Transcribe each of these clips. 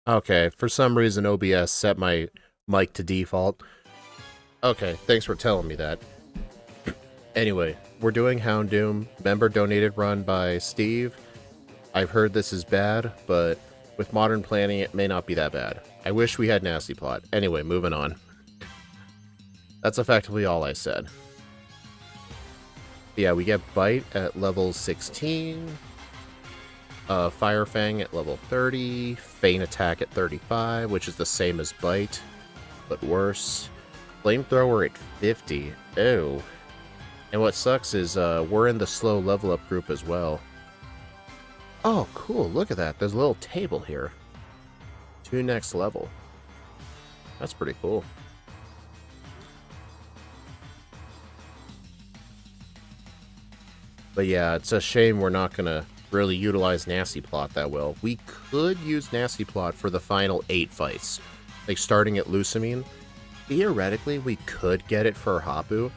Okay, for some reason OBS set my mic to default. Okay, thanks for telling me that. Anyway, we're doing Houndoom, member donated run by Steve. I've heard this is bad, but with modern planning it may not be that bad. I wish we had Nasty Plot. Anyway, moving on. That's effectively all I said. But yeah, we get Bite at level 16, Fire Fang at level 30, Feint Attack at 35, which is the same as Bite, but worse. Flamethrower at 50. Ew. And what sucks is we're in the slow level up group as well. Oh, cool. Look at that. There's a little table here. To next level. That's pretty cool. But yeah, it's a shame we're not going to really utilize Nasty Plot that well. We could use Nasty Plot for the final 8 fights. Like starting at Lusamine. Theoretically, we could get it for Hapu,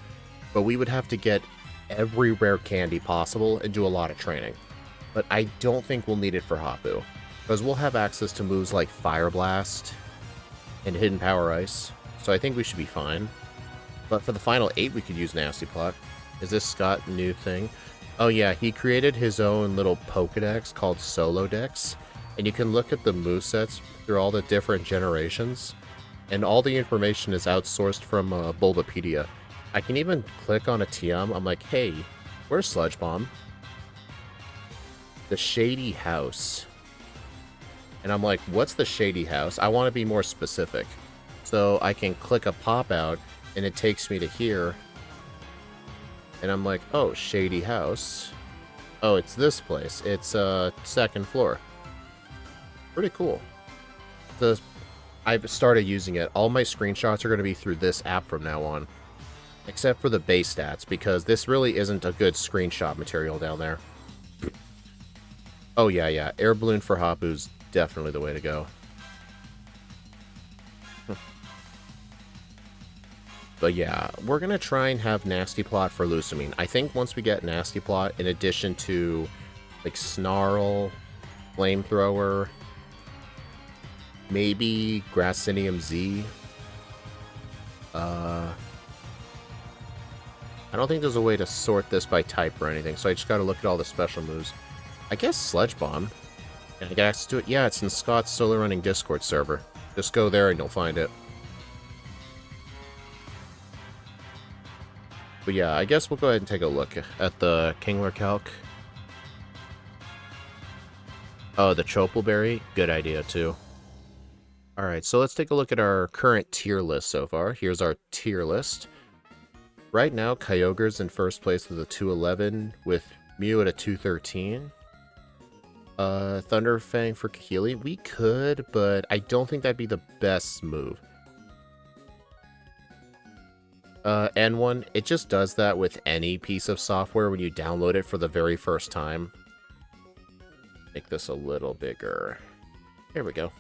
but we would have to get every rare candy possible and do a lot of training. But I don't think we'll need it for Hapu, because we'll have access to moves like Fire Blast and Hidden Power Ice, so I think we should be fine. But for the final 8, we could use Nasty Plot. Is this Scott new thing? Oh yeah, he created his own little Pokedex called Solo Dex, and you can look at the movesets through all the different generations, and all the information is outsourced from Bulbapedia. I can even click on a TM, I'm like, hey, where's Sludge Bomb? The Shady House. And I'm like, what's the Shady House? I want to be more specific. So I can click a pop-out, and it takes me to here. And I'm like, oh, Shady House. Oh, it's this place. It's second floor. Pretty cool. So I've started using it. All my screenshots are going to be through this app from now on. Except for the base stats, because this really isn't a good screenshot material down there. Oh yeah. Air Balloon for Hapu's definitely the way to go. But yeah, we're going to try and have Nasty Plot for Lusamine. I think once we get Nasty Plot, in addition to like Snarl, Flamethrower, maybe Grassinium Z. I don't think there's a way to sort this by type or anything, so I just gotta look at all the special moves. I guess Sludge Bomb. Can I get access to it? Yeah, it's in Scott's solo running Discord server. Just go there and you'll find it. But yeah, I guess we'll go ahead and take a look at the Kingler Calc. Oh, the Choppleberry? Good idea, too. Alright, so let's take a look at our current tier list so far. Here's our tier list. Right now, Kyogre's in first place with a 211, with Mew at a 213. Thunderfang for Kahili. We could, but I don't think that'd be the best move. N1, it just does that with any piece of software when you download it for the very first time. Make this a little bigger. There we go.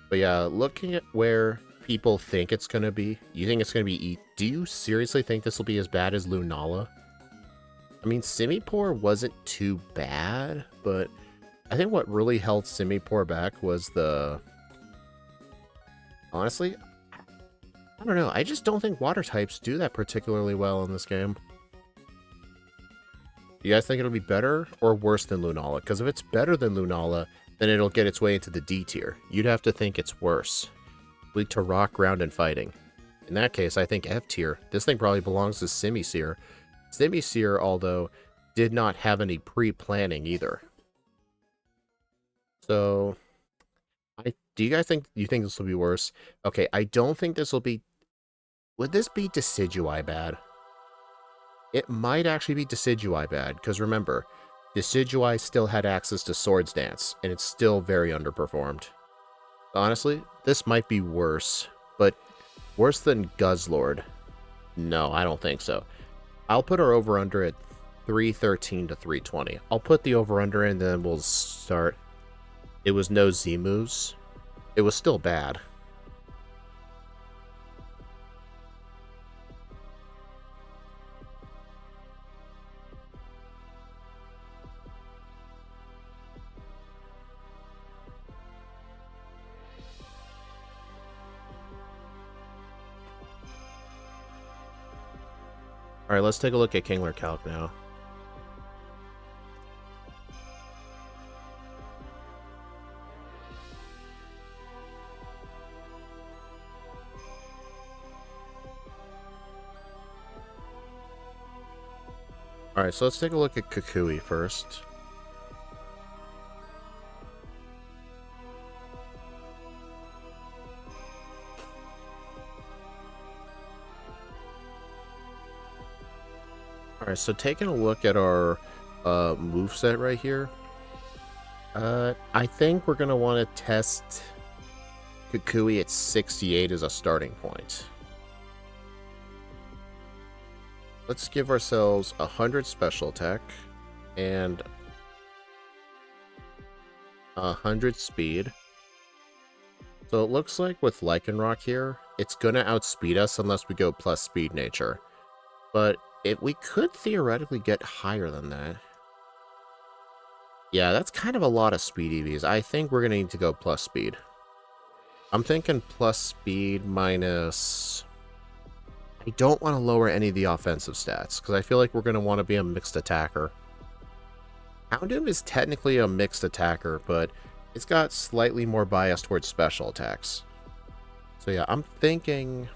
But yeah, looking at where people think it's going to be, you think it's going to be... Do you seriously think this will be as bad as Lunala? I mean, Simipour wasn't too bad, but I think what really held Simipour back was the... Honestly, I don't know. I just don't think water types do that particularly well in this game. Do you guys think it'll be better or worse than Lunala? Because if it's better than Lunala, then it'll get its way into the D tier. You'd have to think it's worse. Weak to rock, ground, and fighting. In that case, I think F tier. This thing probably belongs to Simisear. Simisear, although, did not have any pre-planning either. So, do you guys think this will be worse? Okay, I don't think this will be... Would this be Decidueye bad? It might actually be Decidueye bad, because remember, Decidueye still had access to Swords Dance, and it's still very underperformed. Honestly, this might be worse, but worse than Guzzlord? No, I don't think so. I'll put our over-under at 313 to 320. I'll put the over-under in, then we'll start. It was no Z moves. It was still bad. Alright, let's take a look at Kingler Calc now. Alright, so let's take a look at Kukui first. Alright, so taking a look at our moveset right here, I think we're going to want to test Kukui at 68 as a starting point. Let's give ourselves 100 special attack and 100 speed. So it looks like with Lycanroc here, it's going to outspeed us unless we go plus speed nature. But we could theoretically get higher than that. Yeah, that's kind of a lot of speed EVs. I think we're going to need to go plus speed. I'm thinking plus speed minus... I don't want to lower any of the offensive stats, because I feel like we're going to want to be a mixed attacker. Houndoom is technically a mixed attacker, but it's got slightly more bias towards special attacks. So yeah, I'm thinking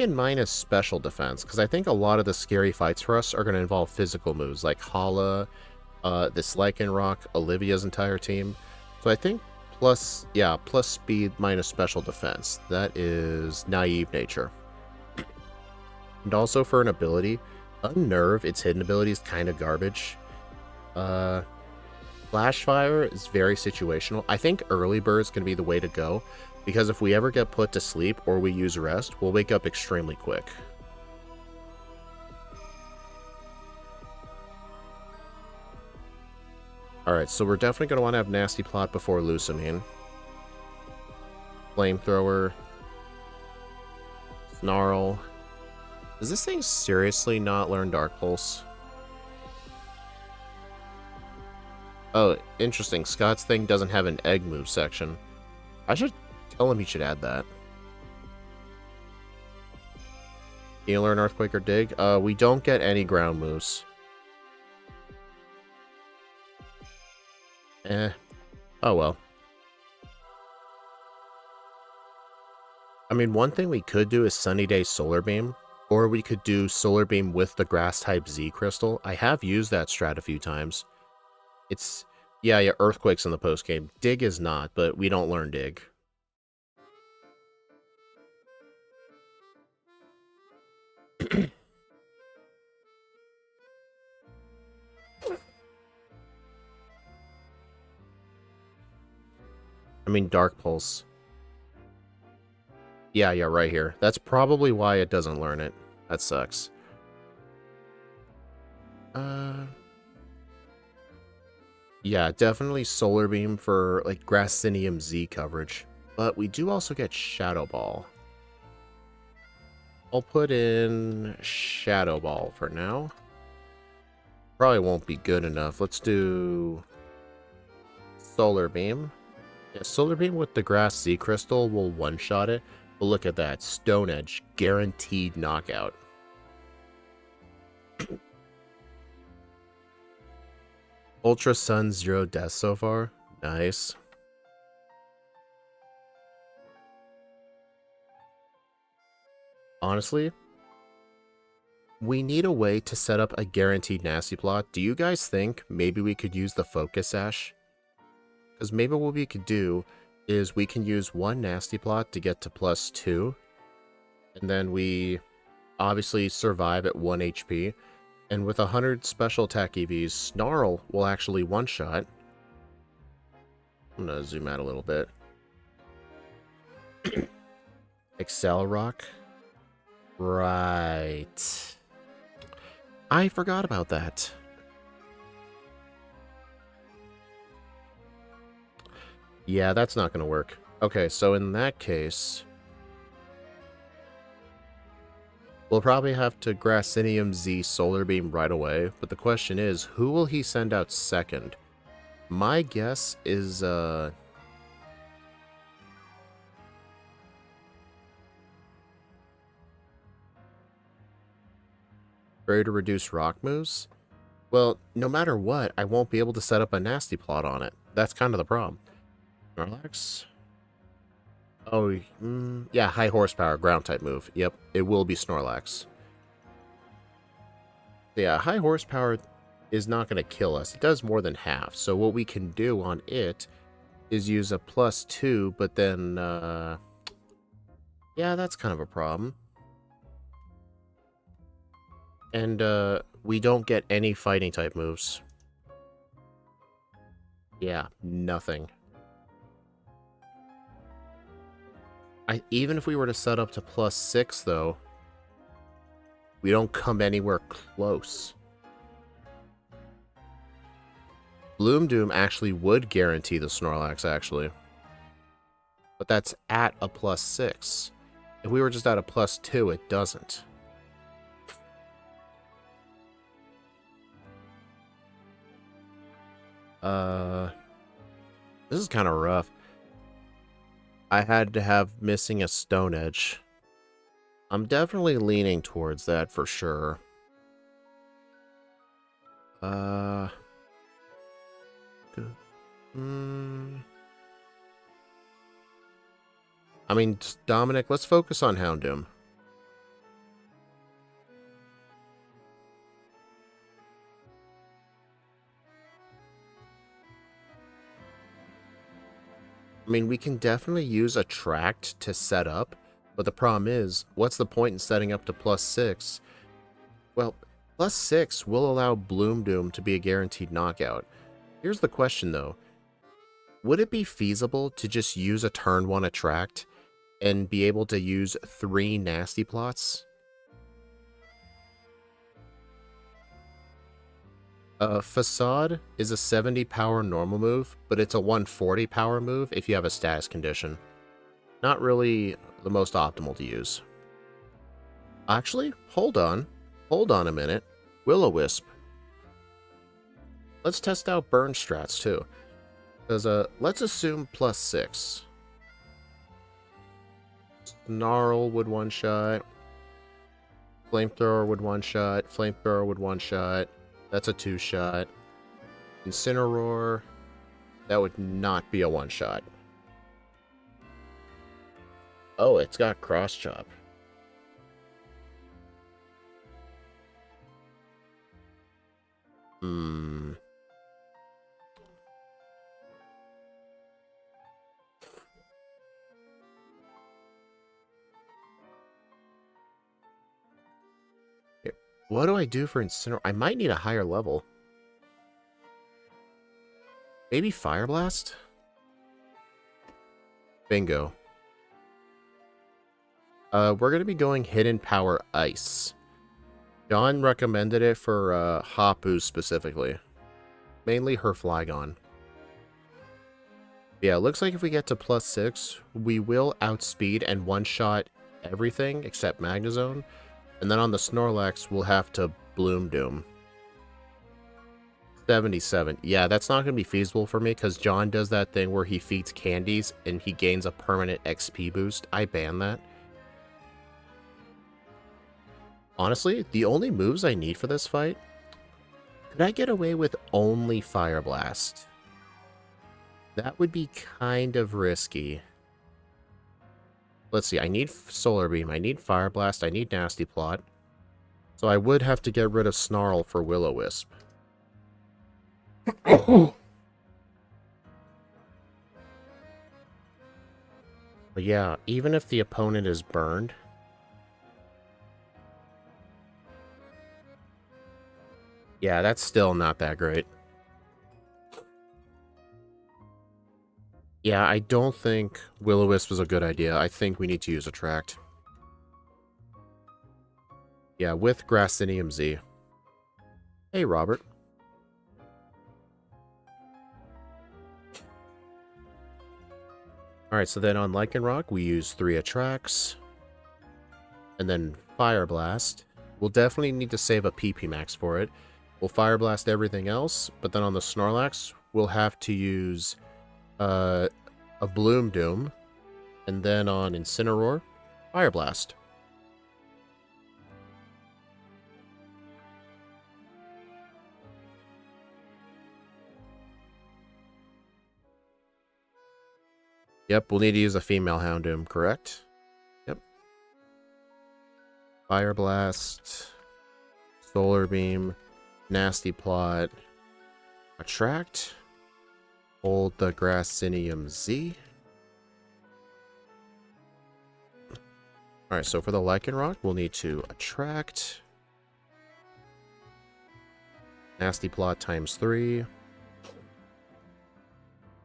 minus special defense, because I think a lot of the scary fights for us are going to involve physical moves, like Hala, this Lycanroc, Olivia's entire team. So I think plus speed minus special defense. That is naive nature. And also for an ability, Unnerve, its hidden ability is kind of garbage. Flash Fire is very situational. I think Early Bird is going to be the way to go, because if we ever get put to sleep or we use rest, we'll wake up extremely quick. Alright, so we're definitely going to want to have Nasty Plot before Lusamine. Flamethrower. Snarl. Does this thing seriously not learn Dark Pulse? Oh, interesting. Scott's thing doesn't have an egg move section. I should tell him he should add that. Can you learn Earthquake or Dig? We don't get any ground moves. Oh well. I mean, one thing we could do is Sunny Day Solar Beam, or we could do Solar Beam with the Grass-type Z Crystal. I have used that strat a few times. It's... yeah, Earthquake's in the post-game. Dig is not, but we don't learn Dig. I mean, Dark Pulse. Yeah, right here. That's probably why it doesn't learn it. That sucks. Yeah, definitely Solar Beam for, like, Grassinium Z coverage. But we do also get Shadow Ball. I'll put in Shadow Ball for now. Probably won't be good enough. Let's do Solar Beam. Yeah, Solar Beam with the Grass Z Crystal will one-shot it. But look at that. Stone Edge. Guaranteed knockout. Ultra Sun 0 deaths so far. Nice. Honestly, we need a way to set up a guaranteed Nasty Plot. Do you guys think maybe we could use the Focus Ash? Because maybe what we could do is we can use one Nasty Plot to get to +2. And then we obviously survive at 1 HP. And with 100 special attack EVs, Snarl will actually one-shot. I'm going to zoom out a little bit. Excel Rock. Right. I forgot about that. Yeah, that's not going to work. Okay, so in that case, we'll probably have to Grassinium Z Solar Beam right away, but the question is, who will he send out second? My guess is, Ready to reduce rock moves? Well, no matter what, I won't be able to set up a nasty plot on it. That's kind of the problem. Snorlax? Oh, yeah, high horsepower, ground type move. Yep, it will be Snorlax. Yeah, high horsepower is not going to kill us. It does more than half. So what we can do on it is use a +2, but then, yeah, that's kind of a problem. And, we don't get any fighting type moves. Yeah, nothing. Even if we were to set up to +6, though, we don't come anywhere close. Houndoom actually would guarantee the Snorlax, actually. But that's at a +6. If we were just at a +2, it doesn't. This is kind of rough. I had to have missing a Stone Edge. I'm definitely leaning towards that for sure. I mean, Dominic, let's focus on Houndoom. I mean, we can definitely use Attract to set up, but the problem is, what's the point in setting up to +6? Well, +6 will allow Houndoom to be a guaranteed knockout. Here's the question, though. Would it be feasible to just use a turn 1 Attract and be able to use 3 nasty plots? Facade is a 70 power normal move, but it's a 140 power move if you have a status condition. Not really the most optimal to use. Actually, hold on. Hold on a minute. Will-O-Wisp. Let's test out burn strats too. Because, let's assume +6. Snarl would one-shot. Flamethrower would one-shot. Flamethrower would one-shot. That's a 2-shot. Incineroar. That would not be a 1-shot. Oh, it's got cross-chop. What do I do for Incineroar? I might need a higher level. Maybe Fire Blast? Bingo. We're going to be going Hidden Power Ice. John recommended it for Hapu specifically. Mainly her Flygon. Yeah, it looks like if we get to +6, we will outspeed and one-shot everything except Magnezone. And then on the Snorlax, we'll have to Houndoom. 77. Yeah, that's not going to be feasible for me because John does that thing where he feeds candies and he gains a permanent XP boost. I ban that. Honestly, the only moves I need for this fight, could I get away with only Fire Blast? That would be kind of risky. Let's see, I need Solar Beam, I need Fire Blast, I need Nasty Plot. So I would have to get rid of Snarl for Will-O-Wisp. But yeah, even if the opponent is burned, yeah, that's still not that great. Yeah, I don't think Will-O-Wisp is a good idea. I think we need to use Attract. Yeah, with Grassinium Z. Hey, Robert. Alright, so then on Lycanroc, we use 3 Attracts. And then Fire Blast. We'll definitely need to save a PP Max for it. We'll Fire Blast everything else, but then on the Snorlax, we'll have to use a Houndoom, and then on Incineroar, Fire Blast. Yep, we'll need to use a female Houndoom, correct? Yep. Fire Blast, Solar Beam, Nasty Plot, Attract, hold the Grassinium Z. Alright, so for the Lycanroc, we'll need to Attract, Nasty Plot times 3,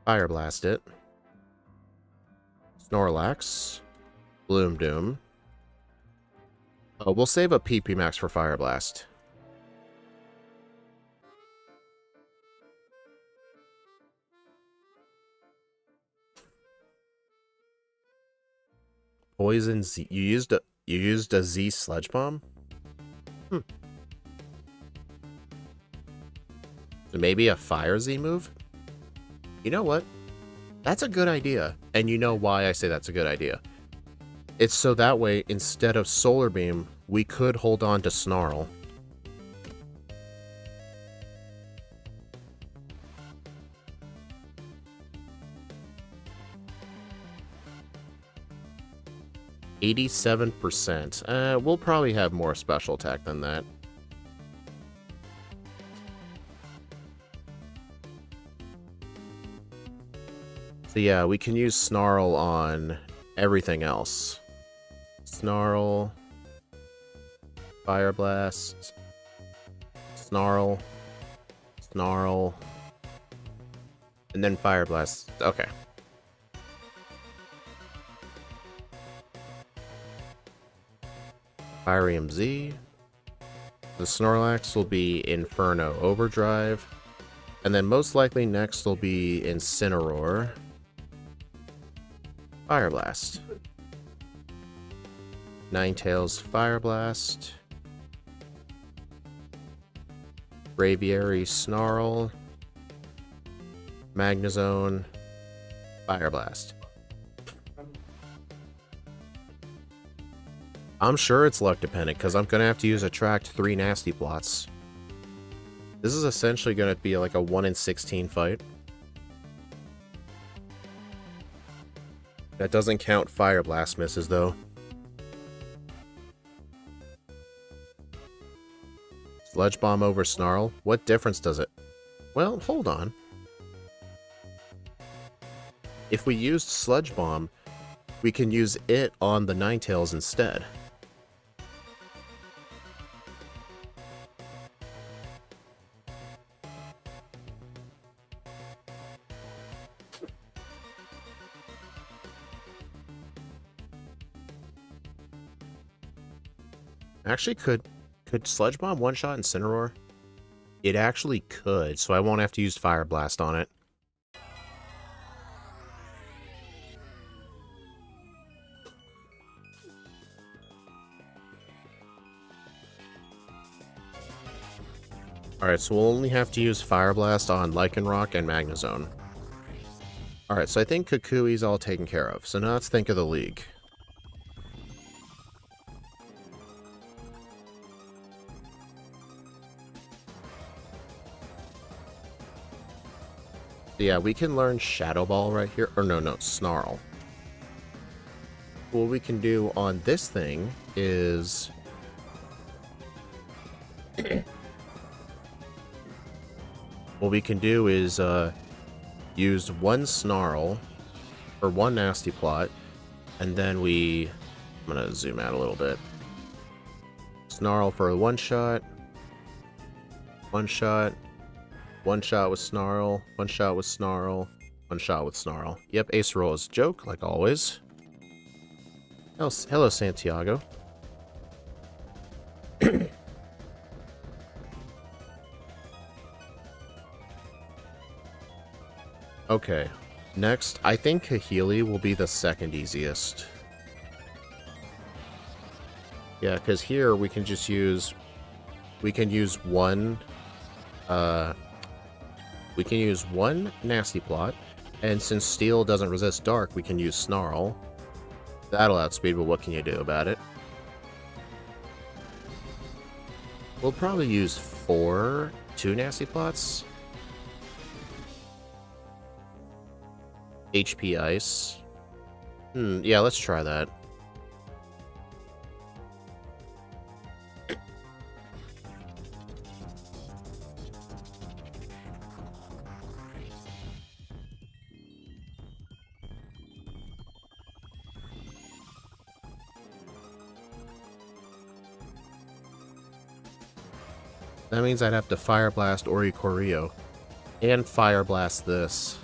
Fire Blast it, Snorlax, Bloom Doom. Oh, we'll save a PP Max for Fire Blast. Poison Z. You used a Z Sludge Bomb? So maybe a Fire Z move? You know what? That's a good idea. And you know why I say that's a good idea. It's so that way, instead of Solar Beam, we could hold on to Snarl. %. We'll probably have more special attack than that. So yeah, we can use Snarl on everything else. Snarl, Fire Blast, Snarl, Snarl, and then Fire Blast. Okay. Firium Z. The Snorlax will be Inferno Overdrive. And then most likely next will be Incineroar. Fire Blast. Ninetales Fire Blast. Braviary Snarl. Magnezone. Fire Blast. I'm sure it's luck dependent, because I'm going to have to use Attract 3 Nasty Plots. This is essentially going to be like a 1 in 16 fight. That doesn't count Fire Blast misses, though. Sludge Bomb over Snarl? What difference does it? Well, hold on. If we used Sludge Bomb, we can use it on the Ninetales instead. Actually, could Sludge Bomb one-shot Incineroar? It actually could, so I won't have to use Fire Blast on it. Alright, so we'll only have to use Fire Blast on Lycanroc and Magnezone. Alright, so I think Kukui's all taken care of, so now let's think of the league. Yeah, we can learn Shadow Ball right here. Or no, Snarl. What we can do on this thing is... what we can do is use one Snarl or one Nasty Plot, and then I'm going to zoom out a little bit. Snarl for a one-shot. One-shot. One shot with Snarl, one shot with Snarl, one shot with Snarl. Yep, Ace Roll is a joke, like always. Hello, Santiago. Okay, next, I think Kahili will be the second easiest. Yeah, because here we can just use... we can use one Nasty Plot, and since Steel doesn't resist Dark, we can use Snarl. That'll outspeed, but what can you do about it? We'll probably use 2 Nasty Plots. HP Ice. Yeah, let's try that. That means I'd have to Fire Blast Oricorio and Fire Blast this.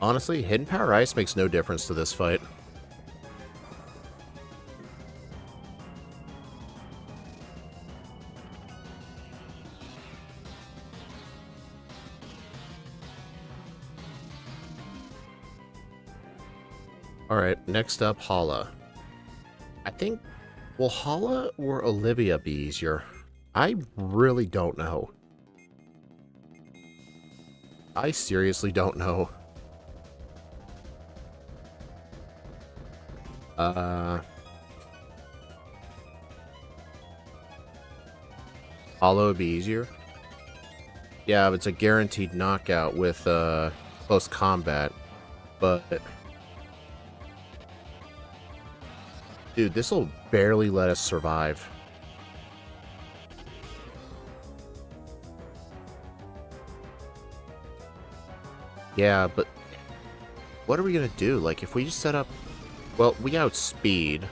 Honestly, Hidden Power Ice makes no difference to this fight. Alright, next up, Hala. I think, will Hala or Olivia be easier? I really don't know. I seriously don't know. Hala would be easier? Yeah, but it's a guaranteed knockout with close combat. But dude, this will barely let us survive. Yeah, but what are we gonna do? Like, if we just set up... Well, we outspeed.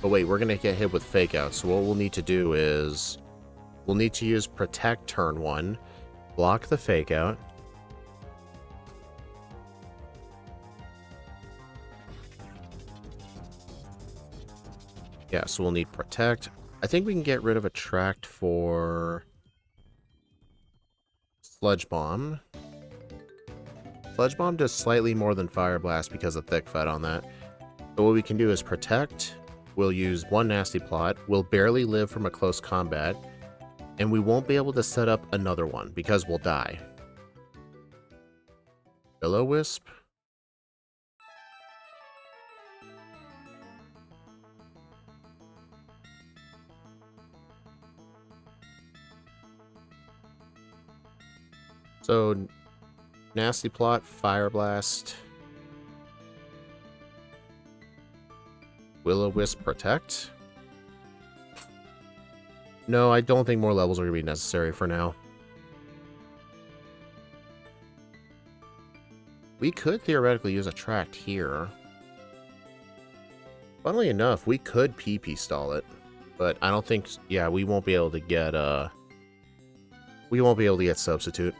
But wait, we're gonna get hit with Fake Out. So what we'll need to do is... We'll need to use Protect turn 1. Block the Fake Out. Yeah, so we'll need Protect. I think we can get rid of Attract for... Sludge Bomb. Sludge Bomb does slightly more than Fire Blast because of Thick Fat on that. But what we can do is Protect. We'll use one Nasty Plot. We'll barely live from a close combat. And we won't be able to set up another one because we'll die. Will-O-Wisp. So, Nasty Plot, Fire Blast, Will-O-Wisp, Protect. No, I don't think more levels are going to be necessary for now. We could theoretically use Attract here. Funnily enough, we could PP stall it, but I don't think... Yeah, we won't be able to get, we won't be able to get Substitute.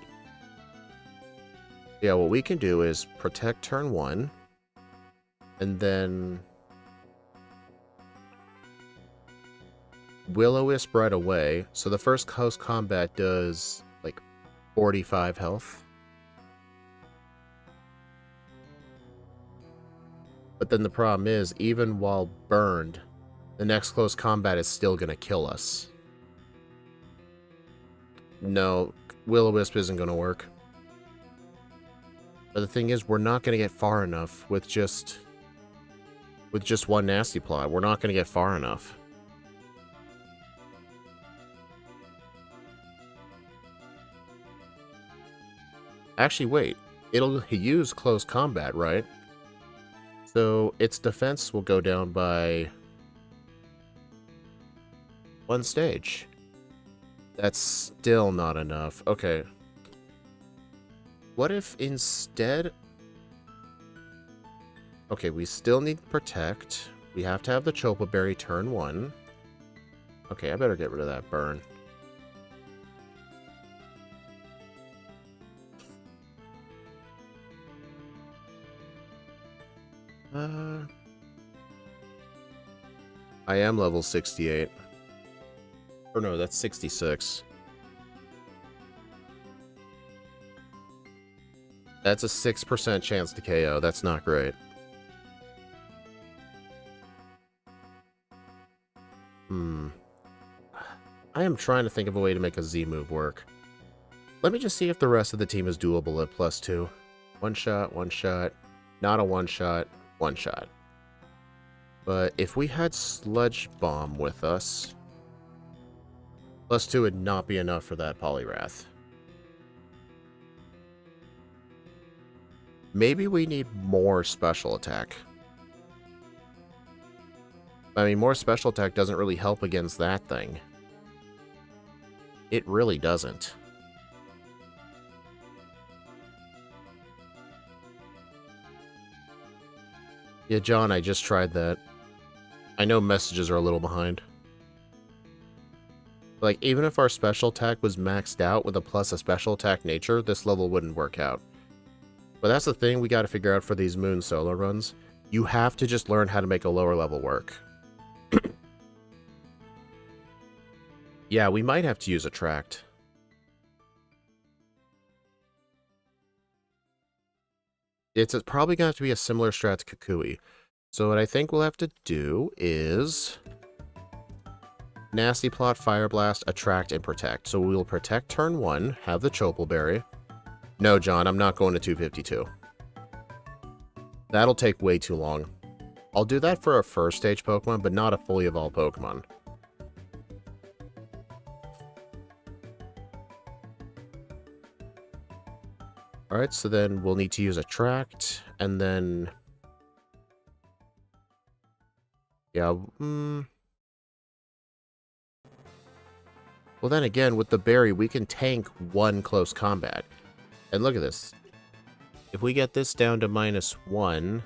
Yeah, what we can do is Protect turn 1, and then Will-O-Wisp right away. So the first close combat does like 45 health. But then the problem is, even while burned, the next close combat is still going to kill us. No, Will-O-Wisp isn't going to work. But the thing is, we're not going to get far enough with just one Nasty Plot. We're not going to get far enough. Actually, wait. It'll use close combat, right? So its defense will go down by 1 stage. That's still not enough. Okay. What if instead... Okay, we still need Protect. We have to have the Chopa Berry turn 1. Okay, I better get rid of that burn. I am level 68. Or no, that's 66. That's a 6% chance to KO. That's not great. I am trying to think of a way to make a Z move work. Let me just see if the rest of the team is doable at +2. One shot, not a one shot. But if we had Sludge Bomb with us, +2 would not be enough for that Poliwrath. Maybe we need more special attack. I mean, more special attack doesn't really help against that thing. It really doesn't. Yeah, John, I just tried that. I know messages are a little behind. Like, even if our special attack was maxed out with a plus a special attack nature, this level wouldn't work out. But that's the thing we gotta figure out for these moon solo runs. You have to just learn how to make a lower level work. Yeah, we might have to use Attract. It's probably going to have to be a similar strat to Kukui. So what I think we'll have to do is Nasty Plot, Fire Blast, Attract, and Protect. So we'll Protect turn 1, have the Chopal Berry. No, John, I'm not going to 252. That'll take way too long. I'll do that for a first stage Pokemon, but not a fully evolved Pokemon. Alright, so then we'll need to use Attract, and then... Yeah, Well, then again, with the berry, we can tank one close combat. And look at this. If we get this down to -1,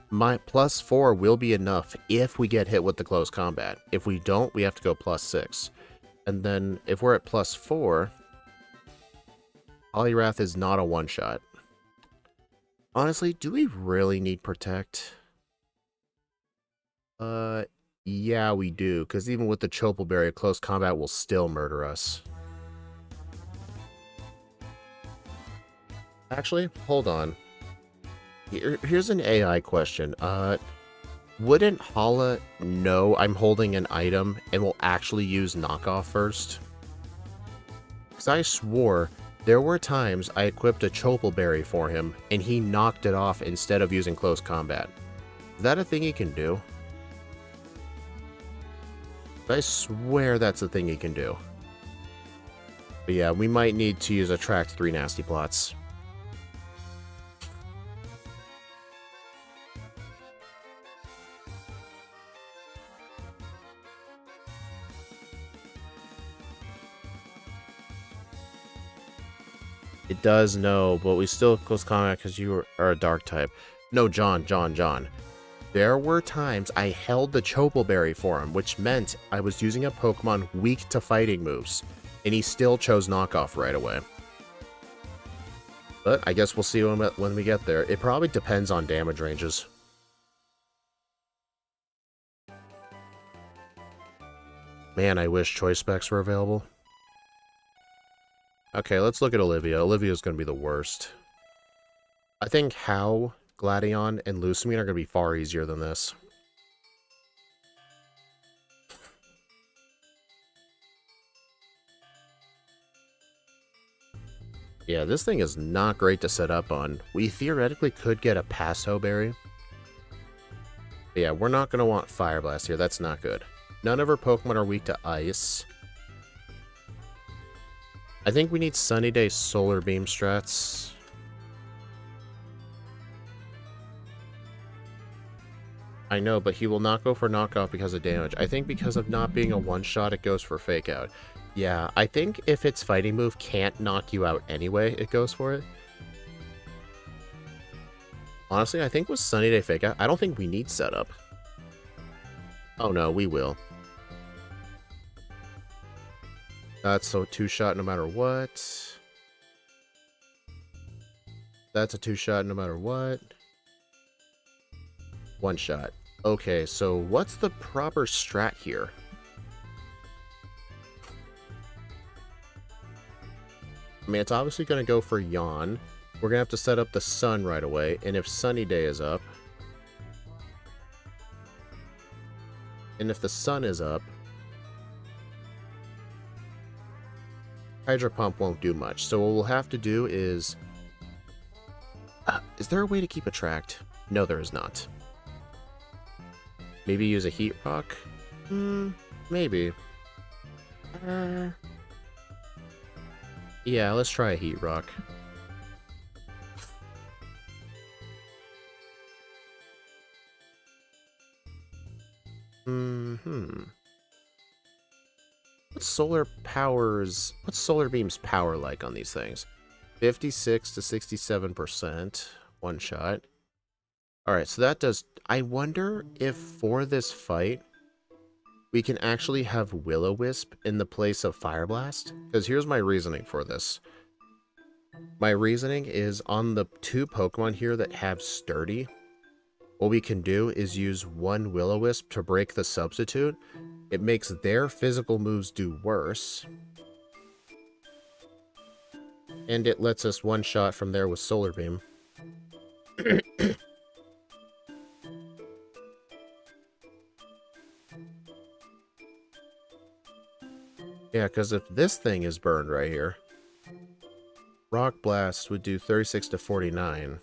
my +4 will be enough if we get hit with the close combat. If we don't, we have to go +6. And then if we're at +4, Poliwrath is not a one-shot. Honestly, do we really need Protect? Yeah, we do, because even with the Chopal Berry, close combat will still murder us. Actually, hold on. Here's an AI question. Wouldn't Hala know I'm holding an item and will actually use knockoff first? Because I swore there were times I equipped a Chopal Berry for him and he knocked it off instead of using close combat. Is that a thing he can do? I swear that's a thing he can do. But yeah, we might need to use Attract 3 Nasty Plots. It does know, but we still close combat because you are a dark type. No, John. There were times I held the Chopal Berry for him, which meant I was using a Pokemon weak to fighting moves, and he still chose knockoff right away. But I guess we'll see when we get there. It probably depends on damage ranges. Man, I wish choice specs were available. Okay, let's look at Olivia. Olivia's going to be the worst. I think How, Gladion, and Lusamine are going to be far easier than this. Yeah, this thing is not great to set up on. We theoretically could get a Passo Berry. But yeah, we're not going to want Fire Blast here. That's not good. None of our Pokemon are weak to Ice. I think we need Sunny Day Solar Beam strats. I know, but he will not go for knockoff because of damage. I think because of not being a one-shot, it goes for Fake Out. Yeah, I think if its fighting move can't knock you out anyway, it goes for it. Honestly, I think with Sunny Day Fake Out, I don't think we need setup. Oh no, we will. That's so two-shot no matter what. That's a two-shot no matter what. One shot. Okay, so what's the proper strat here? I mean, it's obviously going to go for Yawn. We're going to have to set up the Sun right away, and if Sunny Day is up... And if the Sun is up... Hydro Pump won't do much, so what we'll have to do is... is there a way to keep Attract? No, there is not. Maybe use a Heat Rock? Maybe. Yeah, let's try a Heat Rock. Hmm. What's Solar Beam's power like on these things? 56 to 67%. One shot. Alright, so that does... I wonder if for this fight, we can actually have Will-O-Wisp in the place of Fire Blast. Because here's my reasoning for this. My reasoning is on the two Pokemon here that have Sturdy, what we can do is use one Will-O-Wisp to break the substitute. It makes their physical moves do worse. And it lets us one-shot from there with Solar Beam. Yeah, because if this thing is burned right here, Rock Blast would do 36 to 49.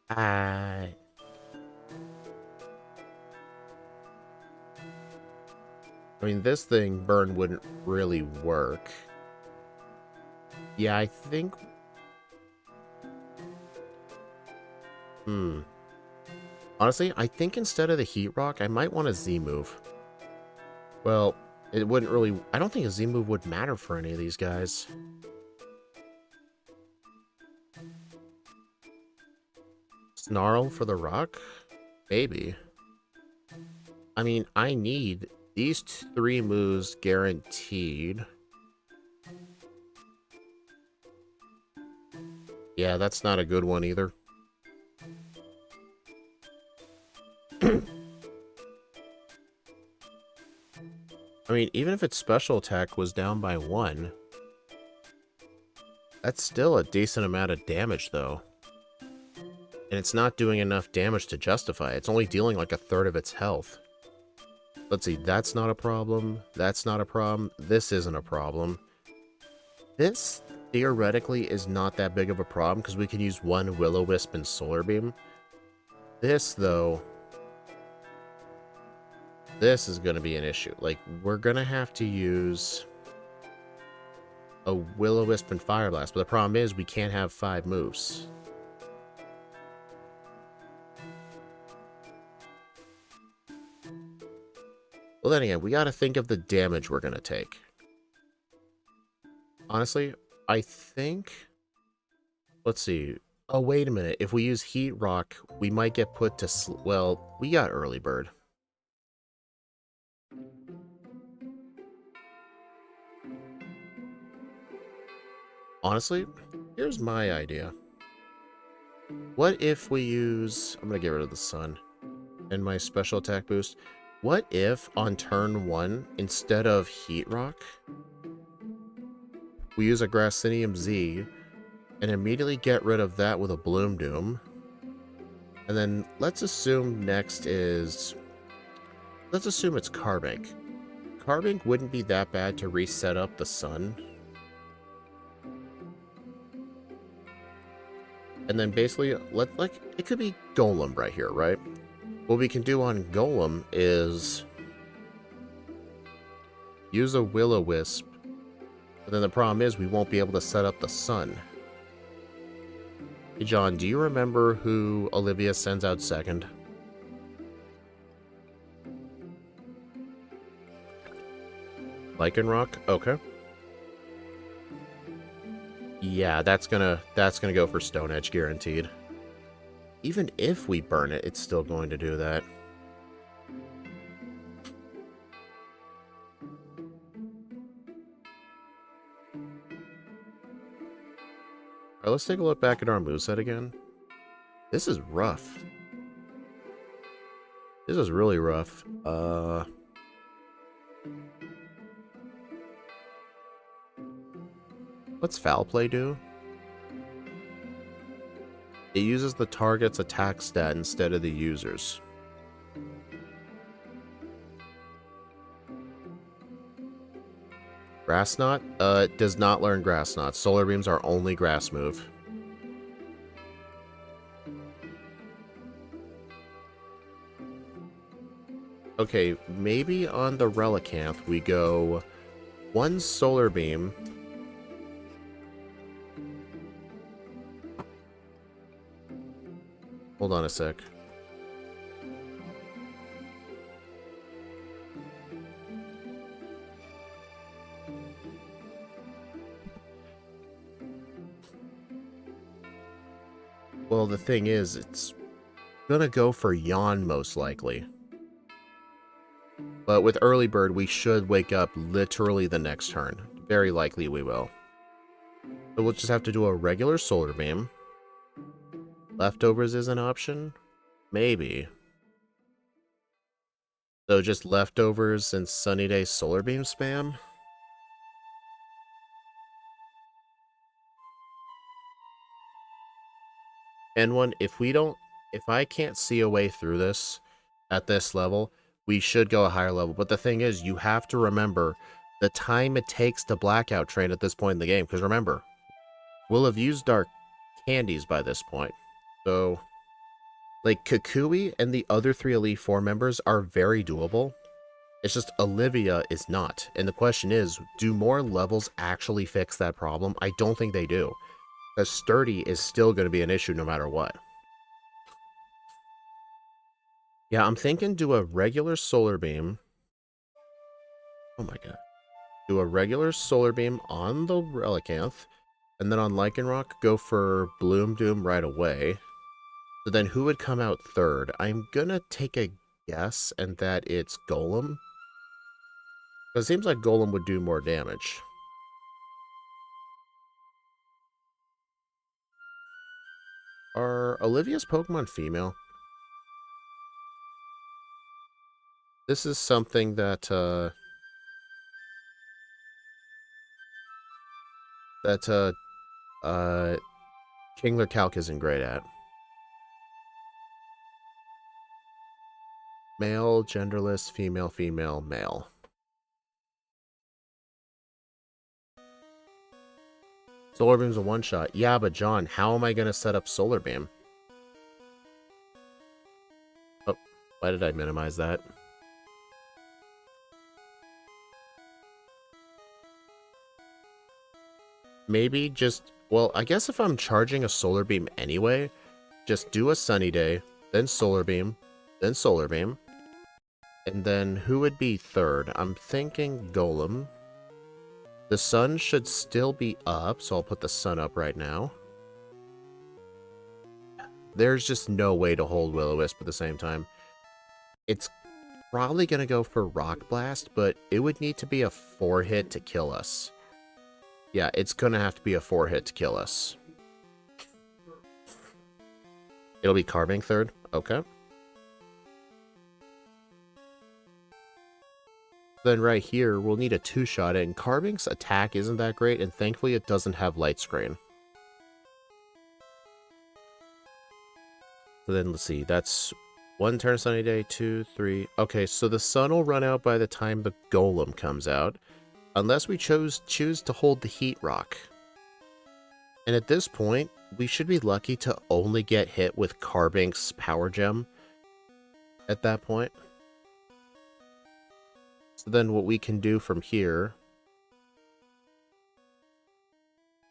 I mean, this thing burn wouldn't really work. Yeah, I think... Honestly, I think instead of the Heat Rock, I might want a Z move. Well, it wouldn't really... I don't think a Z move would matter for any of these guys. Snarl for the rock? Maybe. I mean, I need these three moves guaranteed. Yeah, that's not a good one either. I mean, even if its special attack was down by 1, that's still a decent amount of damage, though. And it's not doing enough damage to justify it. It's only dealing like a third of its health. Let's see, that's not a problem. That's not a problem. This isn't a problem. This, theoretically, is not that big of a problem because we can use one Will-O-Wisp and Solar Beam. This, though... This is going to be an issue. Like, we're going to have to use a Will-O-Wisp and Fire Blast, but the problem is we can't have 5 moves. Well, then again, we got to think of the damage we're going to take. Honestly, I think... Let's see. Oh, wait a minute. If we use Heat Rock, we might get put to... Well, we got Early Bird. Honestly, here's my idea. What if we use... I'm going to get rid of the sun and my special attack boost. What if on turn 1, instead of Heat Rock, we use a Grassinium Z and immediately get rid of that with a Bloom Doom? And then let's assume next is... Let's assume it's Carbink. Carbink wouldn't be that bad to reset up the sun. And then basically, it could be Golem right here, right? What we can do on Golem is use a Will-O-Wisp, but then the problem is we won't be able to set up the sun. Hey John, do you remember who Olivia sends out second? Lycanroc? Okay. Yeah, that's gonna go for Stone Edge guaranteed. Even if we burn it, it's still going to do that. Alright, let's take a look back at our moveset again. This is rough. This is really rough. What's Foul Play do? It uses the target's attack stat instead of the user's. Grass Knot? It does not learn Grass Knot. Solar Beam's our only grass move. Okay, maybe on the Relicanth we go 1 Solar Beam. Hold on a sec. the thing is, it's gonna go for Yawn most likely. But with Early Bird, we should wake up literally the next turn. Very likely we will. So we'll just have to do a regular Solar Beam. Leftovers is an option? Maybe. So just Leftovers and Sunny Day Solar Beam spam? And one, if I can't see a way through this at this level, we should go a higher level. But the thing is, you have to remember the time it takes to blackout train at this point in the game. Because remember, we'll have used our candies by this point. So, like, Kukui and the other 3 Elite Four members are very doable. It's just Olivia is not. And the question is, do more levels actually fix that problem? I don't think they do. Because Sturdy is still going to be an issue no matter what. Yeah, I'm thinking do a regular Solar Beam. Oh my god. Do a regular Solar Beam on the Relicanth. And then on Lycanroc, go for Bloom Doom right away. So then who would come out third? I'm gonna take a guess, and that it's Golem. Because it seems like Golem would do more damage. Are Olivia's Pokemon female? This is something that, Kingler Calc isn't great at. Male, genderless, female, female, male. Solar Beam's a one-shot. Yeah, but John, how am I going to set up Solar Beam? Oh, why did I minimize that? Maybe just... Well, I guess if I'm charging a Solar Beam anyway, just do a Sunny Day, then Solar Beam, then Solar Beam. And then who would be third? I'm thinking Golem. The sun should still be up, so I'll put the sun up right now. There's just no way to hold Will-O-Wisp at the same time. It's probably going to go for Rock Blast, but it would need to be a 4-hit to kill us. Yeah, it's going to have to be a 4-hit to kill us. It'll be Carbink third. Okay. Then right here, we'll need a 2-shot, and Carbink's attack isn't that great, and thankfully it doesn't have Light Screen. So then let's see, that's 1 turn Sunny Day, 2, 3. Okay, so the sun will run out by the time the Golem comes out, unless we choose to hold the Heat Rock. And at this point, we should be lucky to only get hit with Carbink's Power Gem at that point. So then what we can do from here...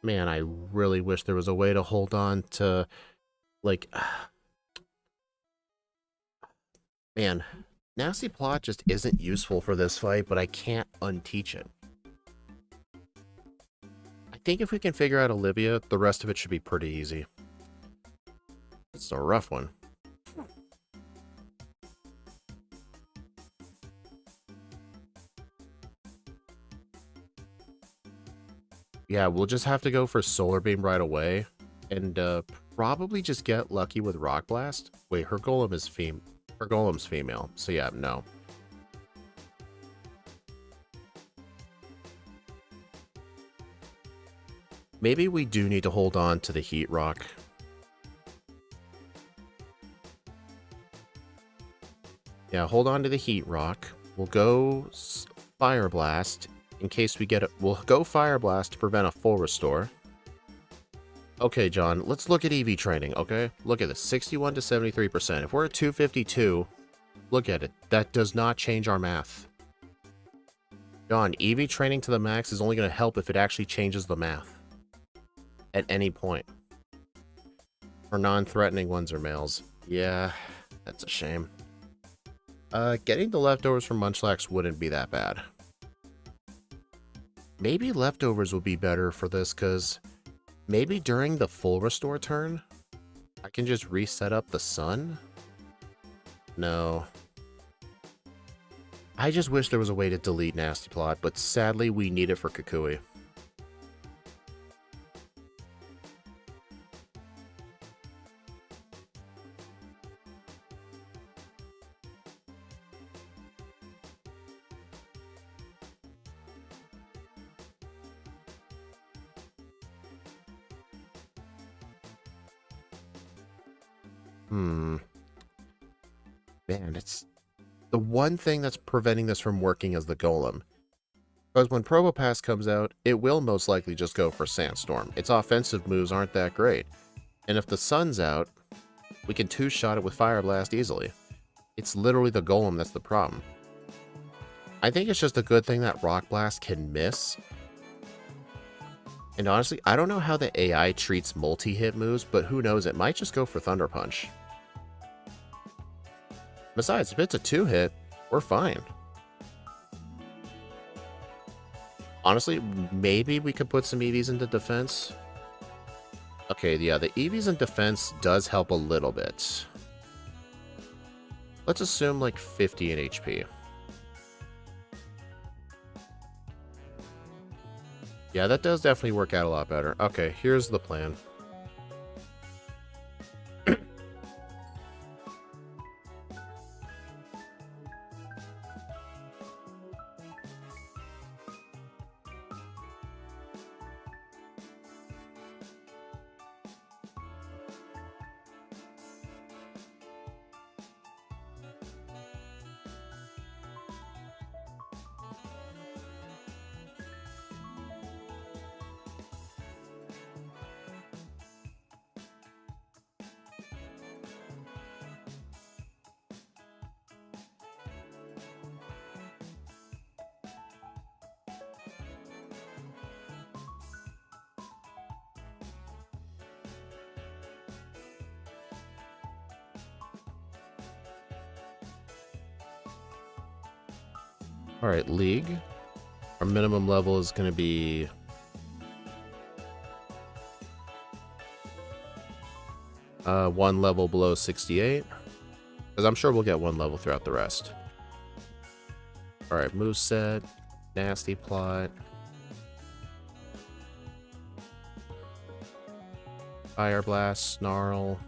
Man, I really wish there was a way to hold on to, like... Man, Nasty Plot just isn't useful for this fight, but I can't unteach it. I think if we can figure out Olivia, the rest of it should be pretty easy. It's a rough one. Yeah, we'll just have to go for Solar Beam right away, and probably just get lucky with Rock Blast. Wait, her Golem's female, so yeah, no. Maybe we do need to hold on to the Heat Rock. Yeah, hold on to the Heat Rock. We'll go Fire Blast in case we get it. We'll go Fire Blast to prevent a full restore. Okay, John, let's look at EV training, okay? Look at this, 61 to 73%. If we're at 252, look at it. That does not change our math. John, EV training to the max is only going to help if it actually changes the math. At any point. Our non-threatening ones are males. Yeah, that's a shame. Getting the leftovers from Munchlax wouldn't be that bad. Maybe leftovers would be better for this, because maybe during the full restore turn, I can just reset up the sun? No. I just wish there was a way to delete Nasty Plot, but sadly we need it for Kukui. Man, it's the one thing that's preventing this from working is the Golem. Because when Probopass comes out, it will most likely just go for Sandstorm. Its offensive moves aren't that great. And if the sun's out, we can two-shot it with Fire Blast easily. It's literally the Golem that's the problem. I think it's just a good thing that Rock Blast can miss. And honestly, I don't know how the AI treats multi-hit moves, but who knows, it might just go for Thunder Punch. Besides, if it's a two-hit, we're fine. Honestly, maybe we could put some EVs into defense. Okay, yeah, the EVs in defense does help a little bit. Let's assume like 50 in HP. Yeah, that does definitely work out a lot better. Okay, here's the plan. Alright, League. Our minimum level is going to be... one level below 68. Because I'm sure we'll get one level throughout the rest. Alright, moveset. Nasty Plot. Fire Blast, Snarl.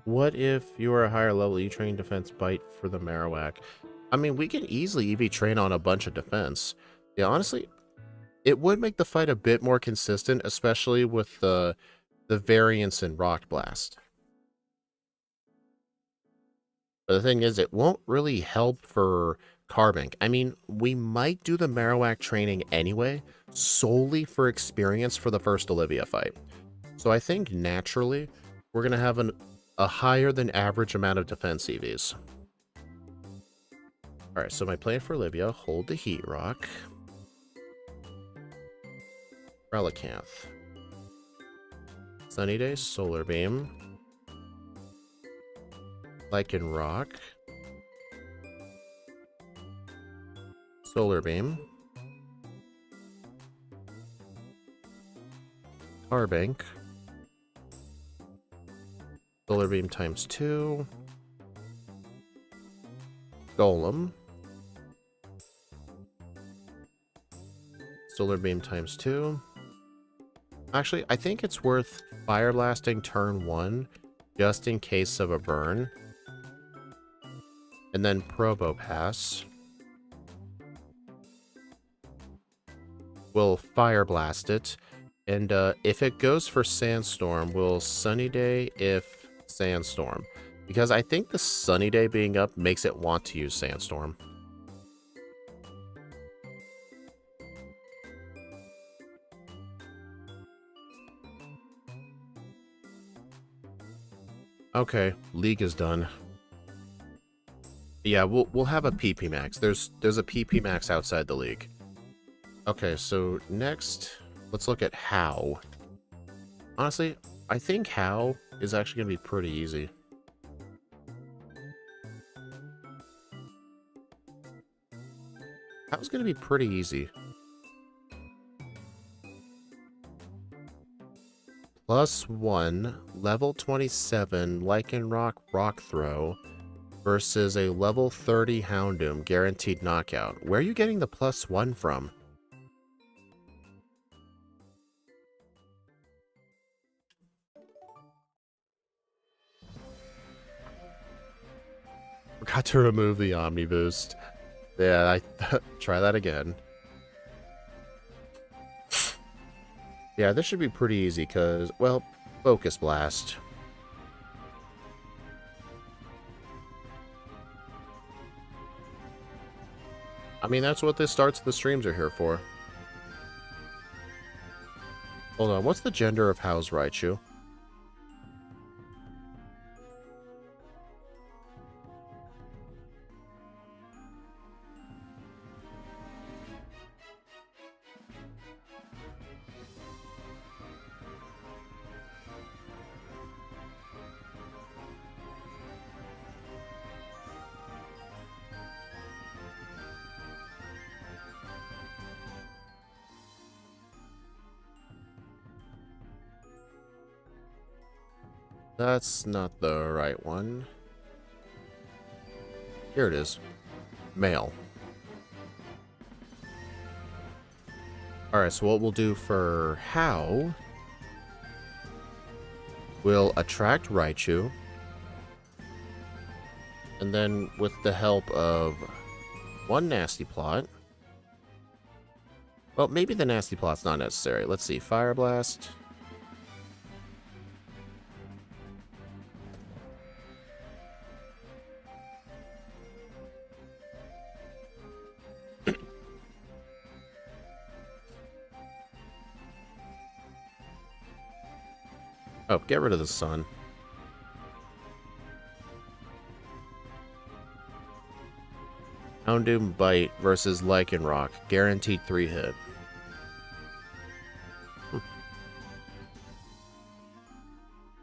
What if you are a higher level, you train defense bite for the Marowak? I mean, we can easily EV train on a bunch of defense. Yeah, honestly, it would make the fight a bit more consistent, especially with the variance in Rock Blast. But the thing is, it won't really help for Carbink. I mean, we might do the Marowak training anyway, solely for experience for the first Olivia fight. So I think naturally, we're going to have a higher than average amount of defense EVs. Alright, so my plan for Olivia, hold the Heat Rock. Relicanth. Sunny Day, Solar Beam. Lycanroc. Solar Beam. Carbink. Solar Beam times 2. Golem. Solar Beam times 2. Actually, I think it's worth Fire Blasting turn 1, just in case of a burn. And then Probopass. We'll Fire Blast it. And if it goes for Sandstorm, we'll Sunny Day if Sandstorm. Because I think the Sunny Day being up makes it want to use Sandstorm. Okay, League is done. Yeah, we'll have a PP max. There's a PP max outside the league. Okay, so next, let's look at how. Honestly, I think how is actually going to be pretty easy. How's going to be pretty easy. +1, level 27, Lycanroc Rock Throw versus a level 30 Houndoom, guaranteed knockout. Where are you getting the +1 from? Forgot to remove the Omni Boost. Yeah, try that again. Yeah, this should be pretty easy because, well, Focus Blast. I mean, that's what the starts of the streams are here for. Hold on, what's the gender of How's Raichu? That's not the right one. Here it is. Male. Alright, so what we'll do for How, we'll attract Raichu, and then with the help of one Nasty Plot, well, maybe the Nasty Plot's not necessary. Let's see, Fire Blast. Oh, get rid of the sun. Houndoom Bite versus Lycanroc. Guaranteed 3-hit.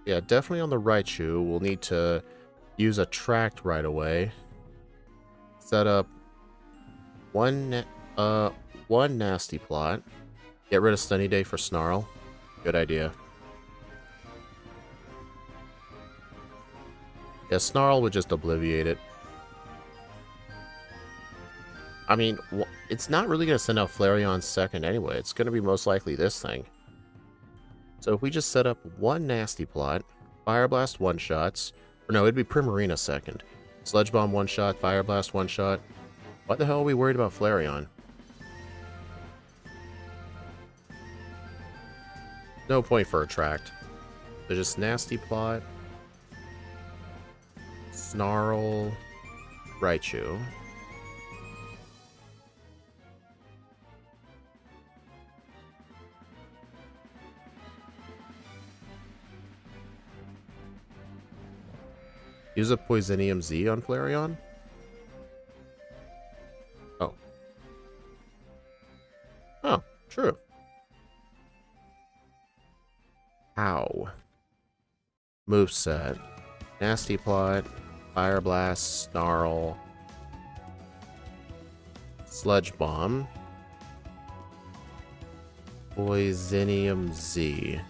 Yeah, definitely on the Raichu. We'll need to use Attract right away. Set up one Nasty Plot. Get rid of Sunny Day for Snarl. Good idea. Yeah, Snarl would just obliviate it. I mean, it's not really going to send out Flareon second anyway. It's going to be most likely this thing. So if we just set up one Nasty Plot, Fire Blast one-shots, or no, it'd be Primarina second. Sludge Bomb one-shot, Fire Blast one-shot. Why the hell are we worried about Flareon? No point for Attract. So just Nasty Plot, Snarl, Raichu. Use a Poisonium Z on Flareon? Oh. Oh, true. How? Moveset. Nasty Plot, Fire Blast, Snarl, Sludge Bomb, Poisonium Z.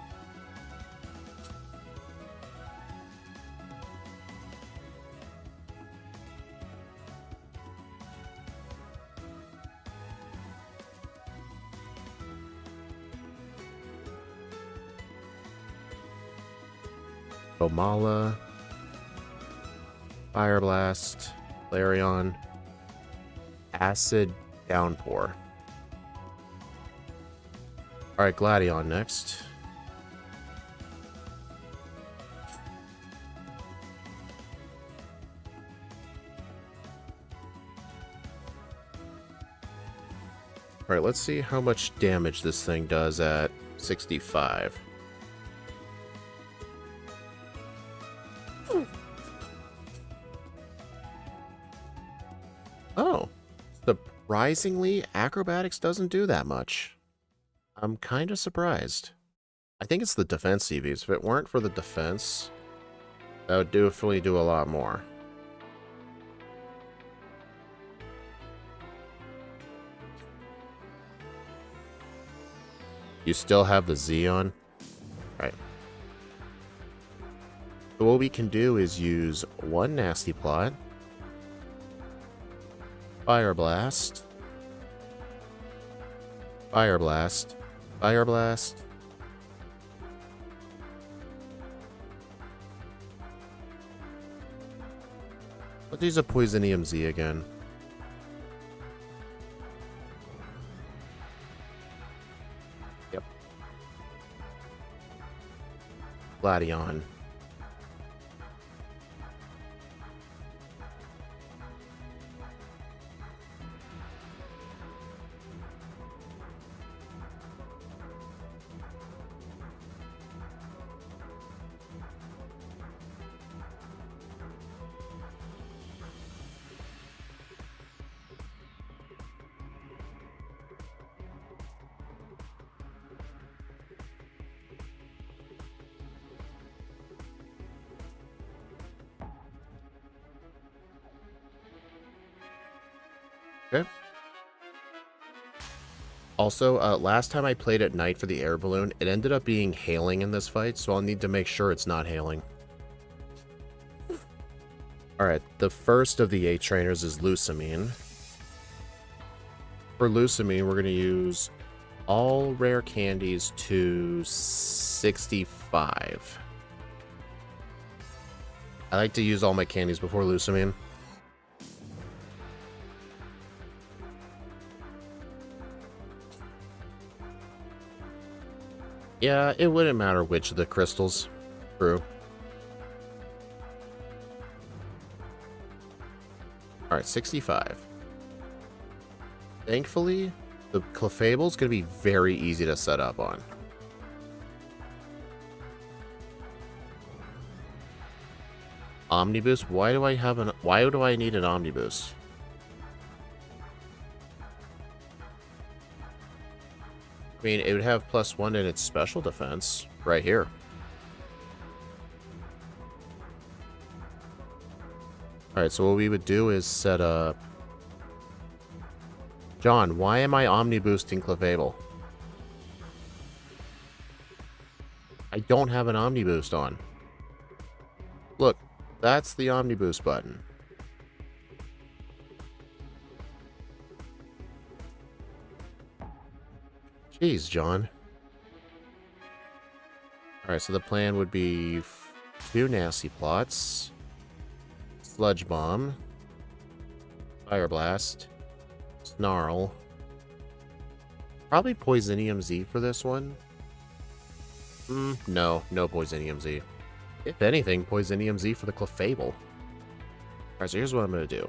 Bomala, Fire Blast, Flareon, Acid Downpour. Alright, Gladion next. Alright, let's see how much damage this thing does at 65. Surprisingly, acrobatics doesn't do that much. I'm kind of surprised. I think it's the defense CVs. If it weren't for the defense, that would definitely do a lot more. You still have the Z on? Right. So what we can do is use one nasty plot, Fire Blast, Fire Blast, Fire Blast. Let's use a Poisonium Z again. Yep. Gladion. Okay. Also, last time I played at night for the air balloon, it ended up being hailing in this fight, so I'll need to make sure it's not hailing. Alright, the first of the 8 trainers is Lusamine. For Lusamine, we're going to use all rare candies to 65. I like to use all my candies before Lusamine. Yeah, it wouldn't matter which of the crystals. True. Alright, 65. Thankfully, the Clefable is going to be very easy to set up on. Omniboost? Why do I need an Omniboost? I mean, it would have +1 in its special defense right here. Alright, so what we would do is set up... John, why am I Omni-boosting Clefable? I don't have an Omni-boost on. Look, that's the Omni-boost button. Jeez, John. Alright, so the plan would be 2 nasty plots, Sludge Bomb, Fire Blast, Snarl, probably Poisonium Z for this one. No Poisonium Z. If anything, Poisonium Z for the Clefable. Alright, so here's what I'm going to do.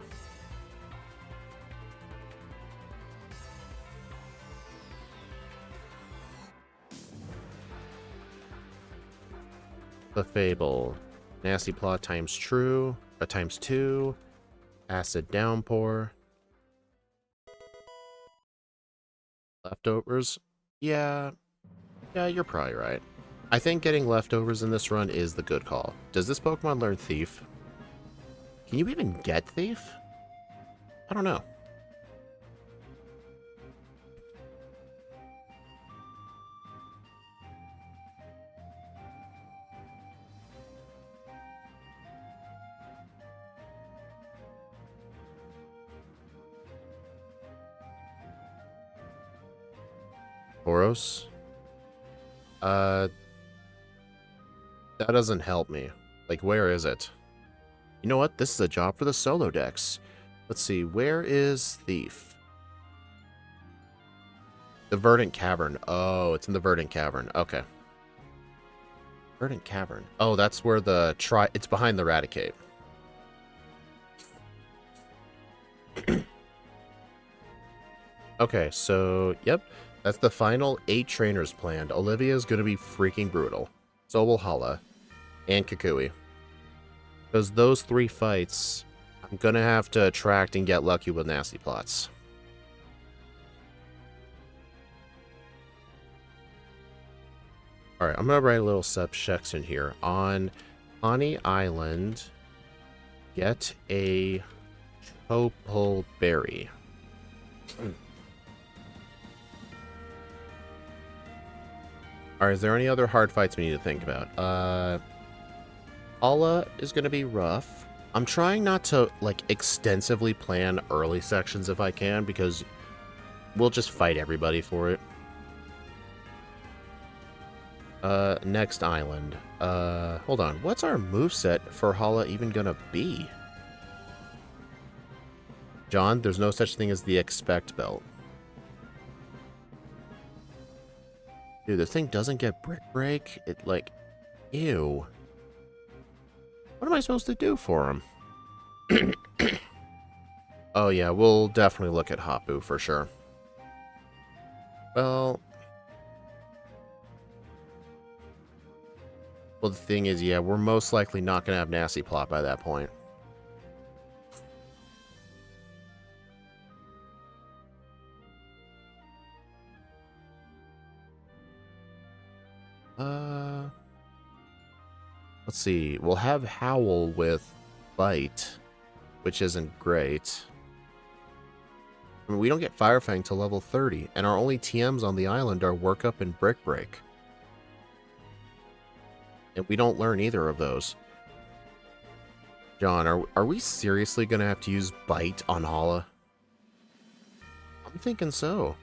Clefable. Nasty Plot times true. Times 2. Acid Downpour. Leftovers. Yeah, you're probably right. I think getting leftovers in this run is the good call. Does this Pokemon learn Thief? Can you even get Thief? I don't know. Boros? That doesn't help me. Like, where is it? You know what? This is a job for the solo decks. Let's see, where is Thief? The Verdant Cavern. Oh, it's in the Verdant Cavern. Okay. Verdant Cavern. Oh, that's where the it's behind the Raticate. Okay, so, yep. That's the final 8 trainers planned. Olivia's gonna be freaking brutal. So will Hala. And Kukui. Because those 3 fights, I'm gonna have to attract and get lucky with nasty plots. Alright, I'm gonna write a little subsection here. On Honey Island, get a Topal Berry. Alright, is there any other hard fights we need to think about? Ala is gonna be rough. I'm trying not to, like, extensively plan early sections if I can, because we'll just fight everybody for it. Next island. Hold on. What's our moveset for Hala even gonna be? John, there's no such thing as the expect belt. Dude, this thing doesn't get brick break. It, like, ew. What am I supposed to do for him? Oh yeah, we'll definitely look at Hapu for sure. Well, the thing is, yeah, we're most likely not going to have Nasty Plot by that point. Let's see. We'll have Howl with Bite, which isn't great. I mean, we don't get Firefang till level 30, and our only TMs on the island are Work Up and Brick Break. And we don't learn either of those. John, are we seriously going to have to use Bite on Hala? I'm thinking so.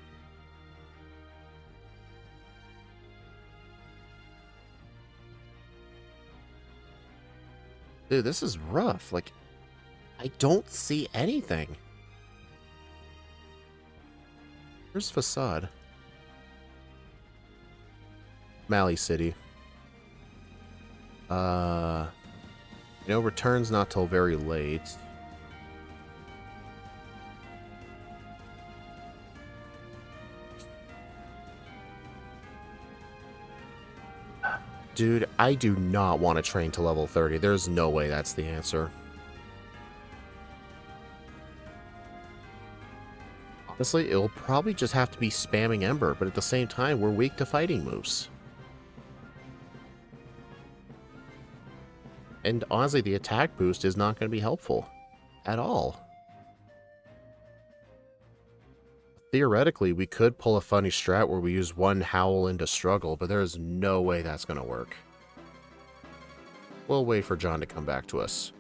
Dude, this is rough. Like, I don't see anything. Where's Facade? Mali City. You know, return's not till very late. Dude, I do not want to train to level 30. There's no way that's the answer. Honestly, it'll probably just have to be spamming Ember, but at the same time, we're weak to fighting moves. And honestly, the attack boost is not going to be helpful at all. Theoretically, we could pull a funny strat where we use one Howl into Struggle, but there's no way that's going to work. We'll wait for John to come back to us.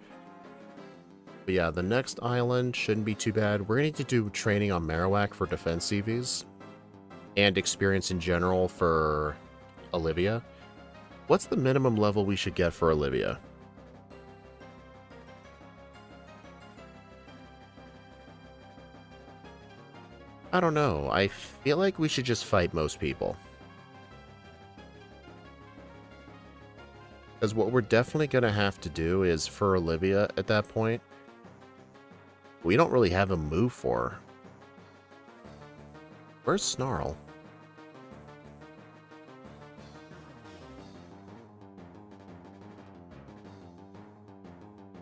But yeah, the next island shouldn't be too bad. We're going to need to do training on Marowak for defense CVs. And experience in general for Olivia. What's the minimum level we should get for Olivia? I don't know. I feel like we should just fight most people. Because what we're definitely going to have to do is, for Olivia at that point, we don't really have a move for her. Where's Snarl?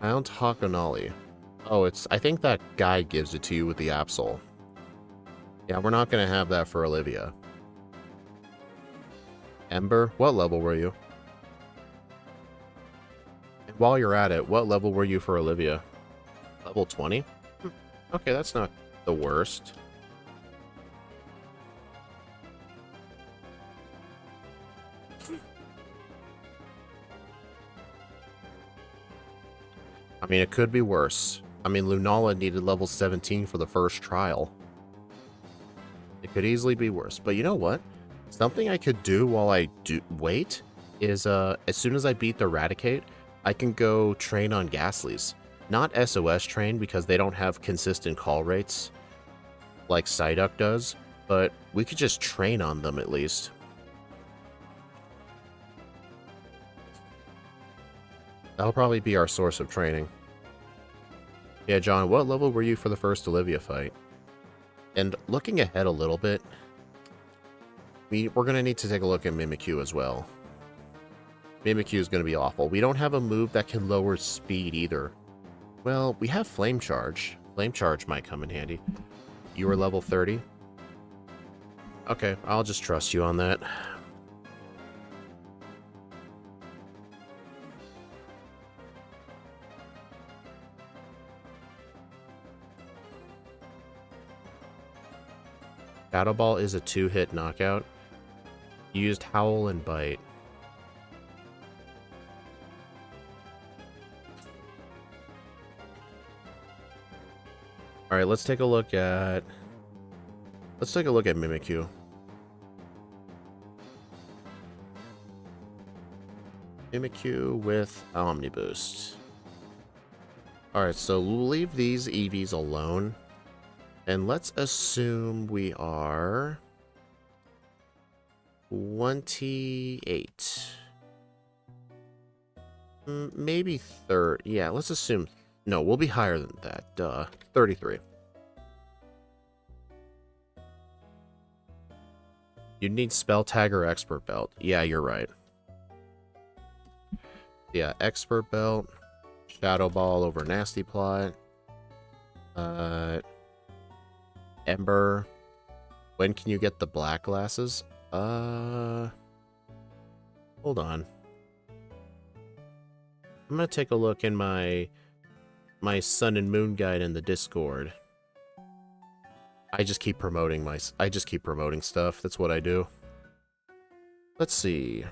Mount Hakonali. Oh, I think that guy gives it to you with the Absol. Yeah, we're not going to have that for Olivia. Ember, what level were you? And while you're at it, what level were you for Olivia? Level 20? Okay, that's not the worst. I mean, it could be worse. I mean, Lunala needed level 17 for the first trial. It could easily be worse. But you know what? Something I could do while I wait is, as soon as I beat the Eradicate, I can go train on Ghastlies. Not SOS train because they don't have consistent call rates like Psyduck does, but we could just train on them at least. That'll probably be our source of training. Yeah, John, what level were you for the first Olivia fight? And looking ahead a little bit, we're going to need to take a look at Mimikyu as well. Mimikyu is going to be awful. We don't have a move that can lower speed either. Well, we have Flame Charge. Flame Charge might come in handy. You were level 30? Okay, I'll just trust you on that. Shadow Ball is a 2-hit knockout. You used Howl and Bite. Alright, let's take a look at Mimikyu. Mimikyu with Omni Boost. Alright, so we'll leave these EVs alone. And let's assume we are 28. Maybe 30. Yeah, let's assume. No, we'll be higher than that. Duh. 33. You'd need Spell Tag or Expert Belt. Yeah, you're right. Yeah, Expert Belt. Shadow Ball over Nasty Plot. Ember. When can you get the black glasses? Hold on. I'm gonna take a look in my Sun and Moon guide in the Discord. I just keep promoting stuff. That's what I do. Let's see.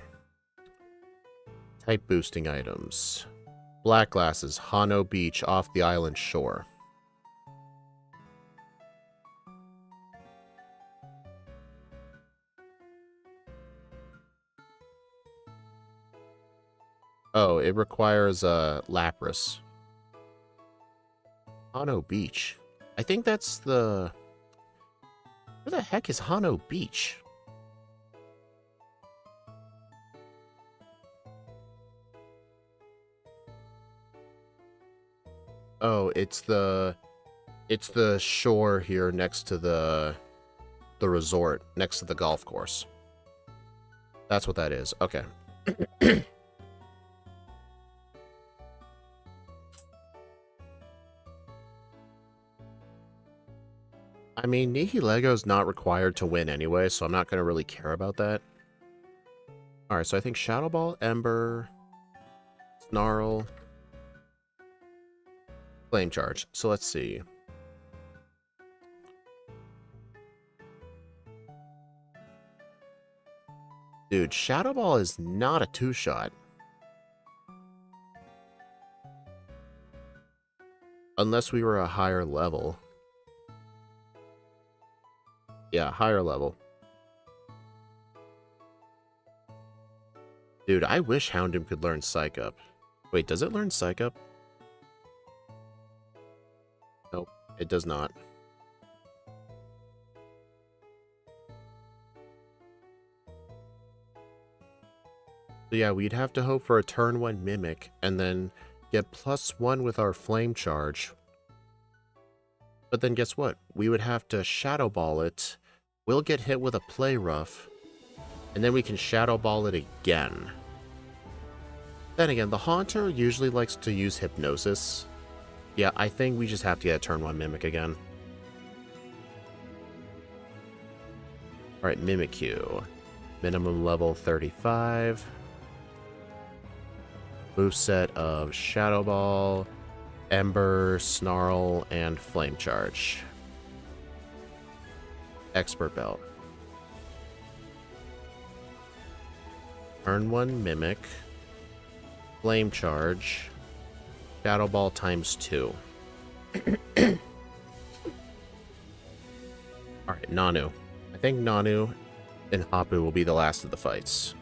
Type boosting items. Black glasses, Hano Beach off the island shore. Oh, it requires Lapras. Hano Beach. I think that's the... Where the heck is Hano Beach? Oh, it's the shore here next to the resort, next to the golf course. That's what that is. Okay. I mean, Nihilego's not required to win anyway, so I'm not going to really care about that. Alright, so I think Shadow Ball, Ember, Snarl, Flame Charge. So let's see. Dude, Shadow Ball is not a 2-shot. Unless we were a higher level. Yeah, higher level. Dude, I wish Houndoom could learn Psych Up. Wait, does it learn Psych Up? Nope, it does not. So yeah, we'd have to hope for a turn 1 Mimic, and then get +1 with our Flame Charge. But then guess what? We would have to Shadow Ball it. We'll get hit with a Play Rough. And then we can Shadow Ball it again. Then again, the Haunter usually likes to use Hypnosis. Yeah, I think we just have to get a turn 1 Mimic again. Alright, Mimikyu. Minimum level 35. Moveset of Shadow Ball, Ember, Snarl, and Flame Charge. Expert Belt. Turn 1 Mimic. Flame Charge. Shadow Ball ×2. Alright, Nanu. I think Nanu and Hapu will be the last of the fights.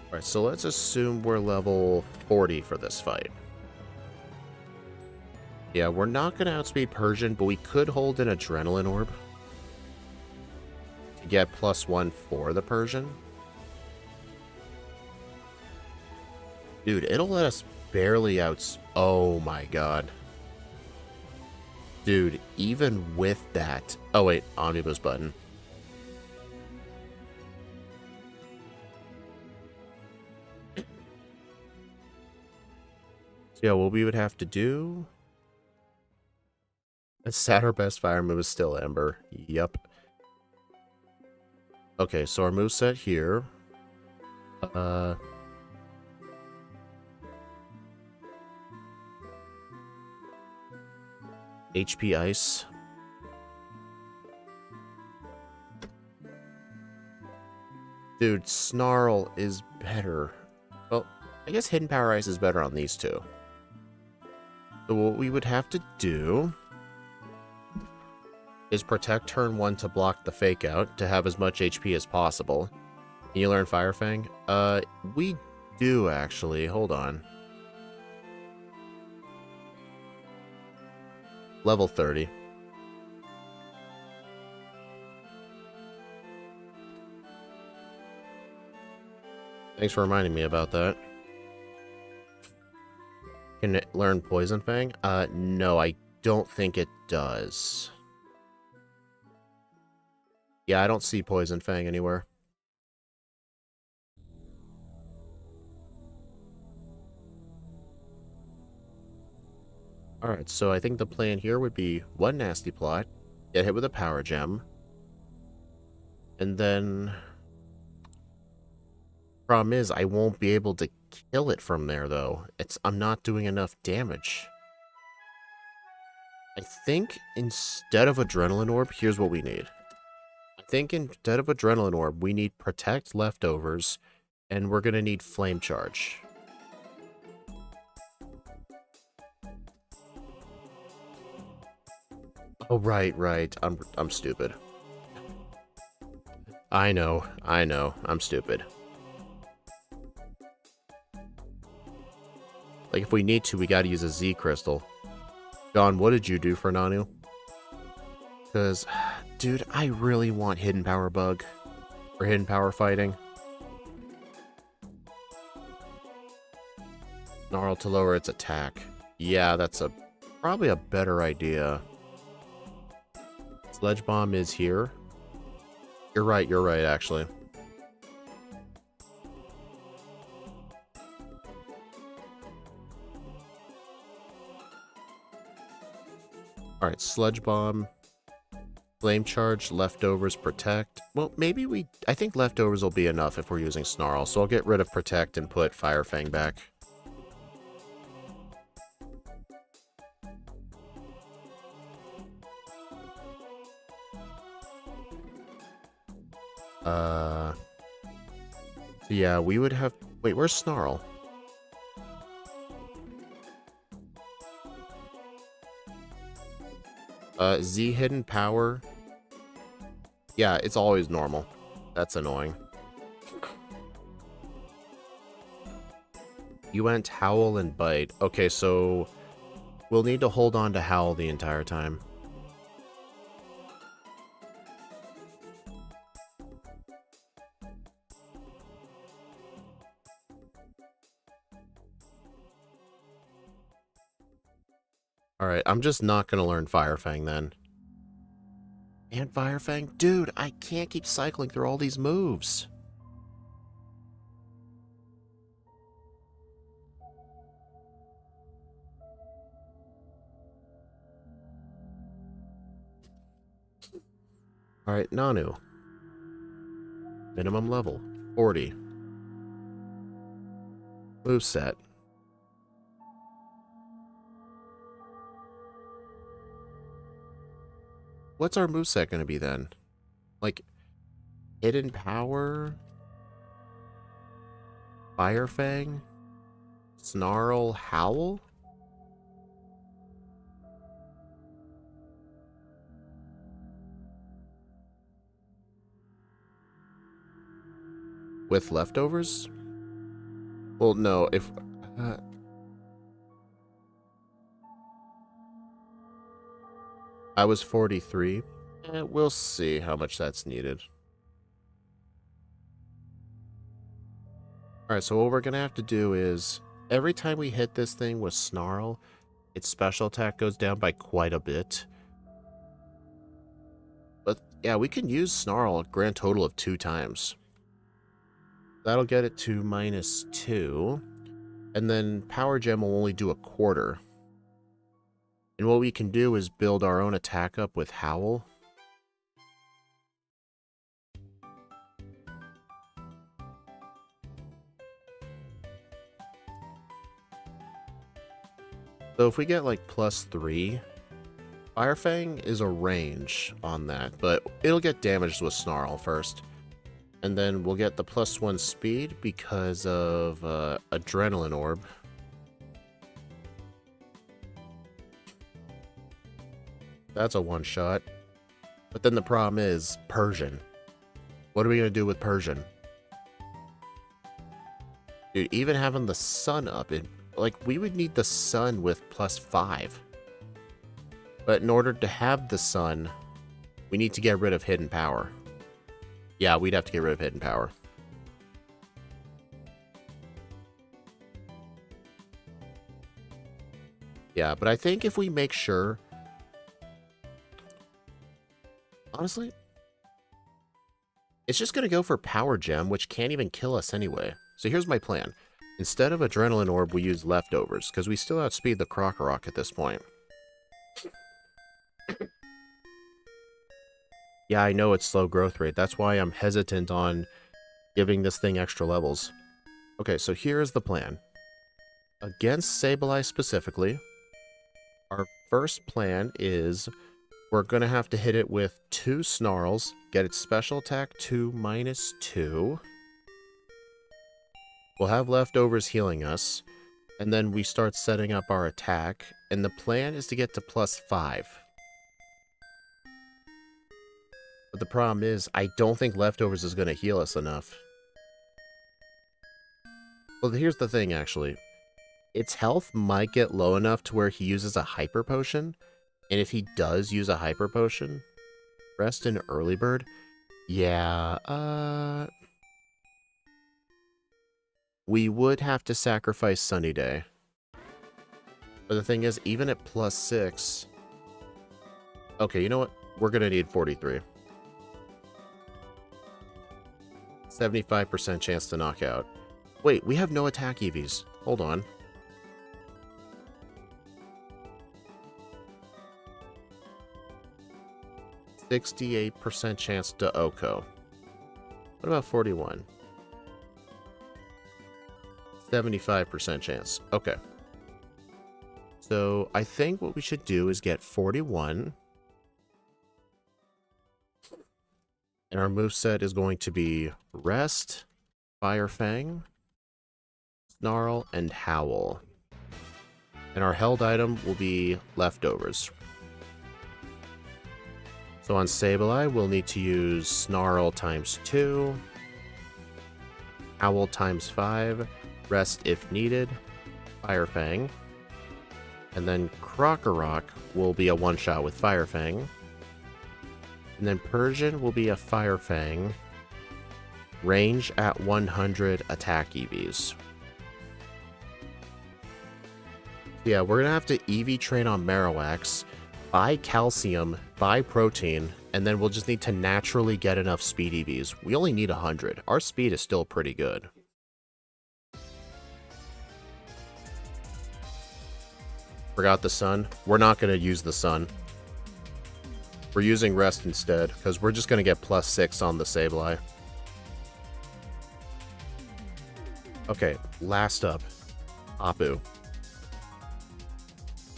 Alright, so let's assume we're level 40 for this fight. Yeah, we're not going to outspeed Persian, but we could hold an Adrenaline Orb to get +1 for the Persian. Dude, it'll let us barely oh my god. Dude, even with that... Oh wait, Omnibus button. So yeah, what we would have to do... Our best fire move is still Ember. Yup. Okay, so our moveset here. HP Ice. Dude, Snarl is better. Well, I guess Hidden Power Ice is better on these two. So what we would have to do is protect turn 1 to block the fake out to have as much HP as possible. Can you learn Fire Fang? We do actually. Hold on. Level 30. Thanks for reminding me about that. Can it learn Poison Fang? No, I don't think it does. Yeah, I don't see Poison Fang anywhere. Alright, so I think the plan here would be one Nasty Plot, get hit with a Power Gem, and then... Problem is, I won't be able to kill it from there, though. I'm not doing enough damage. I think instead of Adrenaline Orb, here's what we need. I think instead of Adrenaline Orb, we need Protect Leftovers, and we're gonna need Flame Charge. Oh, right. I'm stupid. I know. I'm stupid. Like, if we need to, we gotta use a Z Crystal. John, what did you do for Nanu? Because, dude, I really want Hidden Power Bug. Or Hidden Power Fighting. Snarl to lower its attack. Yeah, that's probably a better idea. Sledge Bomb is here. You're right, actually. Alright, Sludge Bomb, Flame Charge, Leftovers, Protect. Well, maybe I think Leftovers will be enough if we're using Snarl, so I'll get rid of Protect and put Fire Fang back. So yeah, we would have... Wait, where's Snarl? Z Hidden Power. Yeah, it's always normal. That's annoying. You went Howl and Bite. Okay, so we'll need to hold on to Howl the entire time. Alright, I'm just not gonna learn Fire Fang then. And Fire Fang? Dude, I can't keep cycling through all these moves. Alright, Nanu. Minimum level, 40. Moveset. What's our moveset going to be then? Like, Hidden Power? Fire Fang? Snarl? Howl? With leftovers? Well, no, if... I was 43. We'll see how much that's needed. Alright, so what we're going to have to do is, every time we hit this thing with Snarl, its special attack goes down by quite a bit. But, yeah, we can use Snarl a grand total of 2 times. That'll get it to -2. And then Power Gem will only do a quarter. And what we can do is build our own attack up with Howl. So if we get like +3, Fire Fang is a range on that, but it'll get damaged with Snarl first. And then we'll get the +1 speed because of Adrenaline Orb. That's a one-shot. But then the problem is Persian. What are we going to do with Persian? Dude, even having the sun up, we would need the sun with +5. But in order to have the sun, we need to get rid of hidden power. Yeah, we'd have to get rid of hidden power. Yeah, but I think if we make sure... Honestly, it's just going to go for Power Gem, which can't even kill us anyway. So here's my plan. Instead of Adrenaline Orb, we use Leftovers, because we still outspeed the Krokorok at this point. Yeah, I know it's slow growth rate. That's why I'm hesitant on giving this thing extra levels. Okay, so here's the plan. Against Sableye specifically, our first plan is we're going to have to hit it with 2 Snarls, get its special attack to -2. We'll have Leftovers healing us, and then we start setting up our attack, and the plan is to get to +5. But the problem is, I don't think Leftovers is going to heal us enough. Well, here's the thing, actually. Its health might get low enough to where he uses a Hyper Potion, and if he does use a Hyper Potion, Rest in Early Bird, yeah, we would have to sacrifice Sunny Day. But the thing is, even at +6... Okay, you know what? We're going to need 43. 75% chance to knock out. Wait, we have no attack EVs. Hold on. %68% chance to Oko. What about 41? 75% chance. Okay. So I think what we should do is get 41. And our moveset is going to be Rest, Fire Fang, Snarl, and Howl. And our held item will be Leftovers. So on Sableye, we'll need to use Snarl ×2, Howl ×5, Rest if needed, Fire Fang. And then Krokorok will be a one-shot with Fire Fang. And then Persian will be a Fire Fang. Range at 100 attack EVs. Yeah, we're going to have to EV train on Marowak, buy calcium, buy protein, and then we'll just need to naturally get enough speed EVs. We only need 100. Our speed is still pretty good. Forgot the sun. We're not going to use the sun. We're using Rest instead, because we're just going to get +6 on the Sableye. Okay, last up. Hapu.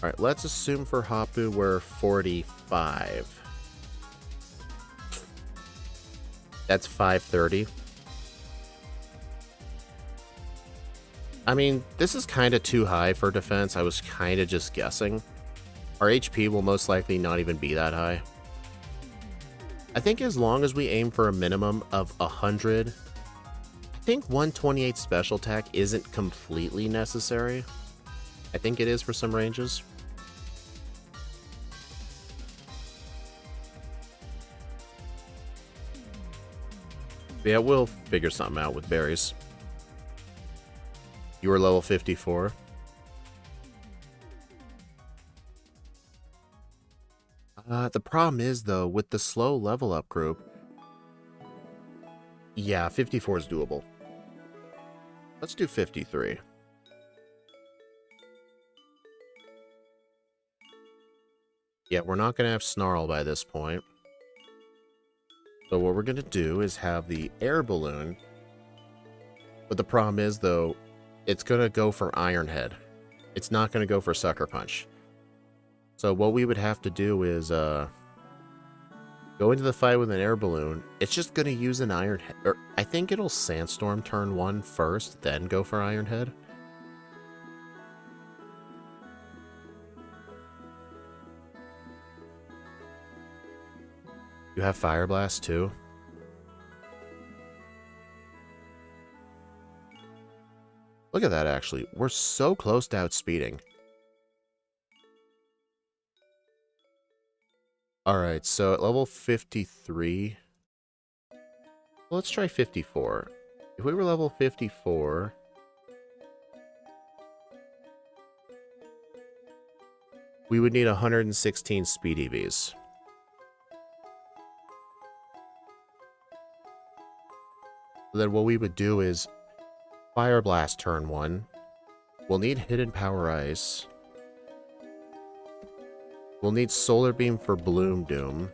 Alright, let's assume for Hapu we're 45. That's 530. I mean, this is kind of too high for defense. I was kind of just guessing. Our HP will most likely not even be that high. I think as long as we aim for a minimum of 100, I think 128 special attack isn't completely necessary. I think it is for some ranges. Yeah, we'll figure something out with berries. You were level 54. The problem is, though, with the slow level up group... Yeah, 54 is doable. Let's do 53. Yeah, we're not going to have Snarl by this point. So what we're going to do is have the air balloon. But the problem is, though, it's going to go for Iron Head. It's not going to go for Sucker Punch. So what we would have to do is Go into the fight with an air balloon. It's just going to use an Iron Head. Or I think it'll Sandstorm turn 1 first, then go for Iron Head. You have Fire Blast too? Look at that, actually. We're so close to outspeeding. Alright, so at level 53... let's try 54. If we were level 54... we would need 116 speed EVs. Then what we would do is Fire Blast turn 1. We'll need Hidden Power Ice. We'll need Solar Beam for Bloom Doom.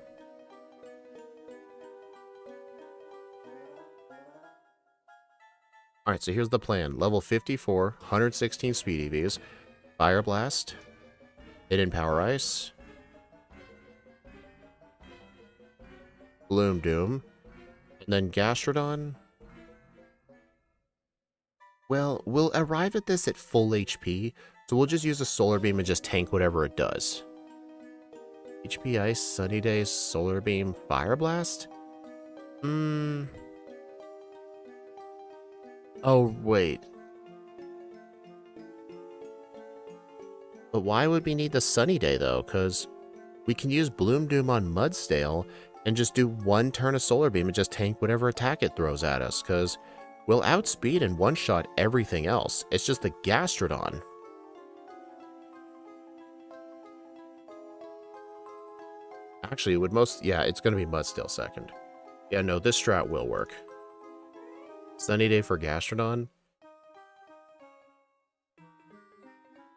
Alright, so here's the plan. Level 54, 116 speed EVs, Fire Blast, Hidden Power Ice, Bloom Doom, and then Gastrodon. Well, we'll arrive at this at full HP, so we'll just use a Solar Beam and just tank whatever it does. HP Ice, Sunny Days, Solar Beam, Fire Blast? Oh, wait. But why would we need the Sunny Day, though? Because we can use Bloom Doom on Mudstale and just do one turn of Solar Beam and just tank whatever attack it throws at us, because we'll outspeed and one-shot everything else. It's just the Gastrodon. Actually, it would most... yeah, it's going to be Mudstale second. Yeah, no, this strat will work. Sunny Day for Gastrodon.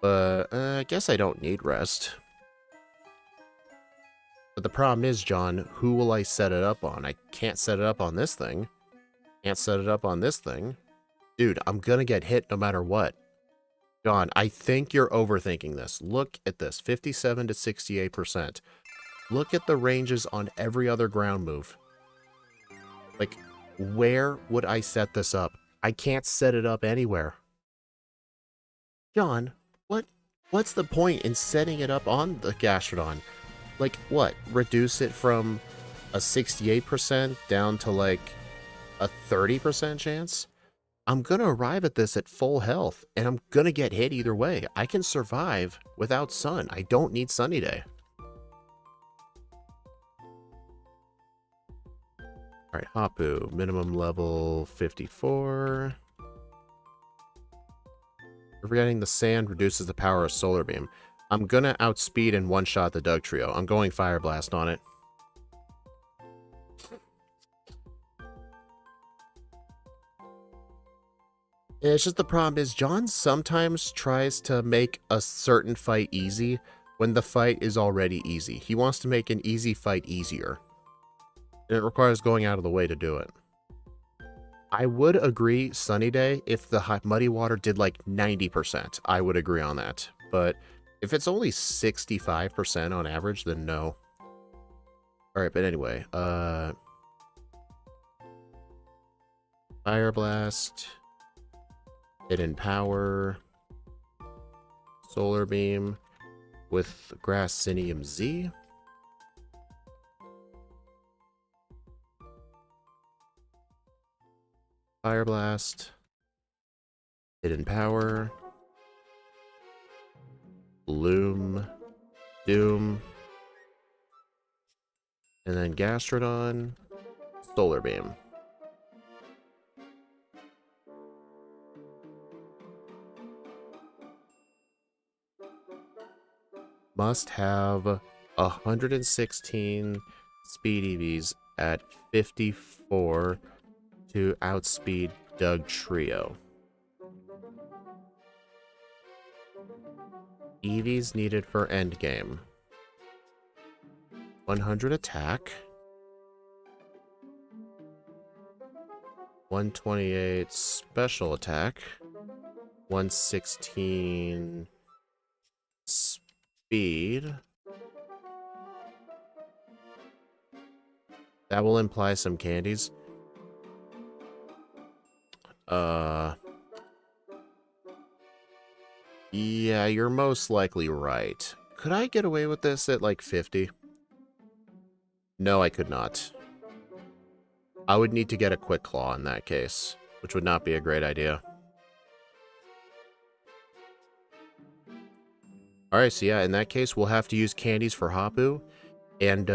But I guess I don't need rest. But the problem is, John, who will I set it up on? I can't set it up on this thing. Can't set it up on this thing. Dude, I'm gonna get hit no matter what. John, I think you're overthinking this. Look at this, 57 to 68%. Look at the ranges on every other ground move. Like, where would I set this up? I can't set it up anywhere. John, what's the point in setting it up on the Gastrodon? Like, what? Reduce it from a 68% down to, like, a 30% chance? I'm gonna arrive at this at full health, and I'm gonna get hit either way. I can survive without Sun. I don't need Sunny Day. Alright, Hapu, minimum level 54. Forgetting the sand reduces the power of Solar Beam. I'm gonna outspeed and one-shot the Doug Trio. I'm going Fire Blast on it. It's just the problem is John sometimes tries to make a certain fight easy when the fight is already easy. He wants to make an easy fight easier. And it requires going out of the way to do it. I would agree Sunny Day if the Muddy Water did like 90%. I would agree on that. But if it's only 65% on average, then no. Alright, but anyway. Fire Blast. Hidden Power. Solar Beam. With Grassinium Z. Fire Blast. Hidden Power. Bloom. Doom. And then Gastrodon. Solar Beam. Must have 116 speed EVs at 54 to outspeed Doug Trio. EVs needed for endgame. 100 attack. 128 special attack. 116 speed. That will imply some candies. Yeah, you're most likely right. Could I get away with this at like 50? No, I could not. I would need to get a quick claw in that case, which would not be a great idea. Alright, so yeah, in that case, we'll have to use candies for Hapu, and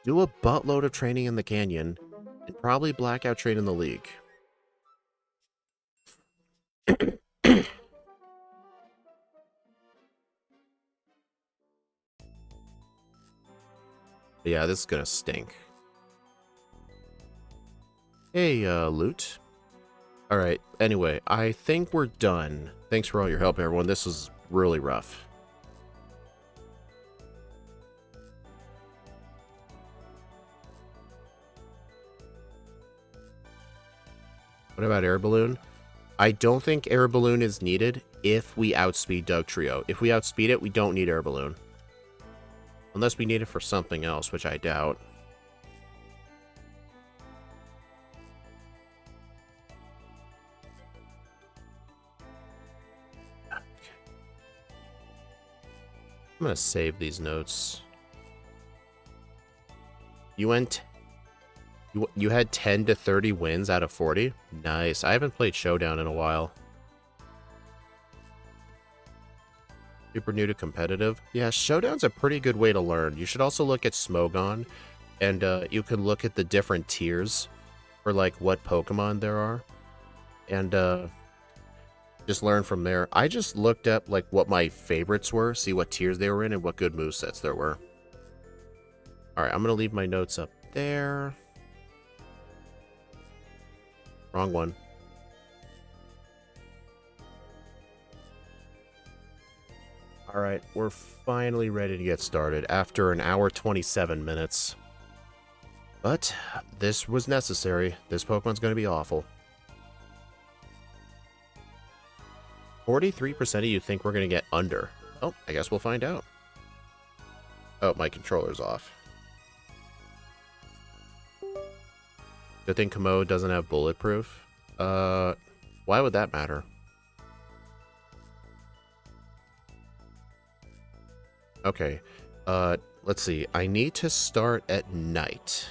do a buttload of training in the canyon, and probably blackout train in the league. Yeah, this is gonna stink. Hey, loot. Alright, anyway, I think we're done. Thanks for all your help, everyone. This was really rough. What about Air Balloon? I don't think Air Balloon is needed if we outspeed Doug Trio. If we outspeed it, we don't need Air Balloon. Unless we need it for something else, which I doubt. I'm gonna save these notes. You had 10 to 30 wins out of 40? Nice. I haven't played Showdown in a while. Super new to competitive. Yeah, Showdown's a pretty good way to learn. You should also look at Smogon, and you can look at the different tiers for like what Pokemon there are, and just learn from there. I just looked up like what my favorites were, see what tiers they were in, and what good movesets there were. All right, I'm gonna leave my notes up there. Wrong one. Alright, we're finally ready to get started after an hour 27 minutes. But this was necessary. This Pokemon's going to be awful. 43% of you think we're going to get under. Oh, I guess we'll find out. Oh, my controller's off. Good thing Komodo doesn't have bulletproof. Why would that matter? Okay, let's see. I need to start at night.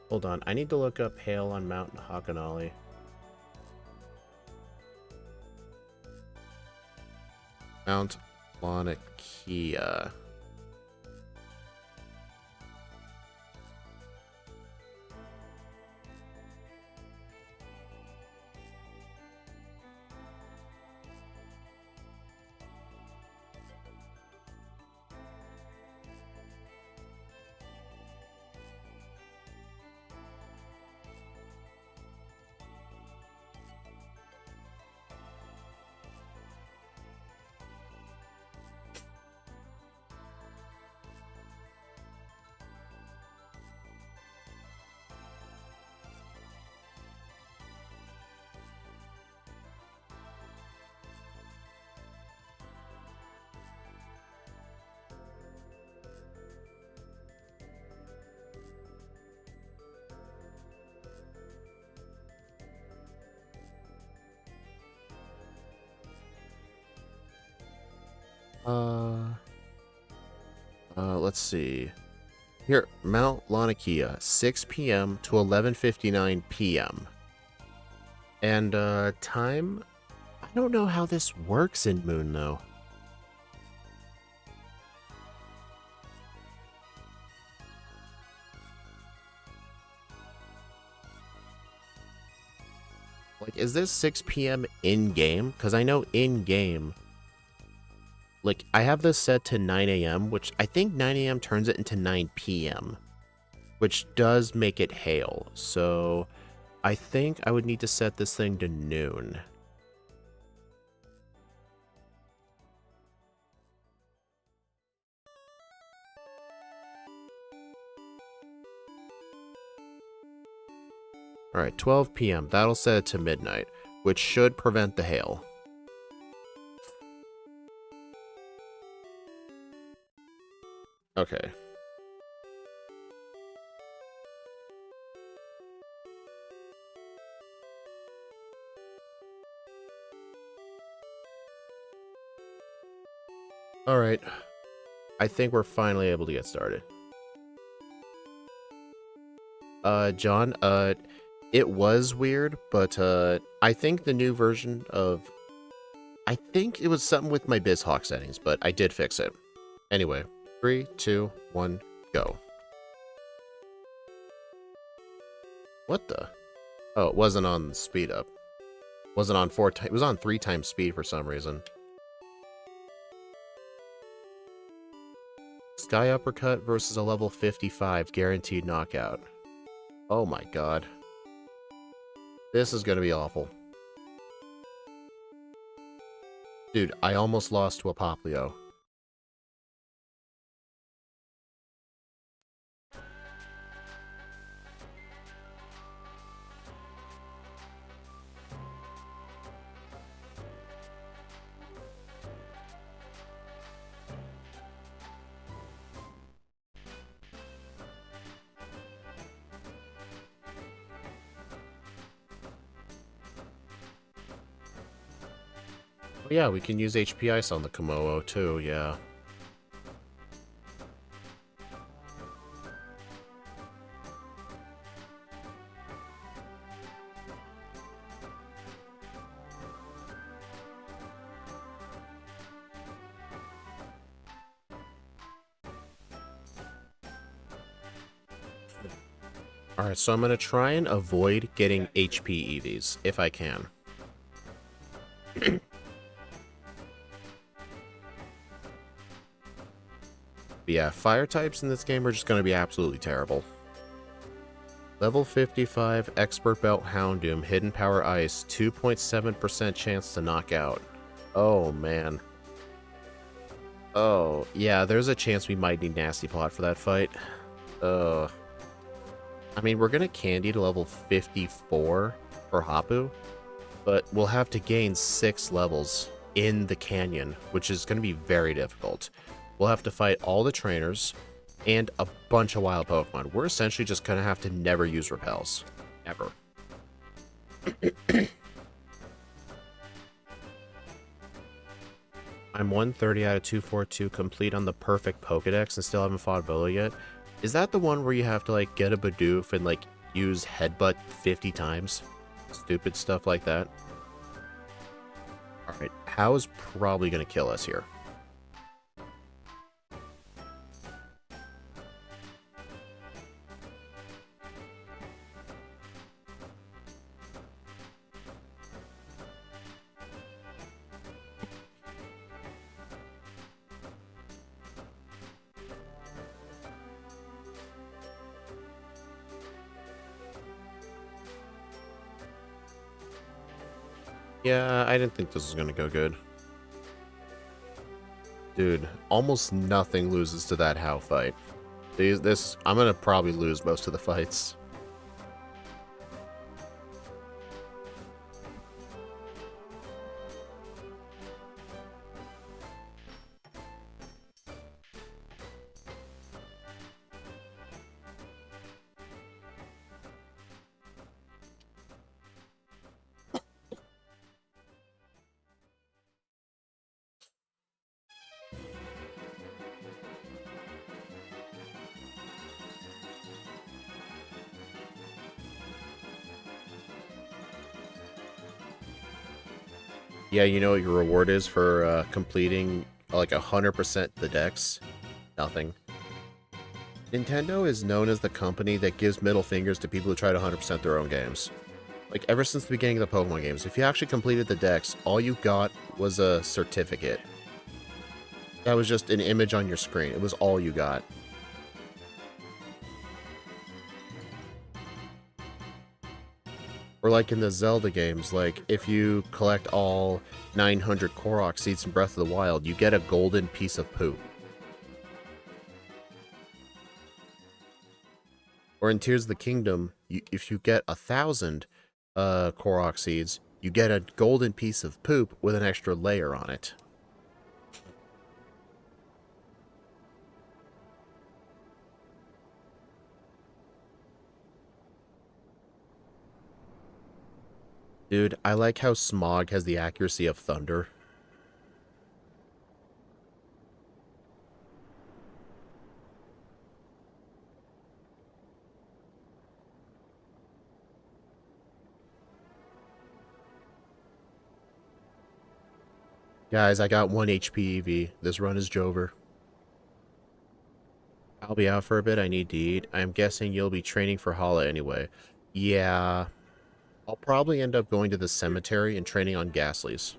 Hold on, I need to look up hail on Mount Hakanali. Mount Lanakia. Let's see. Here, Mount Lanakia, 6 p.m. to 11:59 p.m. And, time? I don't know how this works in Moon, though. Like, is this 6 p.m. in-game? Because I know in-game... Like, I have this set to 9 a.m., which I think 9 a.m. turns it into 9 p.m., which does make it hail. So I think I would need to set this thing to noon. All right, 12 p.m. That'll set it to midnight, which should prevent the hail. Okay. Alright. I think we're finally able to get started. John, it was weird, but, I think the new version of... I think it was something with my BizHawk settings, but I did fix it. Anyway, 3, 2, 1, go. What the? Oh, it wasn't on speed up. It wasn't on 4 times. It was on 3 times speed for some reason. Sky Uppercut versus a level 55 guaranteed knockout. Oh my god. This is gonna be awful. Dude, I almost lost to a Poplio. Oh yeah, we can use HP Ice on the Komodo too, yeah. Alright, so I'm gonna try and avoid getting HP EVs, if I can. But yeah, fire types in this game are just going to be absolutely terrible. Level 55, Expert Belt Houndoom, Hidden Power Ice, 2.7% chance to knock out. Oh, man. Oh, yeah, there's a chance we might need Nasty Plot for that fight. I mean, we're going to candy to level 54 for Hapu, but we'll have to gain 6 levels in the canyon, which is going to be very difficult. We'll have to fight all the trainers and a bunch of wild Pokemon. We're essentially just going to have to never use repels. Ever. I'm 130 out of 242 complete on the perfect Pokedex and still haven't fought Bolo yet. Is that the one where you have to, like, get a Bidoof and, like, use Headbutt 50 times? Stupid stuff like that. Alright, How's probably going to kill us here. Yeah, I didn't think this was going to go good. Dude, almost nothing loses to that How fight. I'm going to probably lose most of the fights. Yeah, you know what your reward is for completing like 100% the decks? Nothing. Nintendo is known as the company that gives middle fingers to people who try to 100% their own games. Like, ever since the beginning of the Pokemon games, if you actually completed the decks, all you got was a certificate. That was just an image on your screen. It was all you got. Or like in the Zelda games, like, if you collect all 900 Korok seeds in Breath of the Wild, you get a golden piece of poop. Or in Tears of the Kingdom, if you get 1,000 Korok seeds, you get a golden piece of poop with an extra layer on it. Dude, I like how Smog has the accuracy of thunder. Guys, I got 1 HP EV. This run is Jover. I'll be out for a bit. I need to eat. I'm guessing you'll be training for Hala anyway. Yeah. I'll probably end up going to the cemetery and training on Ghastlies.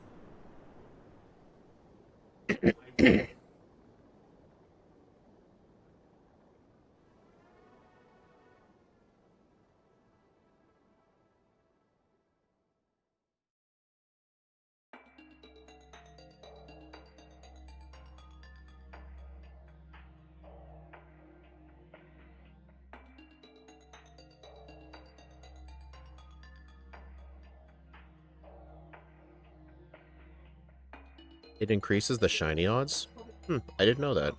It increases the shiny odds? I didn't know that.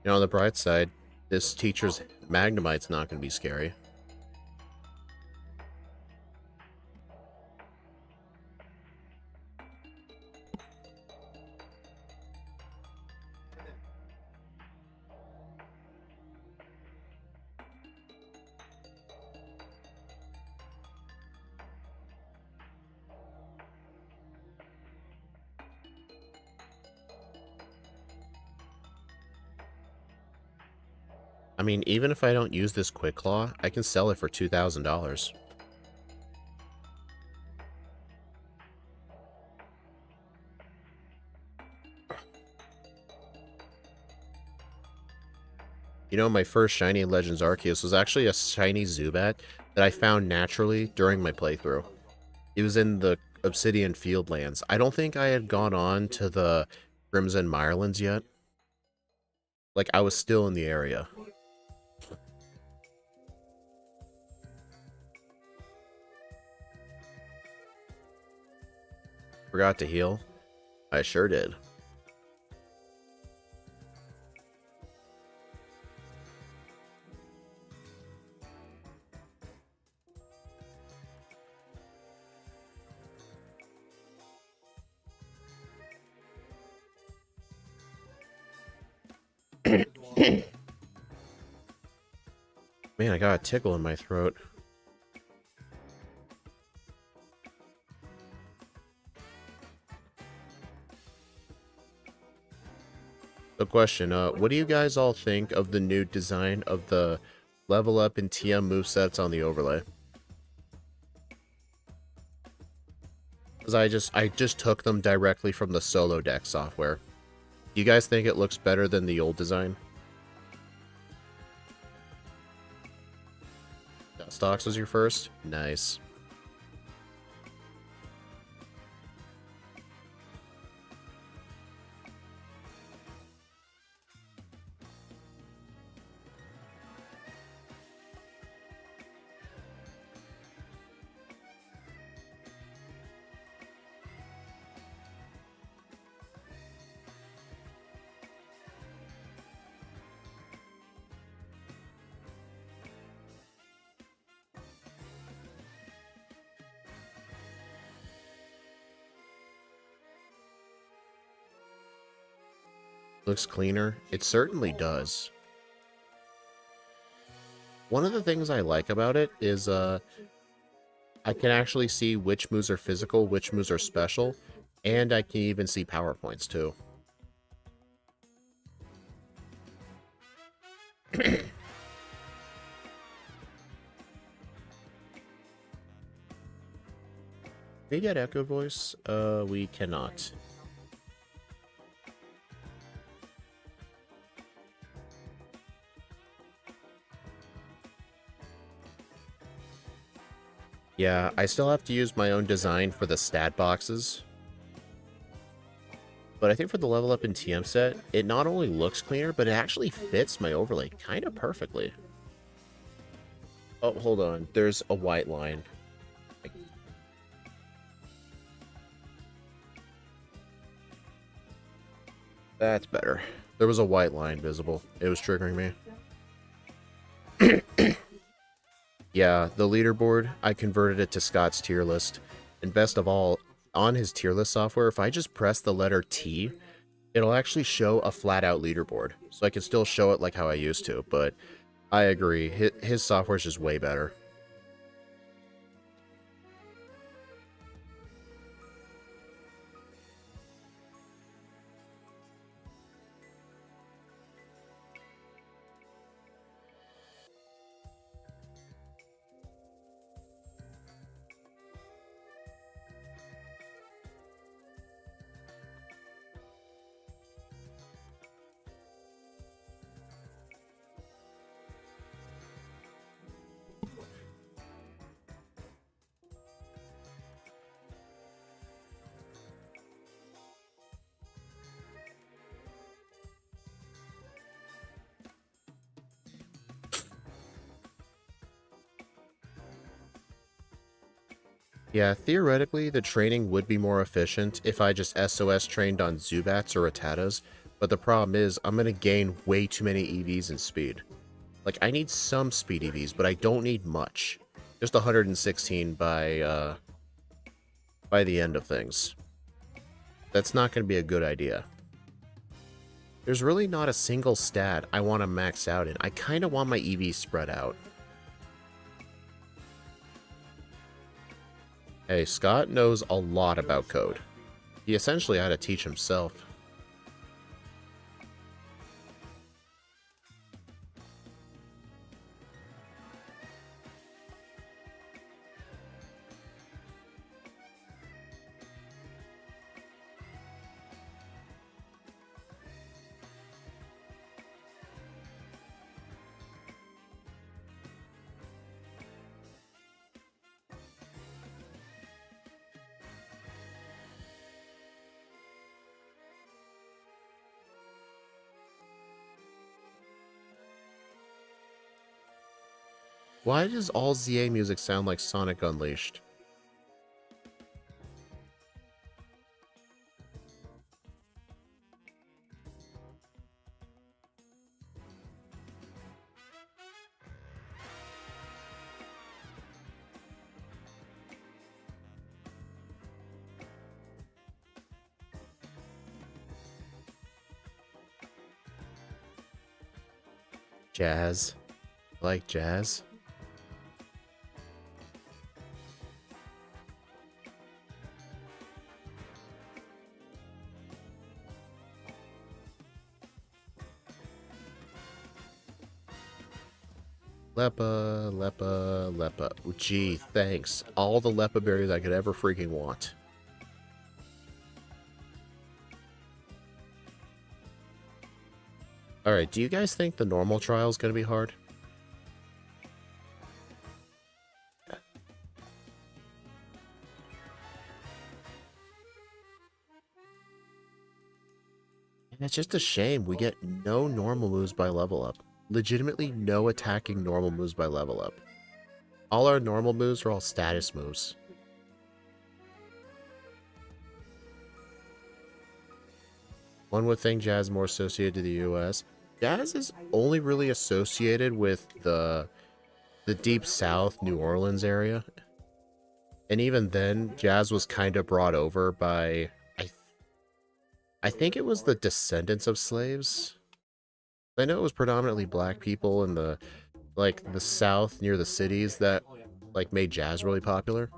You know, on the bright side, this teacher's Magnemite's not going to be scary. I mean, even if I don't use this Quick Claw, I can sell it for $2,000. You know, my first shiny in Legends Arceus was actually a shiny Zubat that I found naturally during my playthrough. It was in the Obsidian Fieldlands. I don't think I had gone on to the Crimson Mirelands yet. Like, I was still in the area. Forgot to heal? I sure did. Man, I got a tickle in my throat. So question, what do you guys all think of the new design of the level up and TM movesets on the overlay? Because I just took them directly from the solo deck software. Do you guys think it looks better than the old design? Stocks was your first? Nice. Looks cleaner? It certainly does. One of the things I like about it is I can actually see which moves are physical, which moves are special, and I can even see power points too. Can we get Echo Voice? We cannot. Yeah, I still have to use my own design for the stat boxes. But I think for the level up in TM set, it not only looks cleaner, but it actually fits my overlay kind of perfectly. Oh, hold on. There's a white line. That's better. There was a white line visible. It was triggering me. Yeah, the leaderboard, I converted it to Scott's tier list. And best of all, on his tier list software, if I just press the letter T, it'll actually show a flat-out leaderboard. So I can still show it like how I used to, but I agree. His software is just way better. Yeah, theoretically, the training would be more efficient if I just SOS trained on Zubats or Rattatas, but the problem is I'm going to gain way too many EVs in speed. Like, I need some speed EVs, but I don't need much. Just 116 by the end of things. That's not going to be a good idea. There's really not a single stat I want to max out in. I kind of want my EVs spread out. Hey, Scott knows a lot about code. He essentially had to teach himself. Why does all ZA music sound like Sonic Unleashed? Jazz. Like jazz? Lepa. Gee, thanks. All the Lepa berries I could ever freaking want. Alright, do you guys think the normal trial is going to be hard? And it's just a shame we get no normal moves by level up. Legitimately no attacking normal moves by level up. All our normal moves are all status moves. One would think Jazz is more associated to the US. Jazz is only really associated with the Deep South, New Orleans area. And even then, Jazz was kind of brought over by, I think it was the descendants of slaves. I know it was predominantly black people in the South near the cities that made jazz really popular.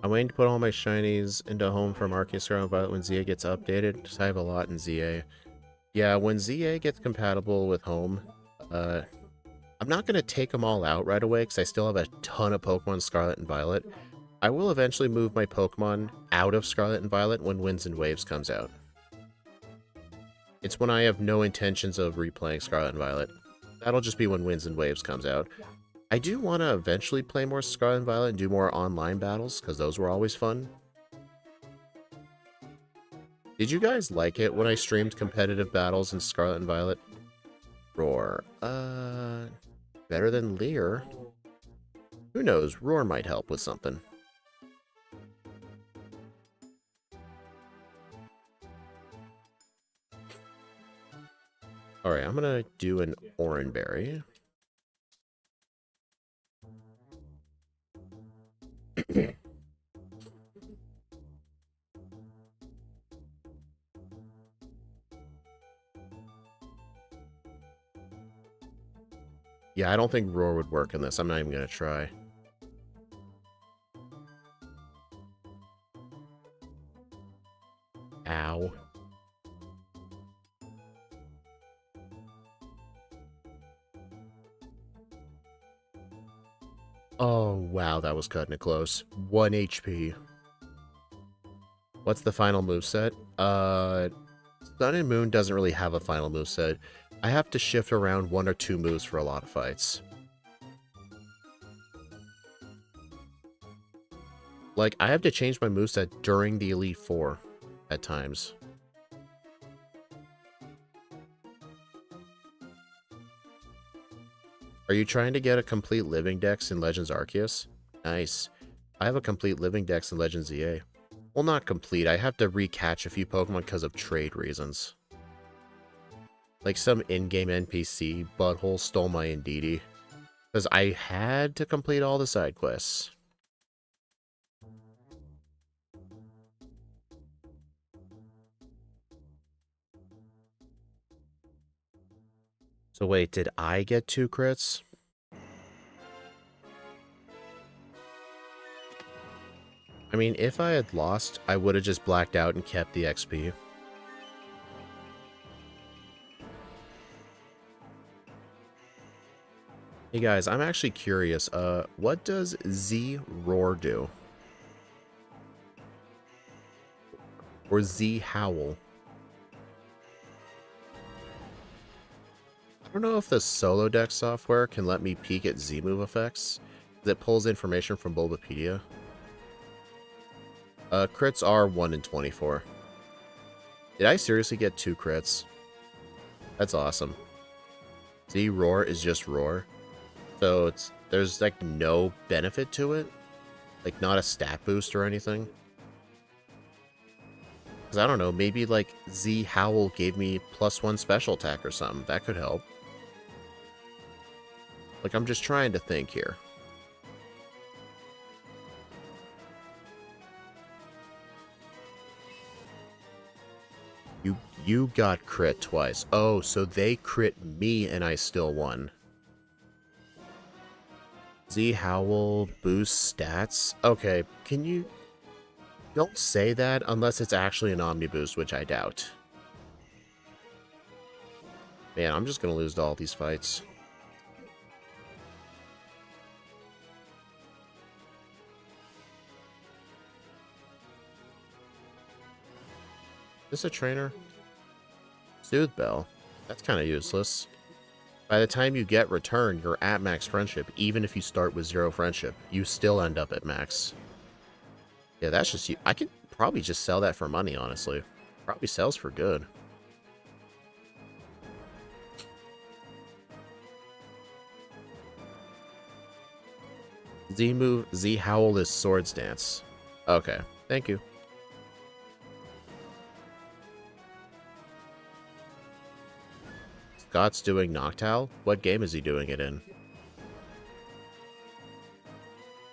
I'm waiting to put all my shinies into home from Arceus Scarlet and Violet when ZA gets updated, because I have a lot in ZA. Yeah, when ZA gets compatible with home, I'm not going to take them all out right away because I still have a ton of Pokemon Scarlet and Violet. I will eventually move my Pokemon out of Scarlet and Violet when Winds and Waves comes out. It's when I have no intentions of replaying Scarlet and Violet. That'll just be when Winds and Waves comes out. I do want to eventually play more Scarlet and Violet and do more online battles, because those were always fun. Did you guys like it when I streamed competitive battles in Scarlet and Violet? Roar. Better than Leer. Who knows, Roar might help with something. Alright, I'm gonna do an Oranberry. Yeah, I don't think Roar would work in this. I'm not even gonna try. Ow. Oh, wow, that was cutting it close. 1 HP. What's the final moveset? Sun and Moon doesn't really have a final moveset. I have to shift around 1 or 2 moves for a lot of fights. Like, I have to change my moveset during the Elite Four at times. Are you trying to get a complete living dex in Legends Arceus? Nice. I have a complete living dex in Legends EA. Well, not complete. I have to recatch a few Pokemon because of trade reasons. Like some in-game NPC butthole stole my Indeedee. Because I had to complete all the side quests. So wait, did I get 2 crits? I mean, if I had lost, I would have just blacked out and kept the XP. Hey guys, I'm actually curious, what does Z Roar do? Or Z Howl? I don't know if the solo deck software can let me peek at Z move effects. That pulls information from Bulbapedia. Crits are 1 in 24. Did I seriously get 2 crits? That's awesome. Z Roar is just Roar. So there's like no benefit to it? Like not a stat boost or anything? Because I don't know, maybe like Z Howl gave me +1 special attack or something. That could help. Like I'm just trying to think here. You got crit twice. Oh, so they crit me and I still won. Z Howl boost stats? Okay, can you... Don't say that unless it's actually an Omni boost, which I doubt. Man, I'm just gonna lose to all these fights. Is this a trainer? Soothe Bell. That's kind of useless. By the time you get return, you're at max friendship. Even if you start with 0 friendship, you still end up at max. Yeah, that's just you. I could probably just sell that for money, honestly. Probably sells for good. Z Howl is Swords Dance. Okay, thank you. Scott's doing Noctowl? What game is he doing it in?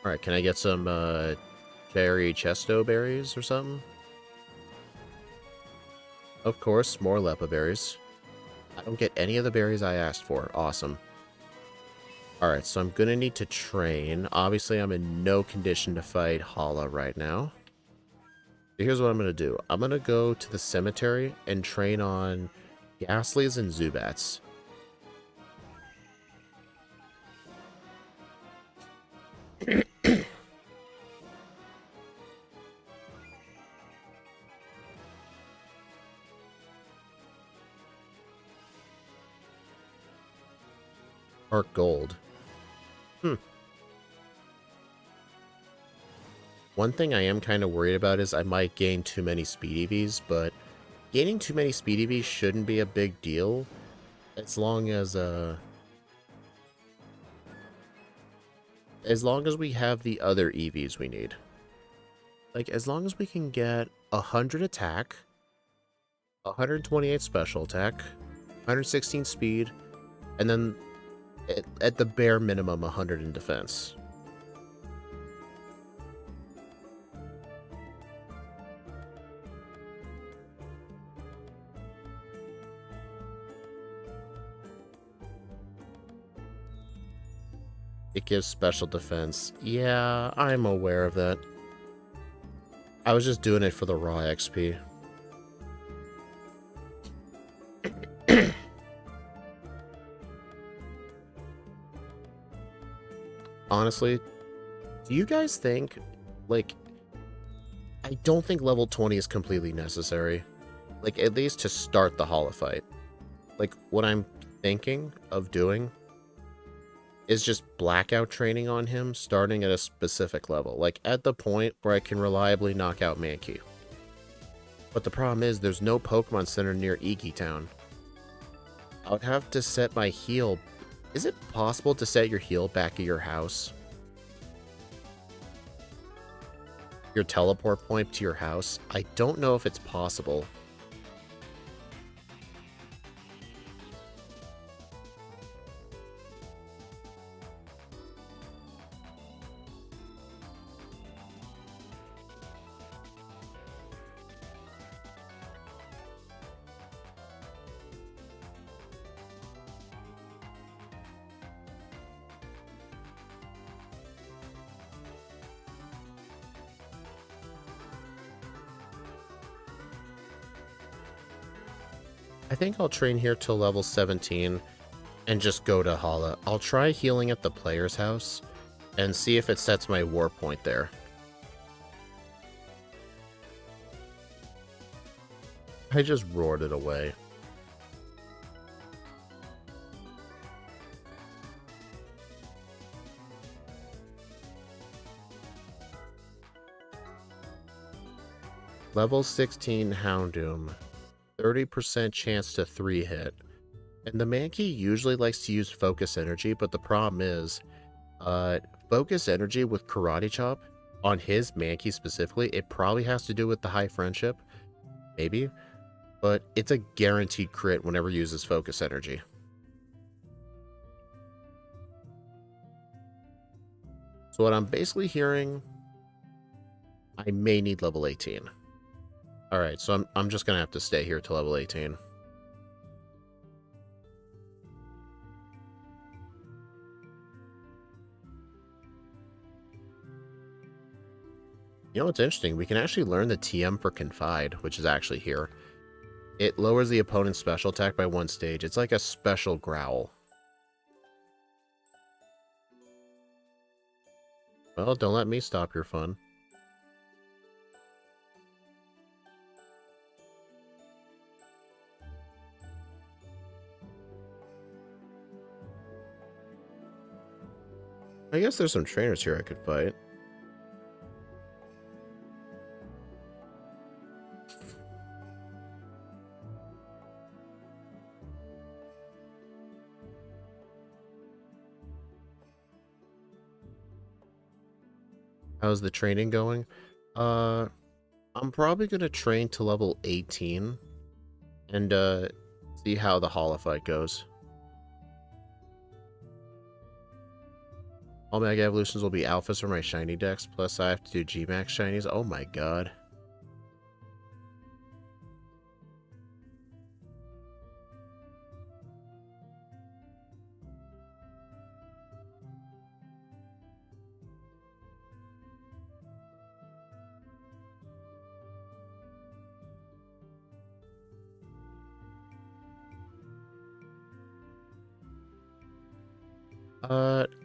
Alright, can I get some cherry chesto berries or something? Of course, more Lepa berries. I don't get any of the berries I asked for. Awesome. Alright, so I'm gonna need to train. Obviously, I'm in no condition to fight Hala right now. But here's what I'm gonna do. I'm gonna go to the cemetery and train on Ghastlies and Zubats. Arc Gold. One thing I am kind of worried about is I might gain too many speed EVs, but gaining too many speed EVs shouldn't be a big deal as long as we have the other EVs we need. Like as long as we can get 100 attack, 128 special attack, 116 speed, and then at the bare minimum 100 in defense. It gives special defense. Yeah, I'm aware of that. I was just doing it for the raw XP. Honestly, do you guys think, like, I don't think level 20 is completely necessary. Like, at least to start the holo fight. Like, what I'm thinking of doing is just blackout training on him, starting at a specific level, like at the point where I can reliably knock out Mankey. But the problem is there's no Pokemon Center near Iki Town. I would have to set my heal. Is it possible to set your heal back at your house? Your teleport point to your house? I don't know if it's possible. I think I'll train here till level 17 and just go to Hala. I'll try healing at the player's house and see if it sets my war point there. I just roared it away. Level 16 Houndoom. 30% chance to 3-hit. And the Mankey usually likes to use Focus Energy, but the problem is, Focus Energy with Karate Chop, on his Mankey specifically, it probably has to do with the high friendship. Maybe. But it's a guaranteed crit whenever he uses Focus Energy. So what I'm basically hearing, I may need level 18. Alright, so I'm just gonna have to stay here till level 18. You know what's interesting? We can actually learn the TM for Confide, which is actually here. It lowers the opponent's special attack by 1 stage. It's like a special growl. Well, don't let me stop your fun. I guess there's some trainers here I could fight. How's the training going? I'm probably going to train to level 18 and see how the Hala fight goes. All Mega Evolutions will be alphas for my shiny decks, plus I have to do G-Max shinies. Oh my god.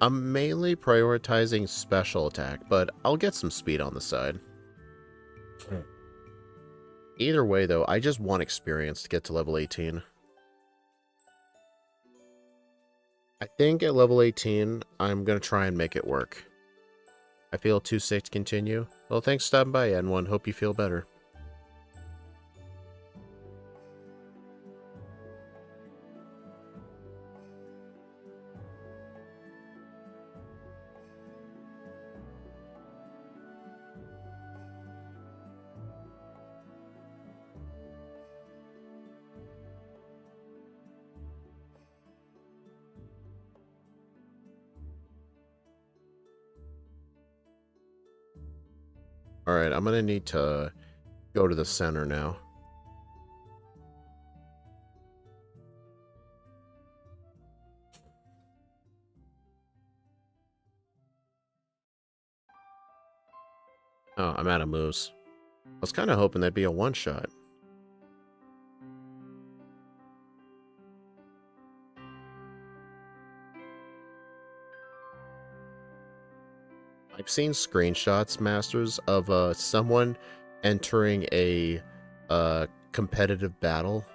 I'm mainly prioritizing special attack, but I'll get some speed on the side. Either way, though, I just want experience to get to level 18. I think at level 18, I'm going to try and make it work. I feel too sick to continue. Well, thanks for stopping by, N1. Hope you feel better. Alright, I'm going to need to go to the center now. Oh, I'm out of moves. I was kind of hoping that'd be a one-shot. I've seen screenshots, Masters, of someone entering a competitive battle,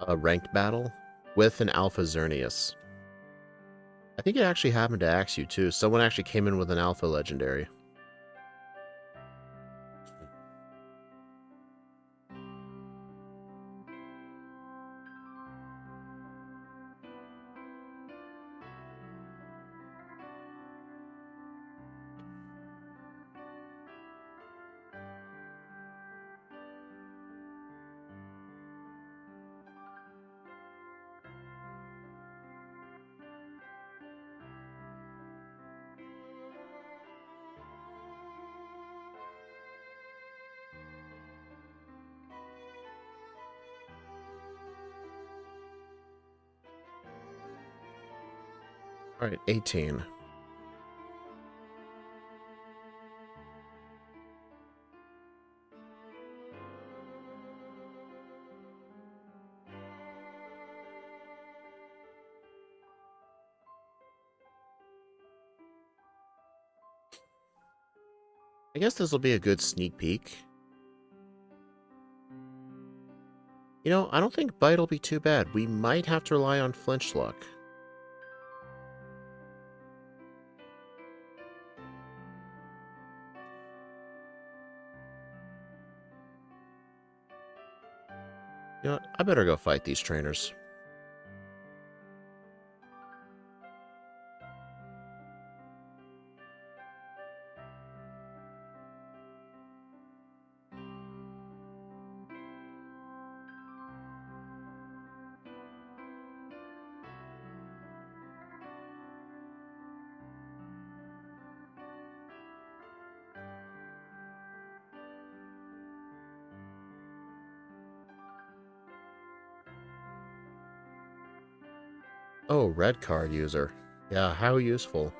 a ranked battle, with an Alpha Xerneas. I think it actually happened to Axew too. Someone actually came in with an alpha legendary. Alright, 18. I guess this will be a good sneak peek. You know, I don't think Bite will be too bad. We might have to rely on flinch luck. You know what? I better go fight these trainers. Oh, red card user. Yeah, how useful.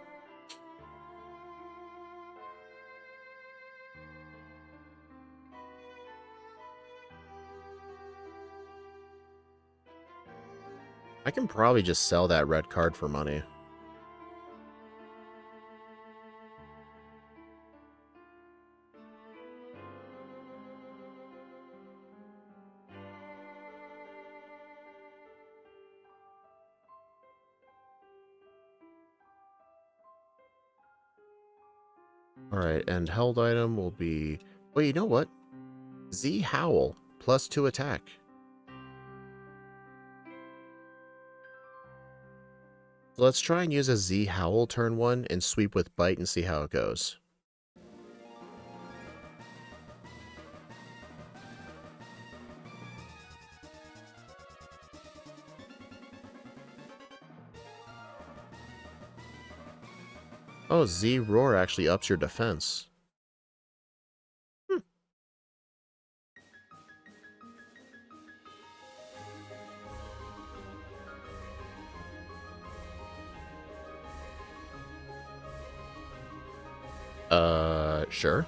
I can probably just sell that red card for money. Alright, and held item will be... Wait, you know what? Z Howl, +2 attack. Let's try and use a Z Howl turn 1 and sweep with Bite and see how it goes. Oh, Z Roar actually ups your defense. Sure.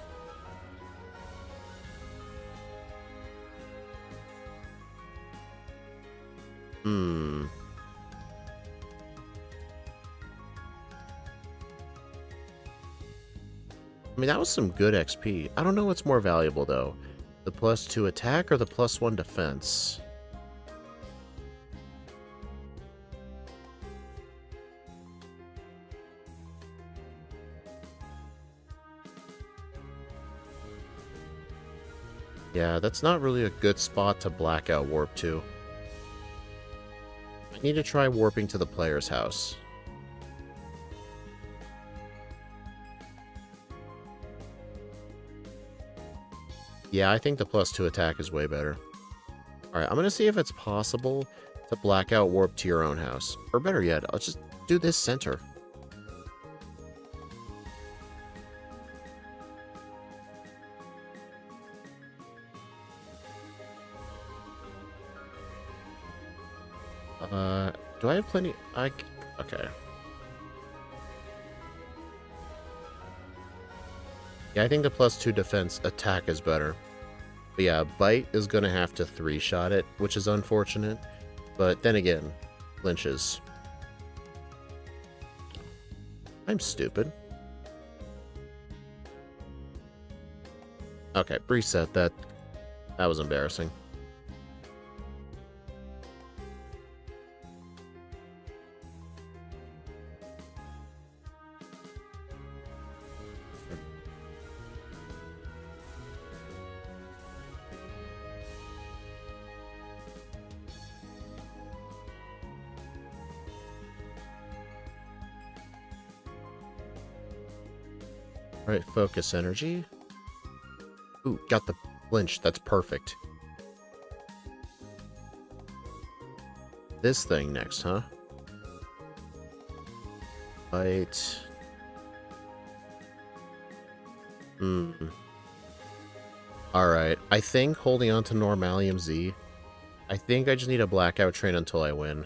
I mean, that was some good XP. I don't know what's more valuable, though. The +2 attack or the +1 defense? Yeah, that's not really a good spot to blackout warp to. I need to try warping to the player's house. Yeah, I think the +2 attack is way better. Alright, I'm gonna see if it's possible to blackout warp to your own house. Or better yet, I'll just do this center. Do I have plenty? Okay. Yeah, I think the +2 defense attack is better. But yeah, Bite is gonna have to 3-shot it, which is unfortunate. But then again, flinches. I'm stupid. Okay, reset that. That was embarrassing. Right, focus energy. Ooh, got the flinch. That's perfect. This thing next, huh? Bite. Alright, I think holding on to Normalium Z. I think I just need a Blackout Train until I win.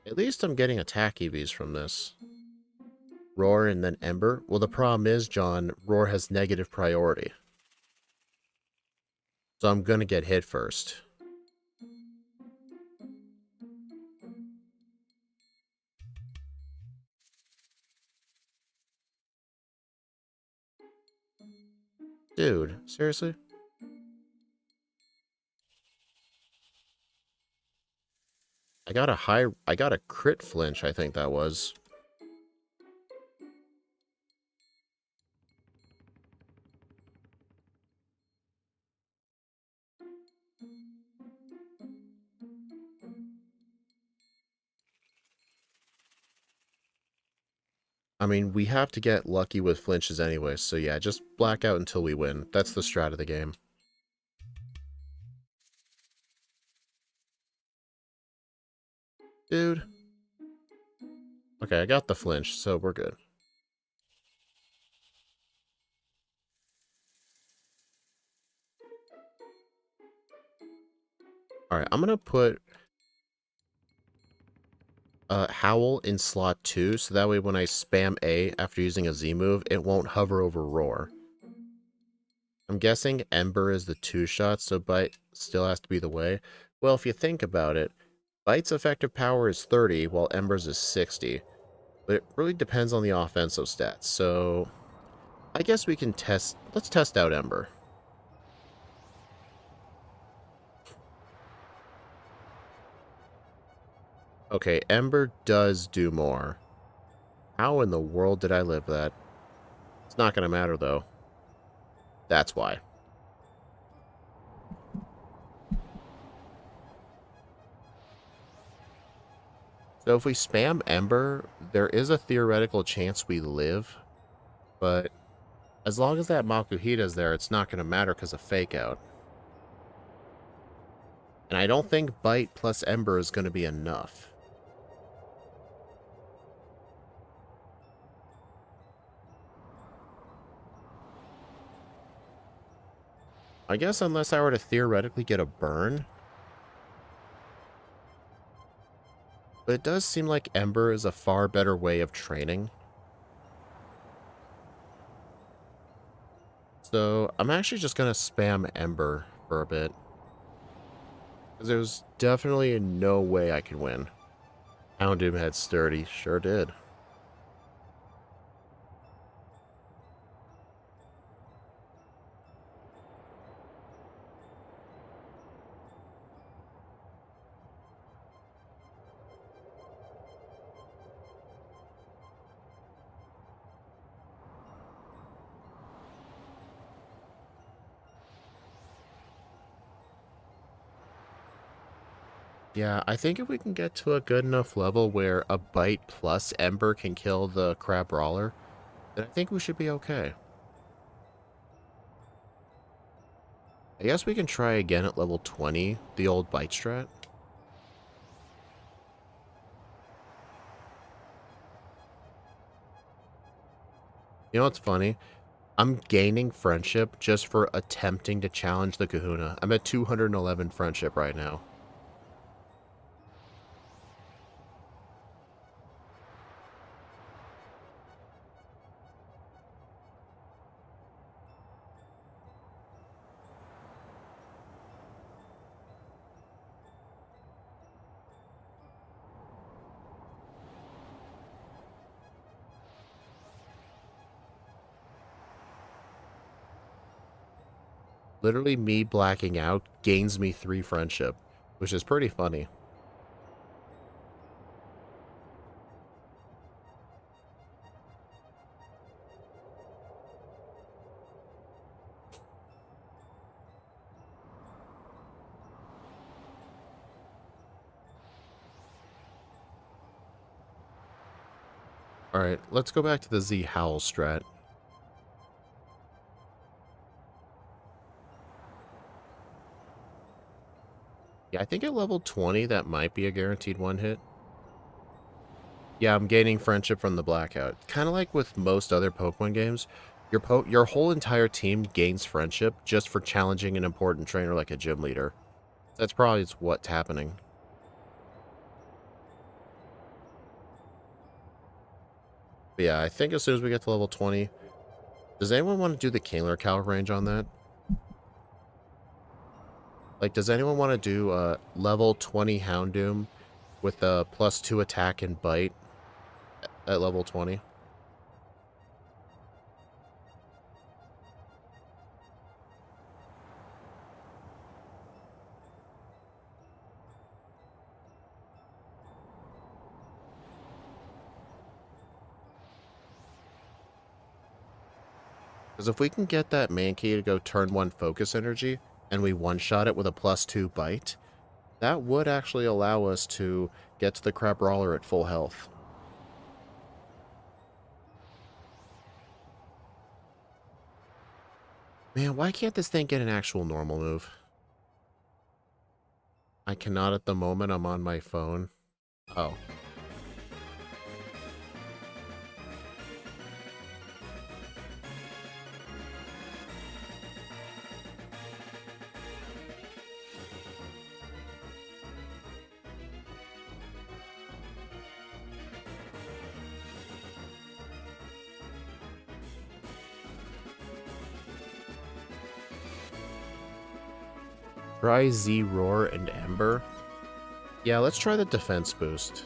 At least I'm getting attack EVs from this. Roar and then Ember. Well, the problem is, John, Roar has negative priority. So I'm gonna get hit first. Dude, seriously? I got a crit flinch, I think that was. I mean, we have to get lucky with flinches anyway, so yeah, just blackout until we win. That's the strat of the game. Dude. Okay, I got the flinch, so we're good. Alright, I'm gonna put Howl in slot 2, so that way when I spam A after using a Z move, it won't hover over Roar. I'm guessing Ember is the 2-shot, so Bite still has to be the way. Well, if you think about it, Bite's effective power is 30, while Ember's is 60. But it really depends on the offensive stats, so I guess we can let's test out Ember. Okay, Ember does do more. How in the world did I live that? It's not gonna matter, though. That's why. So if we spam Ember, there is a theoretical chance we live, but as long as that Makuhita's there, it's not going to matter because of Fake Out. And I don't think Bite plus Ember is going to be enough. I guess unless I were to theoretically get a burn. But it does seem like Ember is a far better way of training. So I'm actually just going to spam Ember for a bit. Because there's definitely no way I can win. Houndoom had sturdy. Sure did. Yeah, I think if we can get to a good enough level where a Bite plus Ember can kill the Crab Brawler, then I think we should be okay. I guess we can try again at level 20, the old Bite strat. You know what's funny? I'm gaining friendship just for attempting to challenge the Kahuna. I'm at 211 friendship right now. Literally me blacking out gains me 3 friendship, which is pretty funny. Alright, let's go back to the Z Howl strat. Yeah, I think at level 20 that might be a guaranteed one hit. Yeah, I'm gaining friendship from the Blackout. Kind of like with most other Pokemon games, your whole entire team gains friendship just for challenging an important trainer like a gym leader. That's probably what's happening. But yeah, I think as soon as we get to level 20, does anyone want to do the Kingler Cow range on that? Like, does anyone want to do level 20 Houndoom with a +2 attack and bite at level 20? Because if we can get that Mankey to go turn 1 focus energy, and we one-shot it with a +2 bite, that would actually allow us to get to the Crab Brawler at full health. Man, why can't this thing get an actual normal move? I cannot at the moment, I'm on my phone. Oh. Try Z Roar and Ember. Yeah, let's try the defense boost.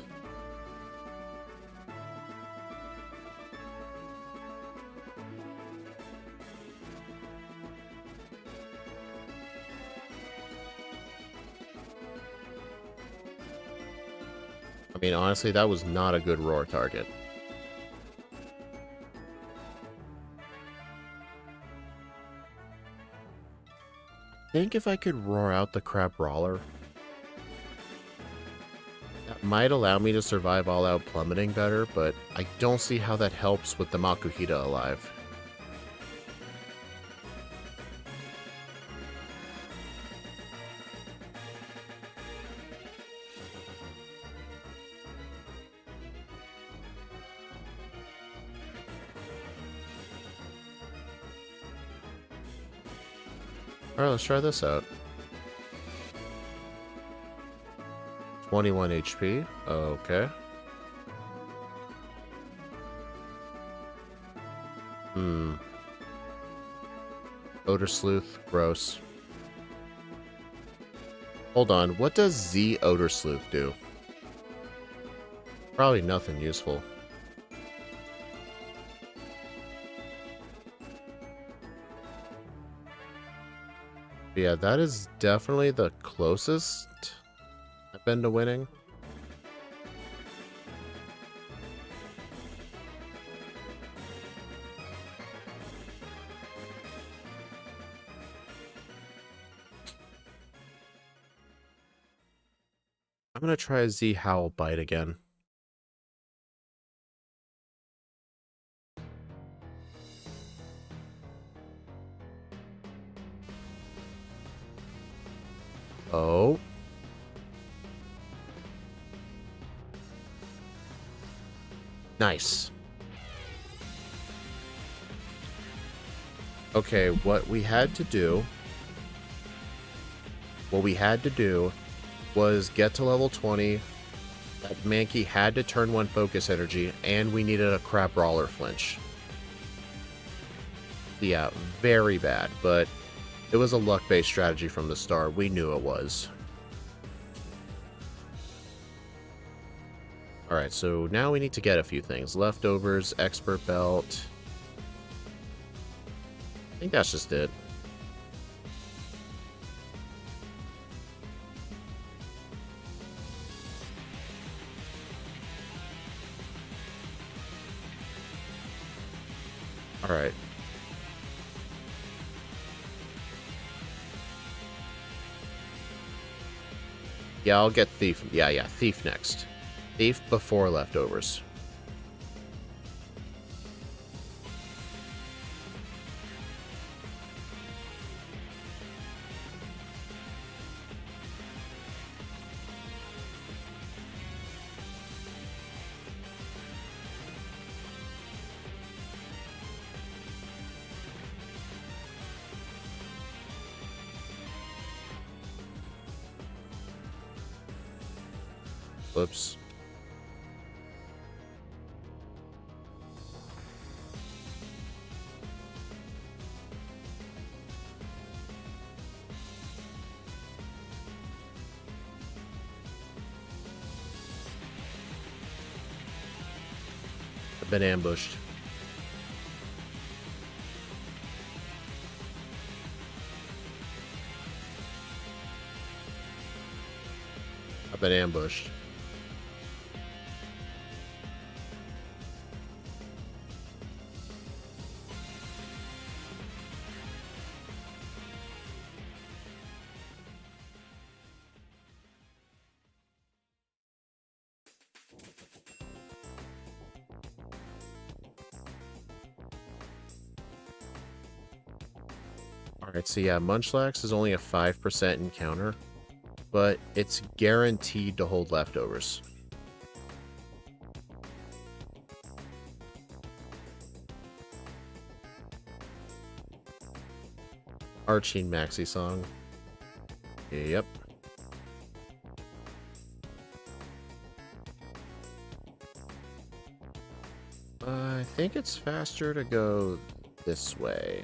I mean, honestly, that was not a good roar target. I think if I could roar out the Crab Brawler, that might allow me to survive all-out plummeting better, but I don't see how that helps with the Makuhita alive. Alright, let's try this out. 21 HP. Okay. Odor Sleuth. Gross. Hold on. What does Z Odor Sleuth do? Probably nothing useful. But yeah, that is definitely the closest I've been to winning. I'm gonna try a Z Howl Bite again. Oh. Nice. Okay, what we had to do was get to level 20. That Mankey had to turn 1 focus energy, and we needed a Crab Brawler flinch. Yeah, very bad, but it was a luck-based strategy from the start. We knew it was. Alright, so now we need to get a few things. Leftovers, Expert Belt. I think that's just it. Alright. Yeah, I'll get Thief. Yeah, Thief next. Thief before Leftovers. Whoops. I've been ambushed. I've been ambushed. Alright, so yeah, Munchlax is only a 5% encounter, but it's guaranteed to hold leftovers. Arching Maxi Song. Yep. I think it's faster to go this way.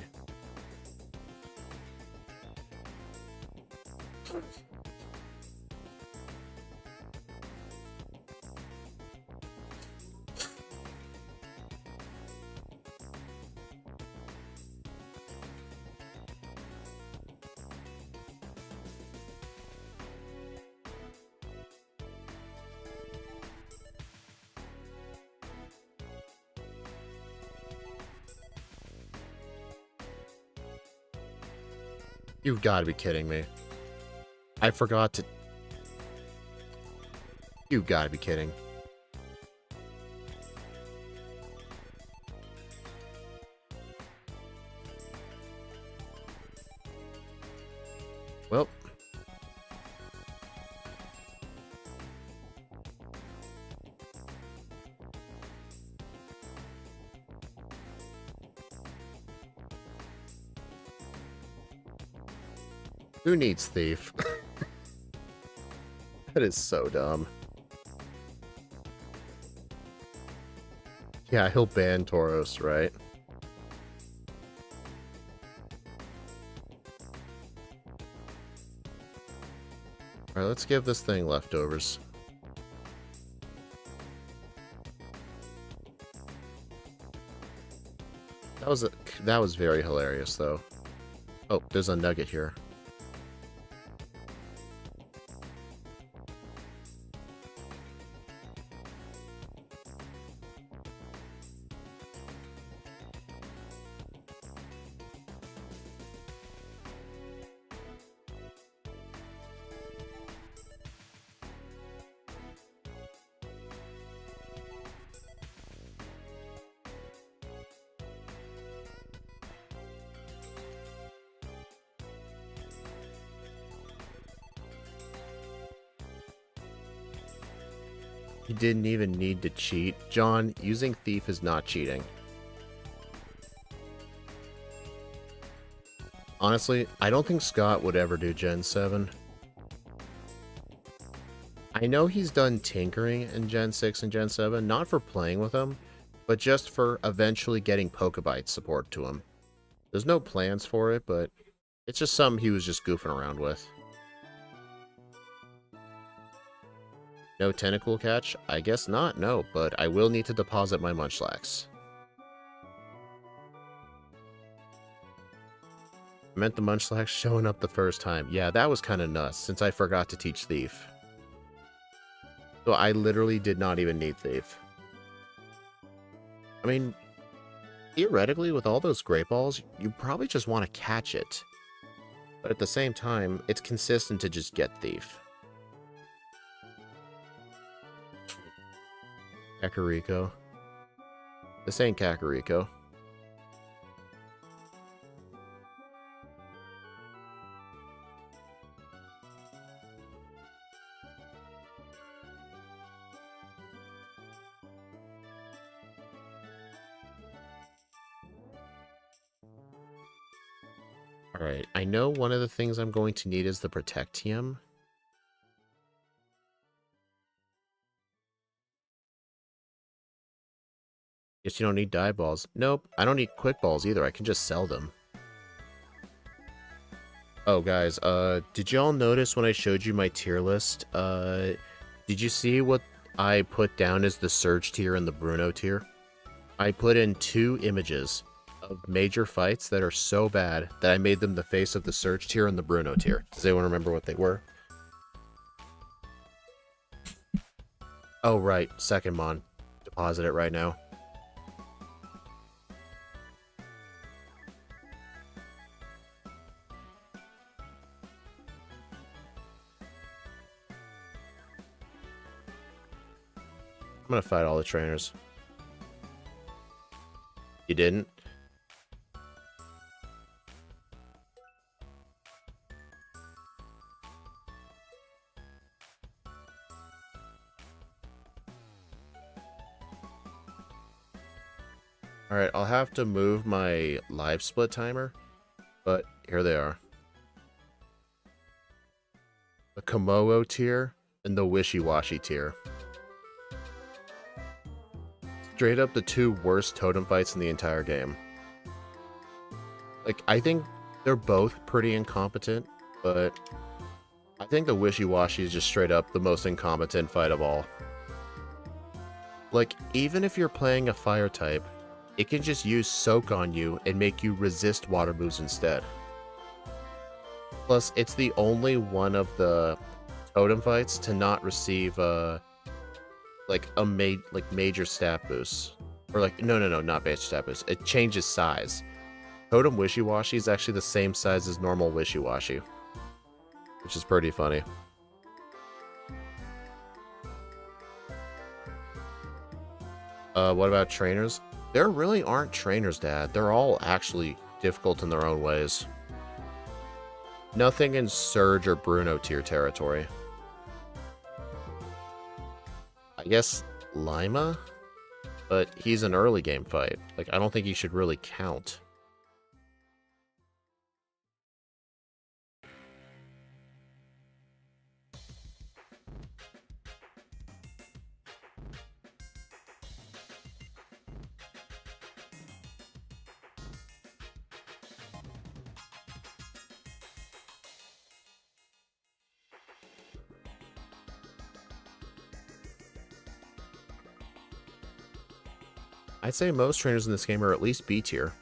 You've got to be kidding me. I forgot to... You've got to be kidding. Well. Who needs Thief? That is so dumb. Yeah, he'll ban Tauros, right? Alright, let's give this thing leftovers. That was very hilarious, though. Oh, there's a nugget here. He didn't even need to cheat. John, using Thief is not cheating. Honestly, I don't think Scott would ever do Gen 7. I know he's done tinkering in Gen 6 and Gen 7, not for playing with them, but just for eventually getting Pokebite support to him. There's no plans for it, but it's just something he was just goofing around with. No tentacle catch? I guess not, no, but I will need to deposit my Munchlax. I meant the Munchlax showing up the first time. Yeah, that was kind of nuts, since I forgot to teach Thief. So I literally did not even need Thief. I mean, theoretically, with all those Great Balls, you probably just want to catch it. But at the same time, it's consistent to just get Thief. Kakariko. This ain't Kakariko. Alright, I know one of the things I'm going to need is the Protectium. Guess you don't need dive balls. Nope, I don't need quick balls either. I can just sell them. Oh, guys, did y'all notice when I showed you my tier list? Did you see what I put down as the Surge tier and the Bruno tier? I put in 2 images of major fights that are so bad that I made them the face of the Surge tier and the Bruno tier. Does anyone remember what they were? Oh, right. Second Mon. Deposit it right now. I'm gonna fight all the trainers. You didn't? Alright, I'll have to move my live split timer, but here they are. The Komodo tier and the Wishy-Washy tier. Straight up the 2 worst totem fights in the entire game. Like, I think they're both pretty incompetent, but I think the Wishy-Washy is just straight up the most incompetent fight of all. Like, even if you're playing a fire type, it can just use Soak on you and make you resist water moves instead. Plus, it's the only one of the totem fights to not receive major stat boost. Or like, no, not major stat boost. It changes size. Totem Wishy-Washy is actually the same size as normal Wishy-Washy, which is pretty funny. What about trainers? There really aren't trainers, Dad. They're all actually difficult in their own ways. Nothing in Surge or Bruno tier territory. I guess Lima? But he's an early game fight. Like, I don't think he should really count. I'd say most trainers in this game are at least B tier.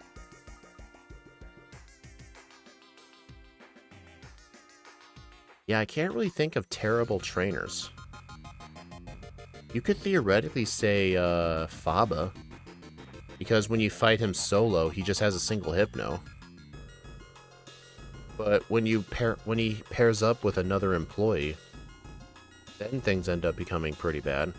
Yeah, I can't really think of terrible trainers. You could theoretically say Faba, because when you fight him solo, he just has a single Hypno. But when he pairs up with another employee, then things end up becoming pretty bad.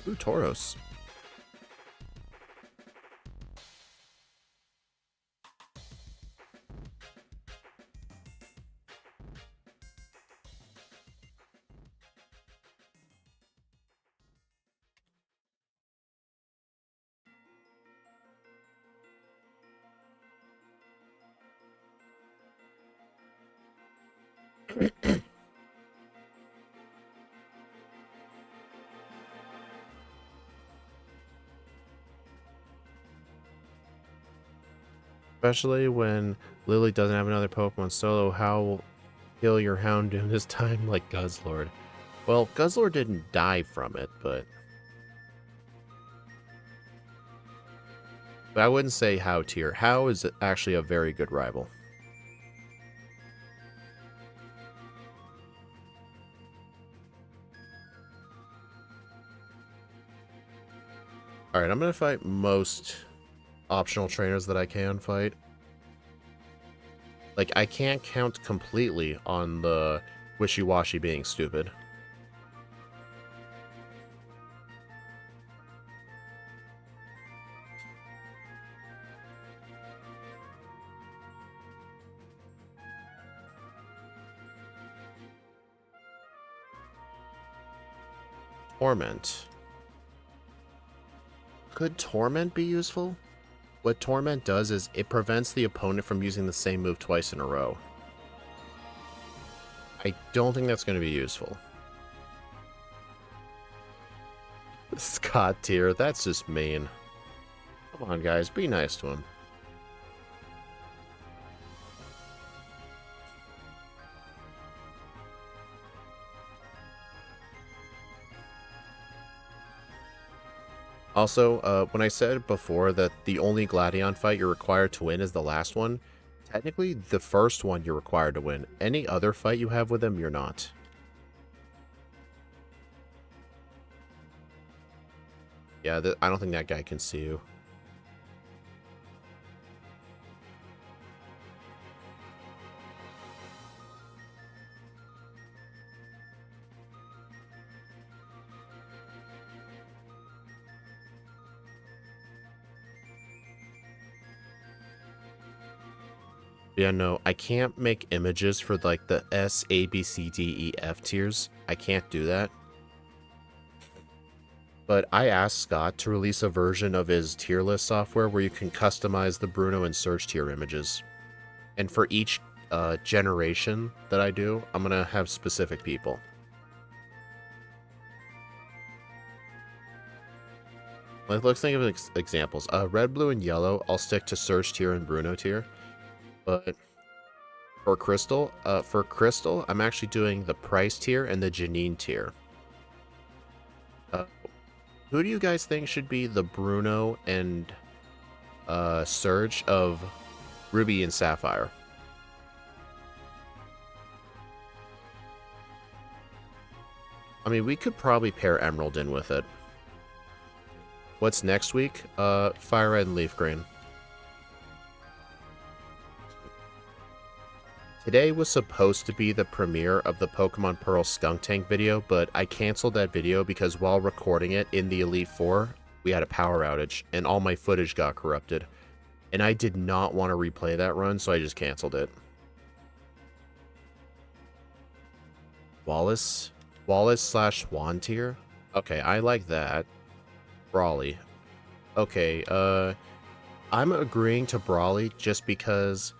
Ooh, Tauros. Especially when Lily doesn't have another Pokemon solo, how will kill your Houndoom this time like Guzzlord? Well, Guzzlord didn't die from it, but I wouldn't say How tier. How is actually a very good rival. Alright, I'm gonna fight most optional trainers that I can fight. Like, I can't count completely on the Wishy-Washy being stupid. Torment. Could Torment be useful? What Torment does is it prevents the opponent from using the same move twice in a row. I don't think that's going to be useful. Scott tier, that's just mean. Come on, guys, be nice to him. Also, when I said before that the only Gladion fight you're required to win is the last one, technically the first one you're required to win. Any other fight you have with him, you're not. Yeah, I don't think that guy can see you. Yeah, no, I can't make images for like the S, A, B, C, D, E, F tiers. I can't do that. But I asked Scott to release a version of his tier list software where you can customize the Bruno and Surge tier images. And for each generation that I do, I'm going to have specific people. Let's think of examples. Red, blue, and yellow, I'll stick to Surge tier and Bruno tier. But for Crystal, I'm actually doing the Price tier and the Janine tier. Who do you guys think should be the Bruno and Surge of Ruby and Sapphire? I mean, we could probably pair Emerald in with it. What's next week? Fire Red and Leaf Green. Today was supposed to be the premiere of the Pokemon Pearl Skunk Tank video, but I canceled that video because while recording it in the Elite Four, we had a power outage, and all my footage got corrupted. And I did not want to replay that run, so I just canceled it. Wallace slash Swan tier? Okay, I like that. Brawly. Okay, I'm agreeing to Brawly just because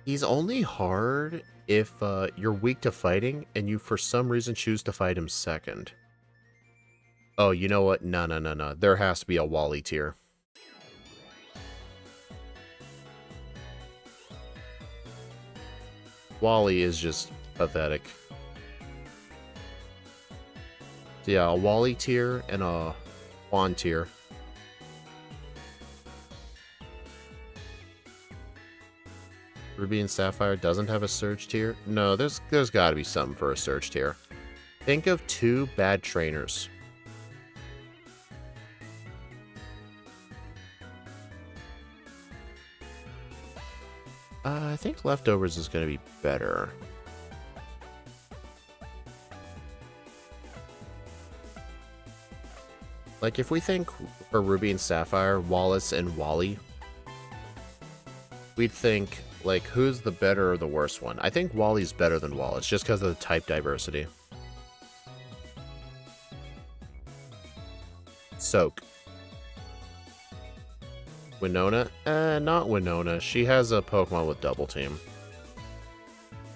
he's only hard if you're weak to fighting and you for some reason choose to fight him second. Oh, you know what? No. There has to be a Wally tier. Wally is just pathetic. So yeah, a Wally tier and a Juan tier. Ruby and Sapphire doesn't have a Surge tier? No, there's got to be something for a Surge tier. Think of 2 bad trainers. I think Leftovers is going to be better. Like, if we think for Ruby and Sapphire, Wallace and Wally, we'd think, like, who's the better or the worse one? I think Wally's better than Wallace, just because of the type diversity. Soak. Winona? Not Winona. She has a Pokemon with Double Team.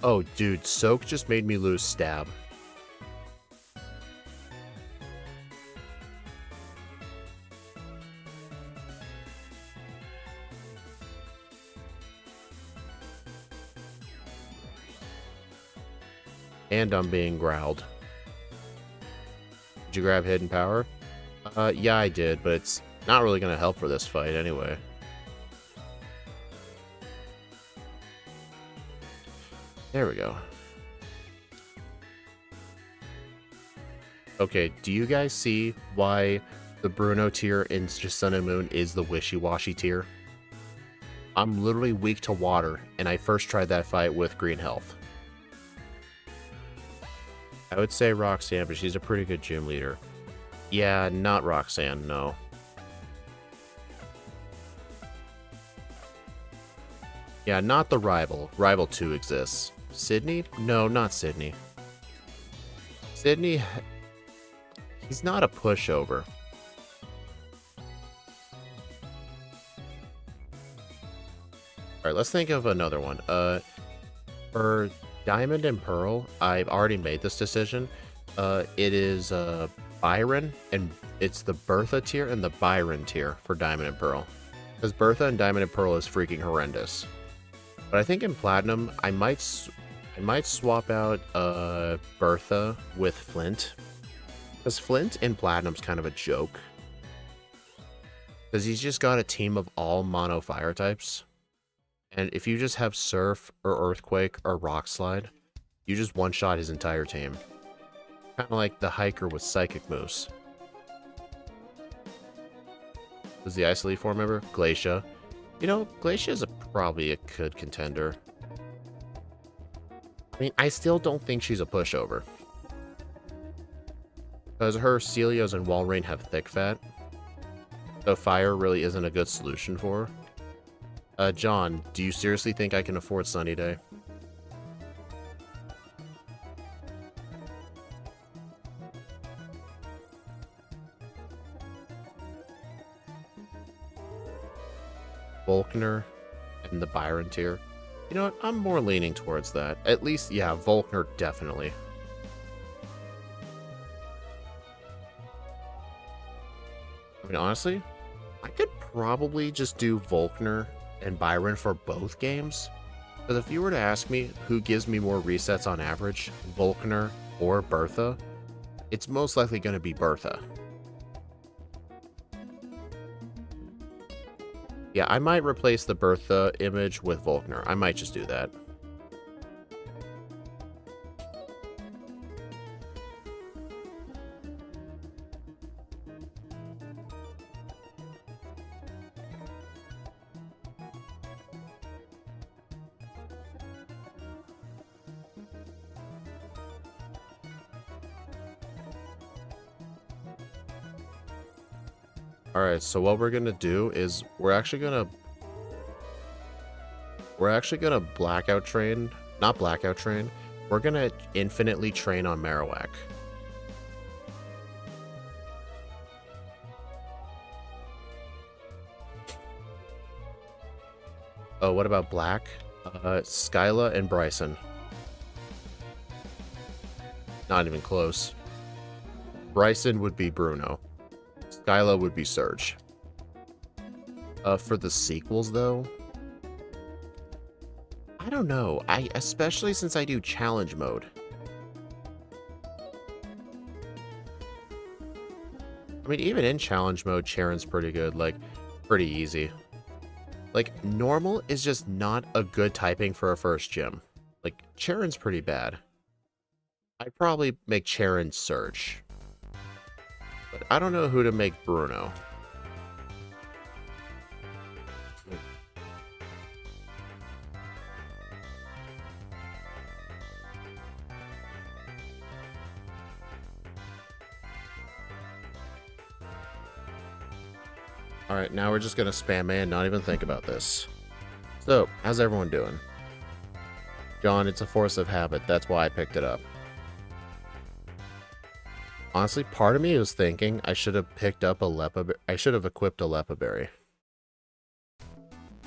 Oh, dude, Soak just made me lose Stab. And I'm being growled. Did you grab Hidden Power? Yeah, I did, but it's not really going to help for this fight anyway. There we go. Okay, do you guys see why the Bruno tier in just Sun and Moon is the wishy-washy tier? I'm literally weak to water, and I first tried that fight with Green Health. I would say Roxanne, but she's a pretty good gym leader. Yeah, not Roxanne, no. Yeah, not the rival. Rival 2 exists. Sydney? No, not Sydney. Sydney... He's not a pushover. Alright, let's think of another one. For Diamond and Pearl, I've already made this decision. It is Byron, and it's the Bertha tier and the Byron tier for Diamond and Pearl. Because Bertha and Diamond and Pearl is freaking horrendous. But I think in Platinum, I might swap out Bertha with Flint. Because Flint in Platinum's kind of a joke. Because he's just got a team of all mono fire types. And if you just have Surf or Earthquake or Rock Slide, you just one-shot his entire team. Kind of like the Hiker with Psychic moves. Who's the Ice Leaf form member? Glacia. You know, Glacia is probably a good contender. I mean, I still don't think she's a pushover. Because her Celios and Walrein have thick fat. So fire really isn't a good solution for her. John, do you seriously think I can afford Sunny Day? Volkner and the Byron tier. You know what? I'm more leaning towards that. At least, yeah, Volkner, definitely. I mean, honestly, I could probably just do Volkner and Byron for both games. But if you were to ask me who gives me more resets on average, Volkner or Bertha, it's most likely going to be Bertha. Yeah, I might replace the Bertha image with Volkner. I might just do that. Alright, so what we're gonna do is we're actually gonna blackout train, not blackout train, we're gonna infinitely train on Marowak. Oh, what about Black? Skyla and Bryson. Not even close. Bryson would be Bruno. Skyla would be Surge. For the sequels, though, I don't know. Especially since I do challenge mode. I mean, even in challenge mode, Charon's pretty good. Like, pretty easy. Like, normal is just not a good typing for a first gym. Like, Charon's pretty bad. I'd probably make Charon Surge. But I don't know who to make Bruno. Alright, now we're just gonna spam A and not even think about this. So, how's everyone doing? John, it's a force of habit. That's why I picked it up. Honestly, part of me was thinking I should have picked up a Lepa. I should have equipped a Lepa Berry.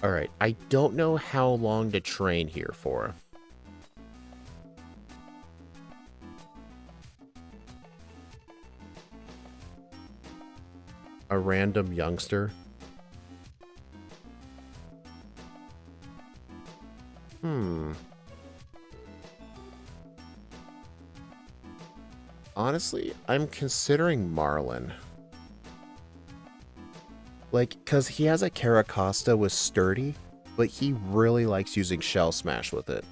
Alright, I don't know how long to train here for. A random youngster. Honestly, I'm considering Marlin. Like, because he has a Caracosta with Sturdy, but he really likes using Shell Smash with it.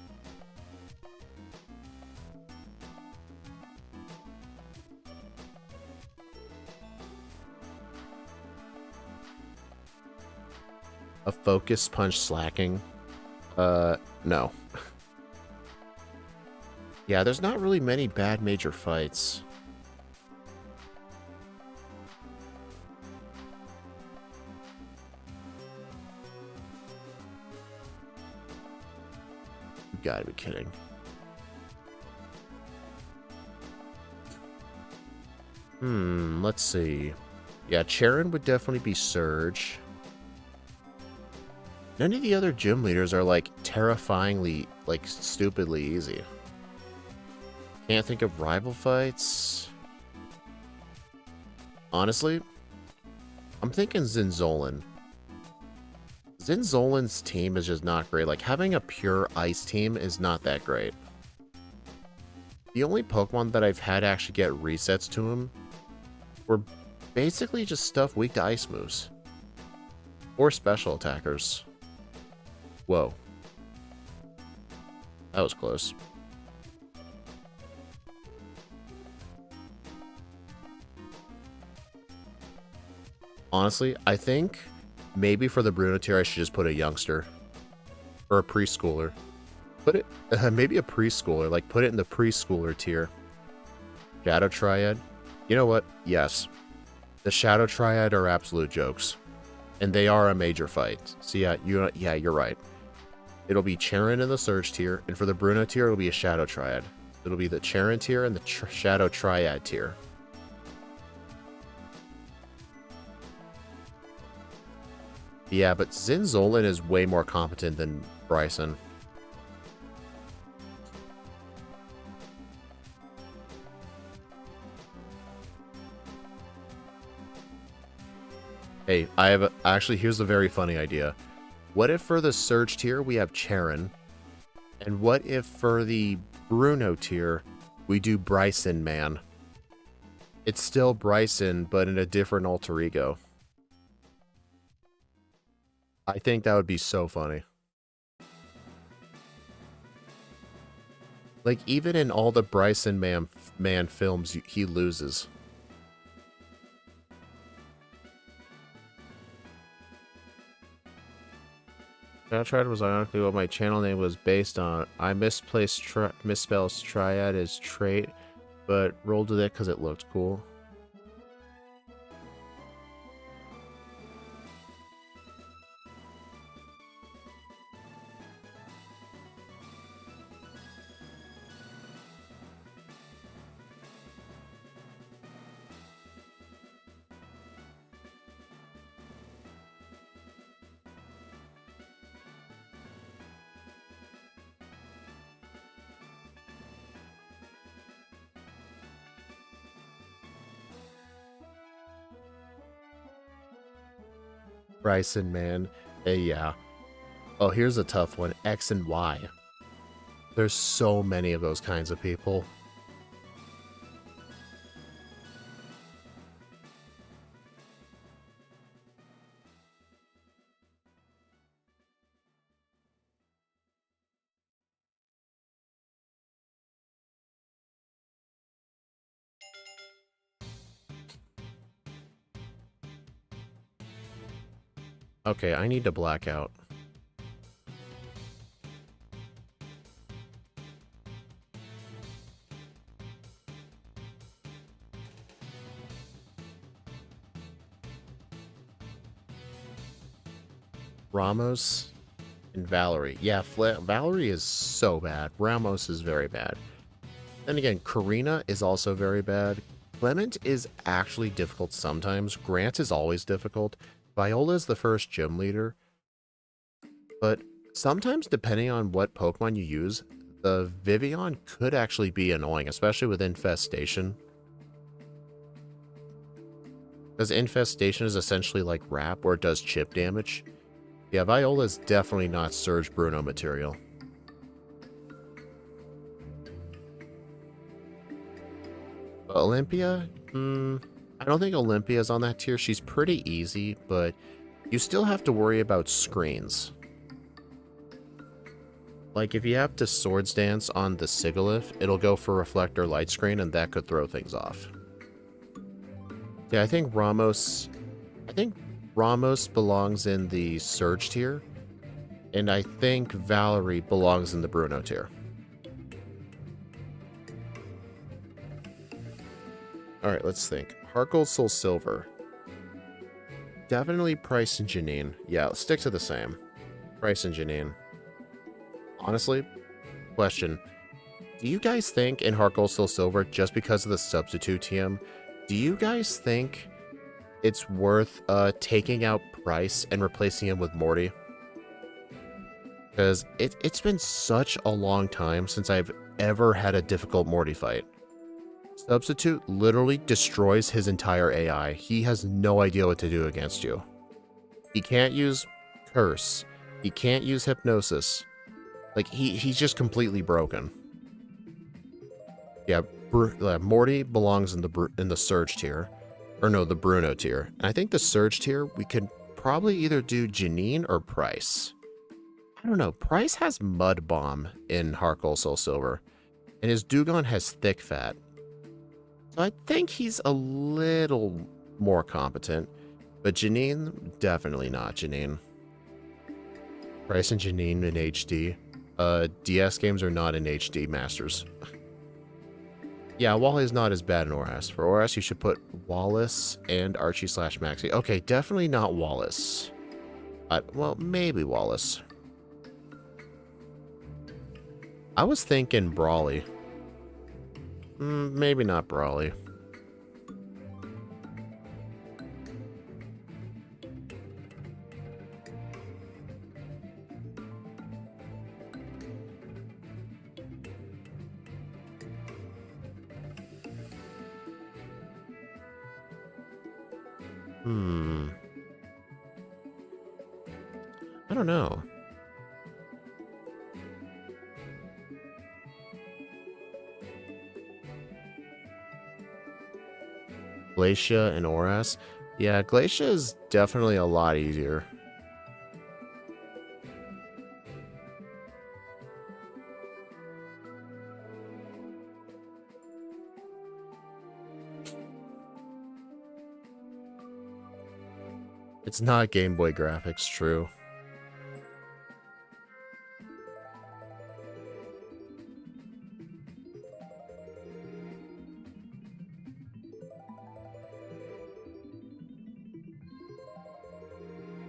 A Focus Punch slacking? No. Yeah, there's not really many bad major fights. You gotta be kidding. Let's see. Yeah, Charon would definitely be Surge. None of the other gym leaders are, like, terrifyingly, like, stupidly easy. Can't think of rival fights. Honestly, I'm thinking Zinzolin. Zinzolin's team is just not great. Like, having a pure ice team is not that great. The only Pokemon that I've had actually get resets to him were basically just stuff weak to ice moves. Or special attackers. Whoa. That was close. Honestly, I think maybe for the Bruno tier I should just put a youngster. Or a preschooler. Put it, maybe a preschooler. Like, put it in the preschooler tier. Shadow Triad. You know what? Yes. The Shadow Triad are absolute jokes. And they are a major fight. So yeah, you're right. It'll be Charon in the Surge tier, and for the Bruno tier, it'll be a Shadow Triad. It'll be the Charon tier and the Shadow Triad tier. Yeah, but Zinzolin is way more competent than Bryson. Hey, actually, here's a very funny idea. What if for the Surge tier we have Charon? And what if for the Bruno tier we do Bryson Man? It's still Bryson, but in a different alter ego. I think that would be so funny. Like, even in all the Bryson Man films, he loses. Shadow Triad was ironically what my channel name was based on. I misspells Triad as trait, but rolled with it because it looked cool. Bryson, man. Yeah. Oh, here's a tough one. X and Y. There's so many of those kinds of people. Okay, I need to black out. Ramos and Valerie. Yeah, Valerie is so bad. Ramos is very bad. Then again, Karina is also very bad. Clement is actually difficult sometimes. Grant is always difficult. Viola is the first gym leader. But sometimes, depending on what Pokemon you use, the Vivian could actually be annoying, especially with Infestation. Because Infestation is essentially like Wrap, where it does chip damage. Yeah, Viola is definitely not Surge Bruno material. Olympia? I don't think Olympia's on that tier. She's pretty easy, but you still have to worry about screens. Like, if you have to Swords Dance on the Sigilyph, it'll go for Reflector Light Screen, and that could throw things off. Yeah, I think Ramos belongs in the Surge tier, and I think Valerie belongs in the Bruno tier. Alright, let's think. Heart Gold, Soul Silver. Definitely Price and Janine. Yeah, let's stick to the same. Price and Janine. Honestly, question. Do you guys think in Heart Gold, Soul Silver, just because of the substitute TM, Do you guys think it's worth taking out Price and replacing him with Morty? Because it's been such a long time since I've ever had a difficult Morty fight. Substitute literally destroys his entire AI. He has no idea what to do against you. He can't use Curse. He can't use Hypnosis. Like, he's just completely broken. Yeah, Morty belongs in the Surge tier. Or no, the Bruno tier. And I think the Surge tier, we could probably either do Janine or Price. I don't know. Price has Mud Bomb in Heart Gold Soul Silver. And his Dugong has Thick Fat. So I think he's a little more competent. But Janine, definitely not Janine. Price and Janine in HD. DS games are not in HD, Masters. Yeah, Wally's not as bad in ORAS. For ORAS, you should put Wallace and Archie/Maxie. Okay, definitely not Wallace. Well, maybe Wallace. I was thinking Brawly. Maybe not Brawly. I don't know. Glacia and Oras? Yeah, Glacia is definitely a lot easier. It's not Game Boy graphics, true.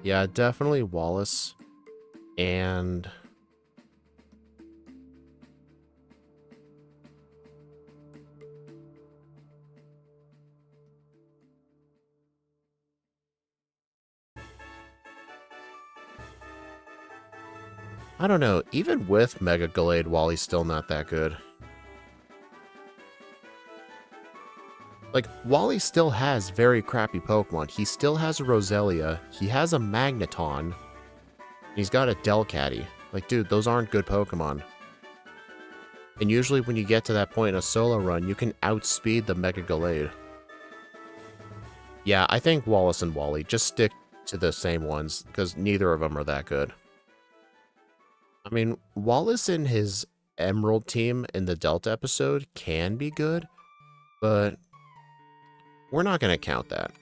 Yeah, definitely Wallace. And I don't know, even with Mega Gallade, Wally's still not that good. Like, Wally still has very crappy Pokemon. He still has a Roselia. He has a Magneton. He's got a Delcatty. Like, dude, those aren't good Pokemon. And usually when you get to that point in a solo run, you can outspeed the Mega Gallade. Yeah, I think Wallace and Wally. Just stick to the same ones, because neither of them are that good. I mean, Wallace and his Emerald team in the Delta episode can be good, but we're not going to count that.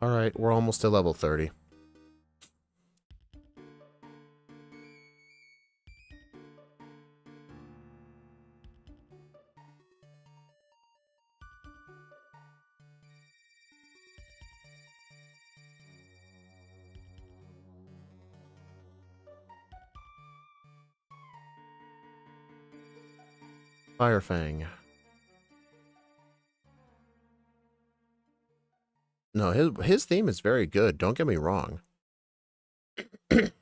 Alright, we're almost at level 30. Firefang. No, his theme is very good, don't get me wrong. Come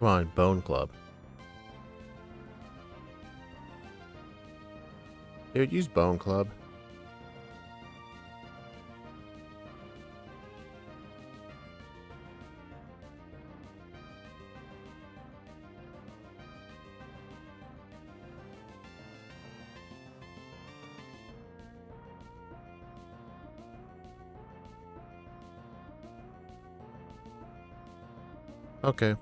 on, Bone Club. Dude, use Bone Club. Okay.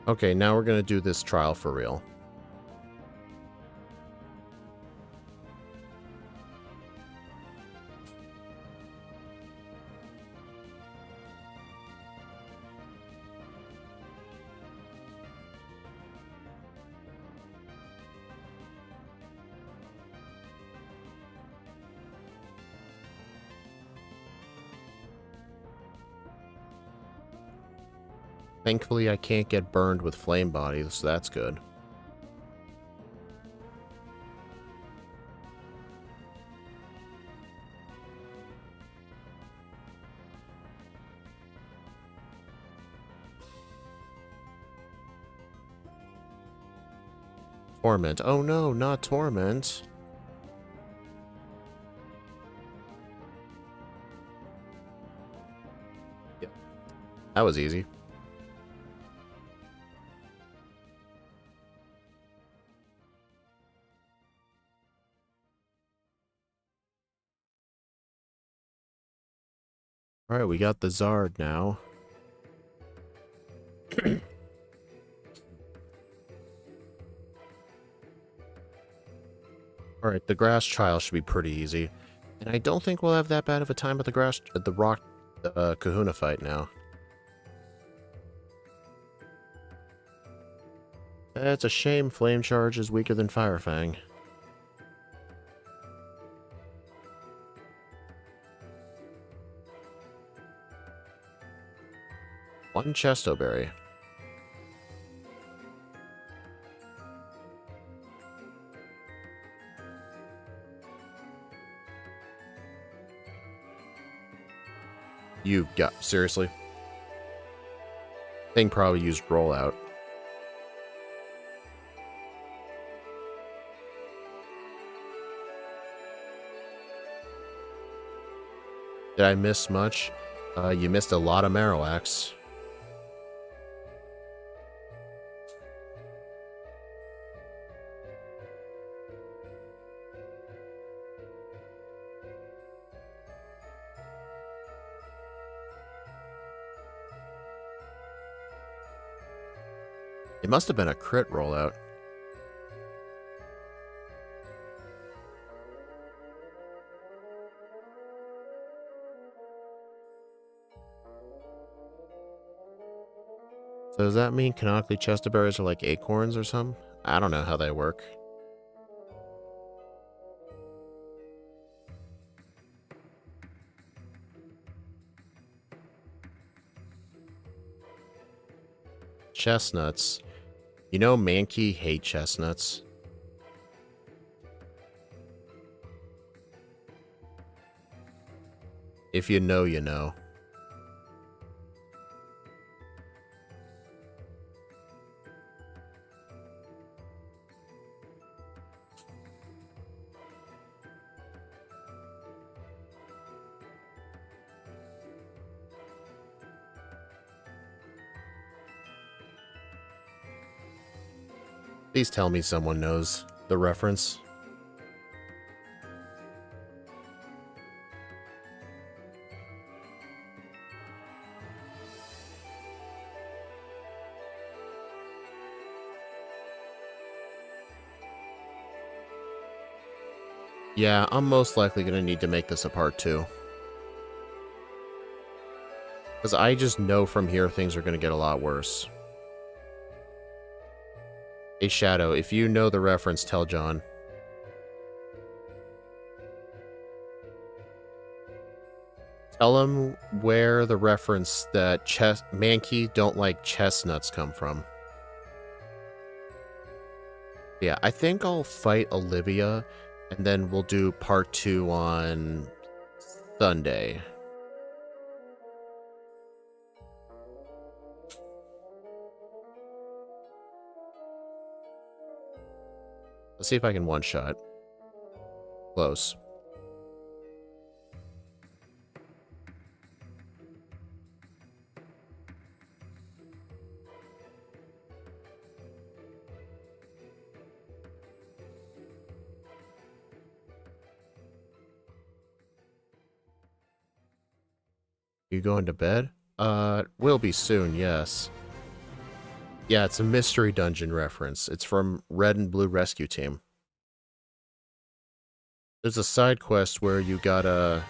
Okay, now we're gonna do this trial for real. Thankfully, I can't get burned with flame bodies, so that's good. Torment. Oh no, not Torment. Yep. That was easy. Alright, we got the Zard now. Alright, the grass trial should be pretty easy. And I don't think we'll have that bad of a time at the rock kahuna fight now. It's a shame Flame Charge is weaker than Fire Fang. One Chesto Berry. You got... seriously? Thing probably used Rollout. Did I miss much? You missed a lot of Marowaks. It must have been a crit rollout. So does that mean canonically Chesto Berries are like acorns or something? I don't know how they work. Chestnuts. You know Mankey hate chestnuts. If you know, you know. Please tell me someone knows the reference. Yeah, I'm most likely going to need to make this a part 2. Because I just know from here things are going to get a lot worse. Hey, Shadow, if you know the reference, tell John. Tell him where the reference that Mankey don't like chestnuts come from. Yeah, I think I'll fight Olivia, and then we'll do part 2 on Sunday. Let's see if I can one-shot. Close. You going to bed? Will be soon, yes. Yeah, it's a mystery dungeon reference. It's from Red and Blue Rescue Team. There's a side quest where you gotta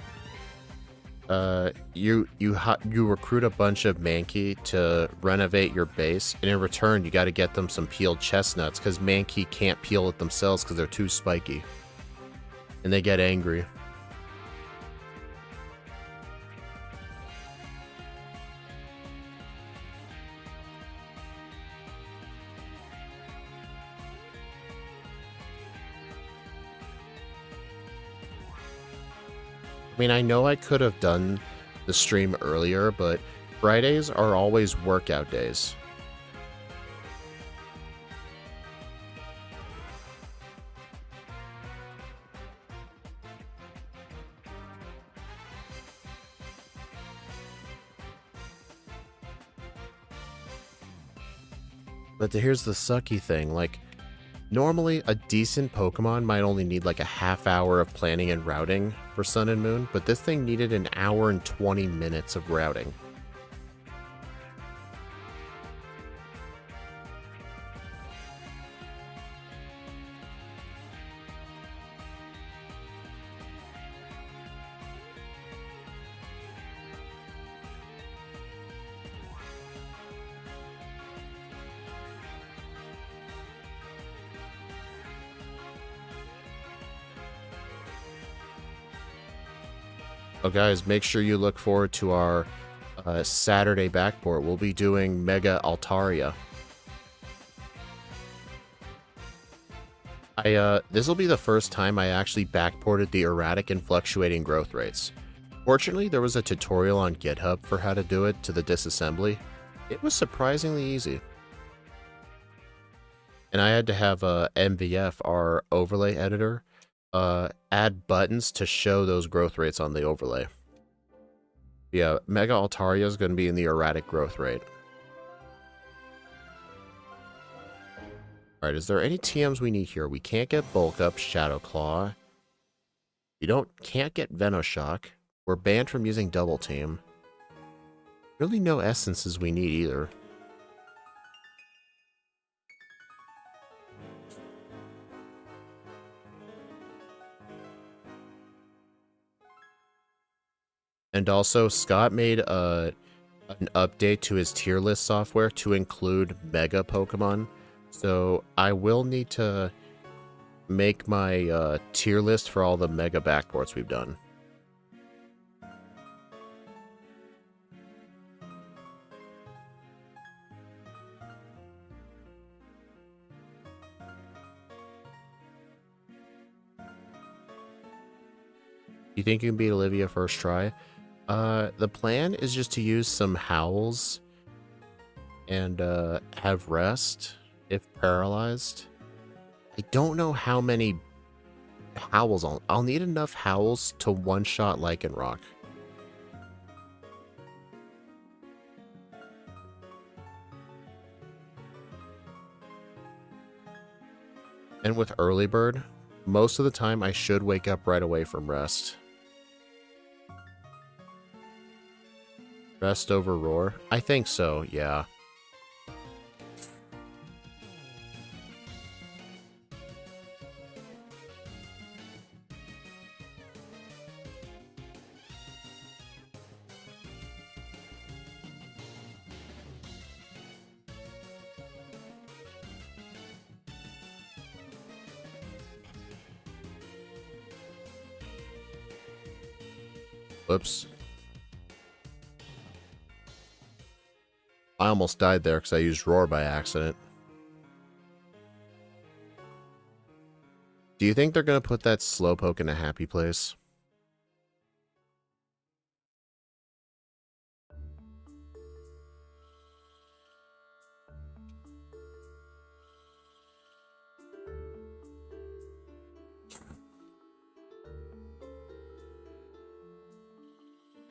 you recruit a bunch of Mankey to renovate your base, and in return you got to get them some peeled chestnuts because Mankey can't peel it themselves because they're too spiky, and they get angry. I mean, I know I could have done the stream earlier, but Fridays are always workout days. But here's the sucky thing, like, normally a decent Pokemon might only need like a half hour of planning and routing for Sun and Moon, but this thing needed an hour and 20 minutes of routing. Oh, guys, make sure you look forward to our Saturday backport. We'll be doing Mega Altaria. This will be the first time I actually backported the erratic and fluctuating growth rates. Fortunately, there was a tutorial on GitHub for how to do it to the disassembly. It was surprisingly easy. And I had to have MVF, our overlay editor, add buttons to show those growth rates on the overlay. Yeah, Mega Altaria is going to be in the erratic growth rate. Alright, is there any TMs we need here? We can't get Bulk Up, Shadow Claw. We can't get Venoshock. We're banned from using Double Team. Really no essences we need either. And also, Scott made an update to his tier list software to include Mega Pokemon. So I will need to make my tier list for all the Mega backports we've done. You think you can beat Olivia first try? The plan is just to use some Howls and have rest if paralyzed. I don't know how many Howls I'll need enough Howls to one-shot Lycanroc. And with Early Bird, most of the time I should wake up right away from rest. Rest over Roar? I think so, yeah. Whoops. I almost died there because I used Roar by accident. Do you think they're going to put that Slowpoke in a happy place?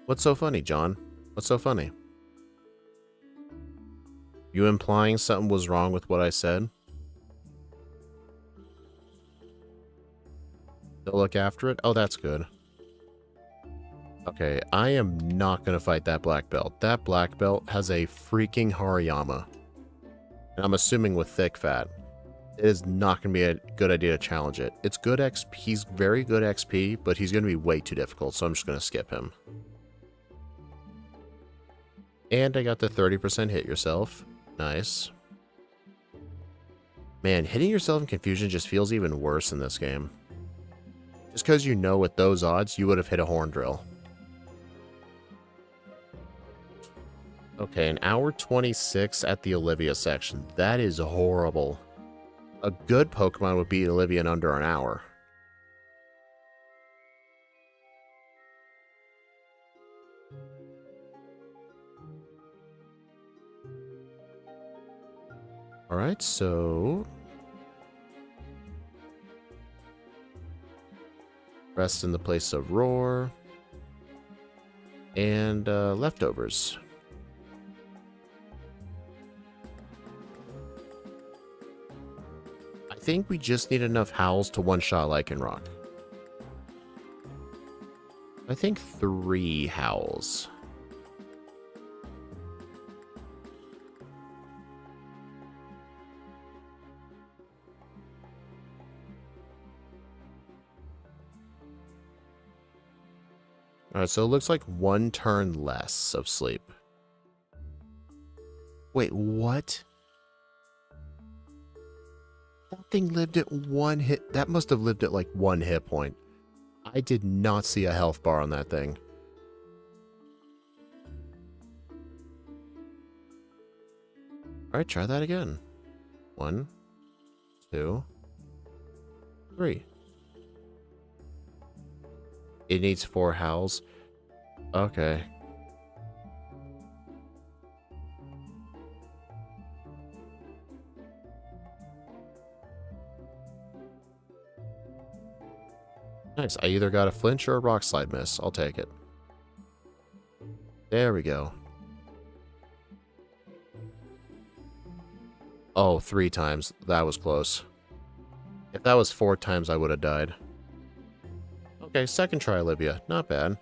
What's so funny, John? What's so funny? You implying something was wrong with what I said? They'll look after it? Oh, that's good. Okay, I am not going to fight that black belt. That black belt has a freaking Hariyama. And I'm assuming with thick fat. It is not going to be a good idea to challenge it. It's good XP. He's very good XP, but he's going to be way too difficult, so I'm just going to skip him. And I got the 30% hit yourself. Nice. Man, hitting yourself in confusion just feels even worse in this game. Just because you know with those odds, you would have hit a horn drill. Okay, an hour 26 at the Olivia section. That is horrible. A good Pokemon would beat Olivia in under an hour. Alright, so... rest in the place of Roar. And leftovers. I think we just need enough Howls to one-shot Lycanroc. I think 3 Howls. Alright, so it looks like 1 turn less of sleep. Wait, what? That thing lived at 1 hit. That must have lived at like 1 hit point. I did not see a health bar on that thing. Alright, try that again. 1, 2, 3. It needs 4 Howls. Okay. Nice. I either got a flinch or a rock slide miss. I'll take it. There we go. Oh, 3 times. That was close. If that was 4 times, I would have died. Okay, second try, Olivia. Not bad.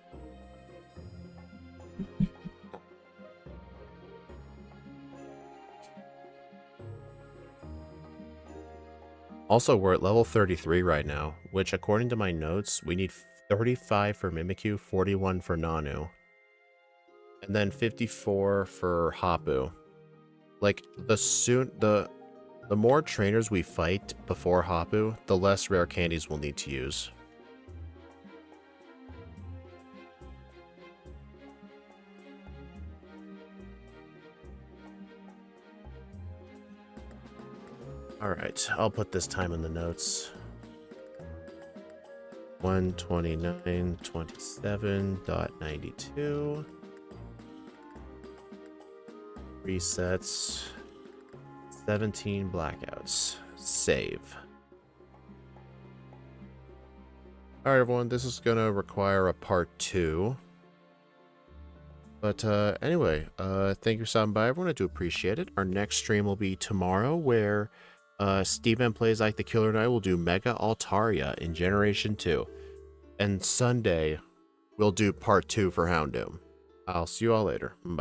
Also, we're at level 33 right now, which according to my notes, we need 35 for Mimikyu, 41 for Nanu, and then 54 for Hapu. Like, the more trainers we fight before Hapu, the less rare candies we'll need to use. Alright, I'll put this time in the notes. 129.27.92. Resets. 17 blackouts. Save. Alright everyone, this is going to require a part 2. But anyway, thank you for stopping by everyone. I do appreciate it. Our next stream will be tomorrow where Steven Plays Like the Killer and I will do Mega Altaria in Generation 2. And Sunday, we'll do part 2 for Houndoom. I'll see you all later. Bye.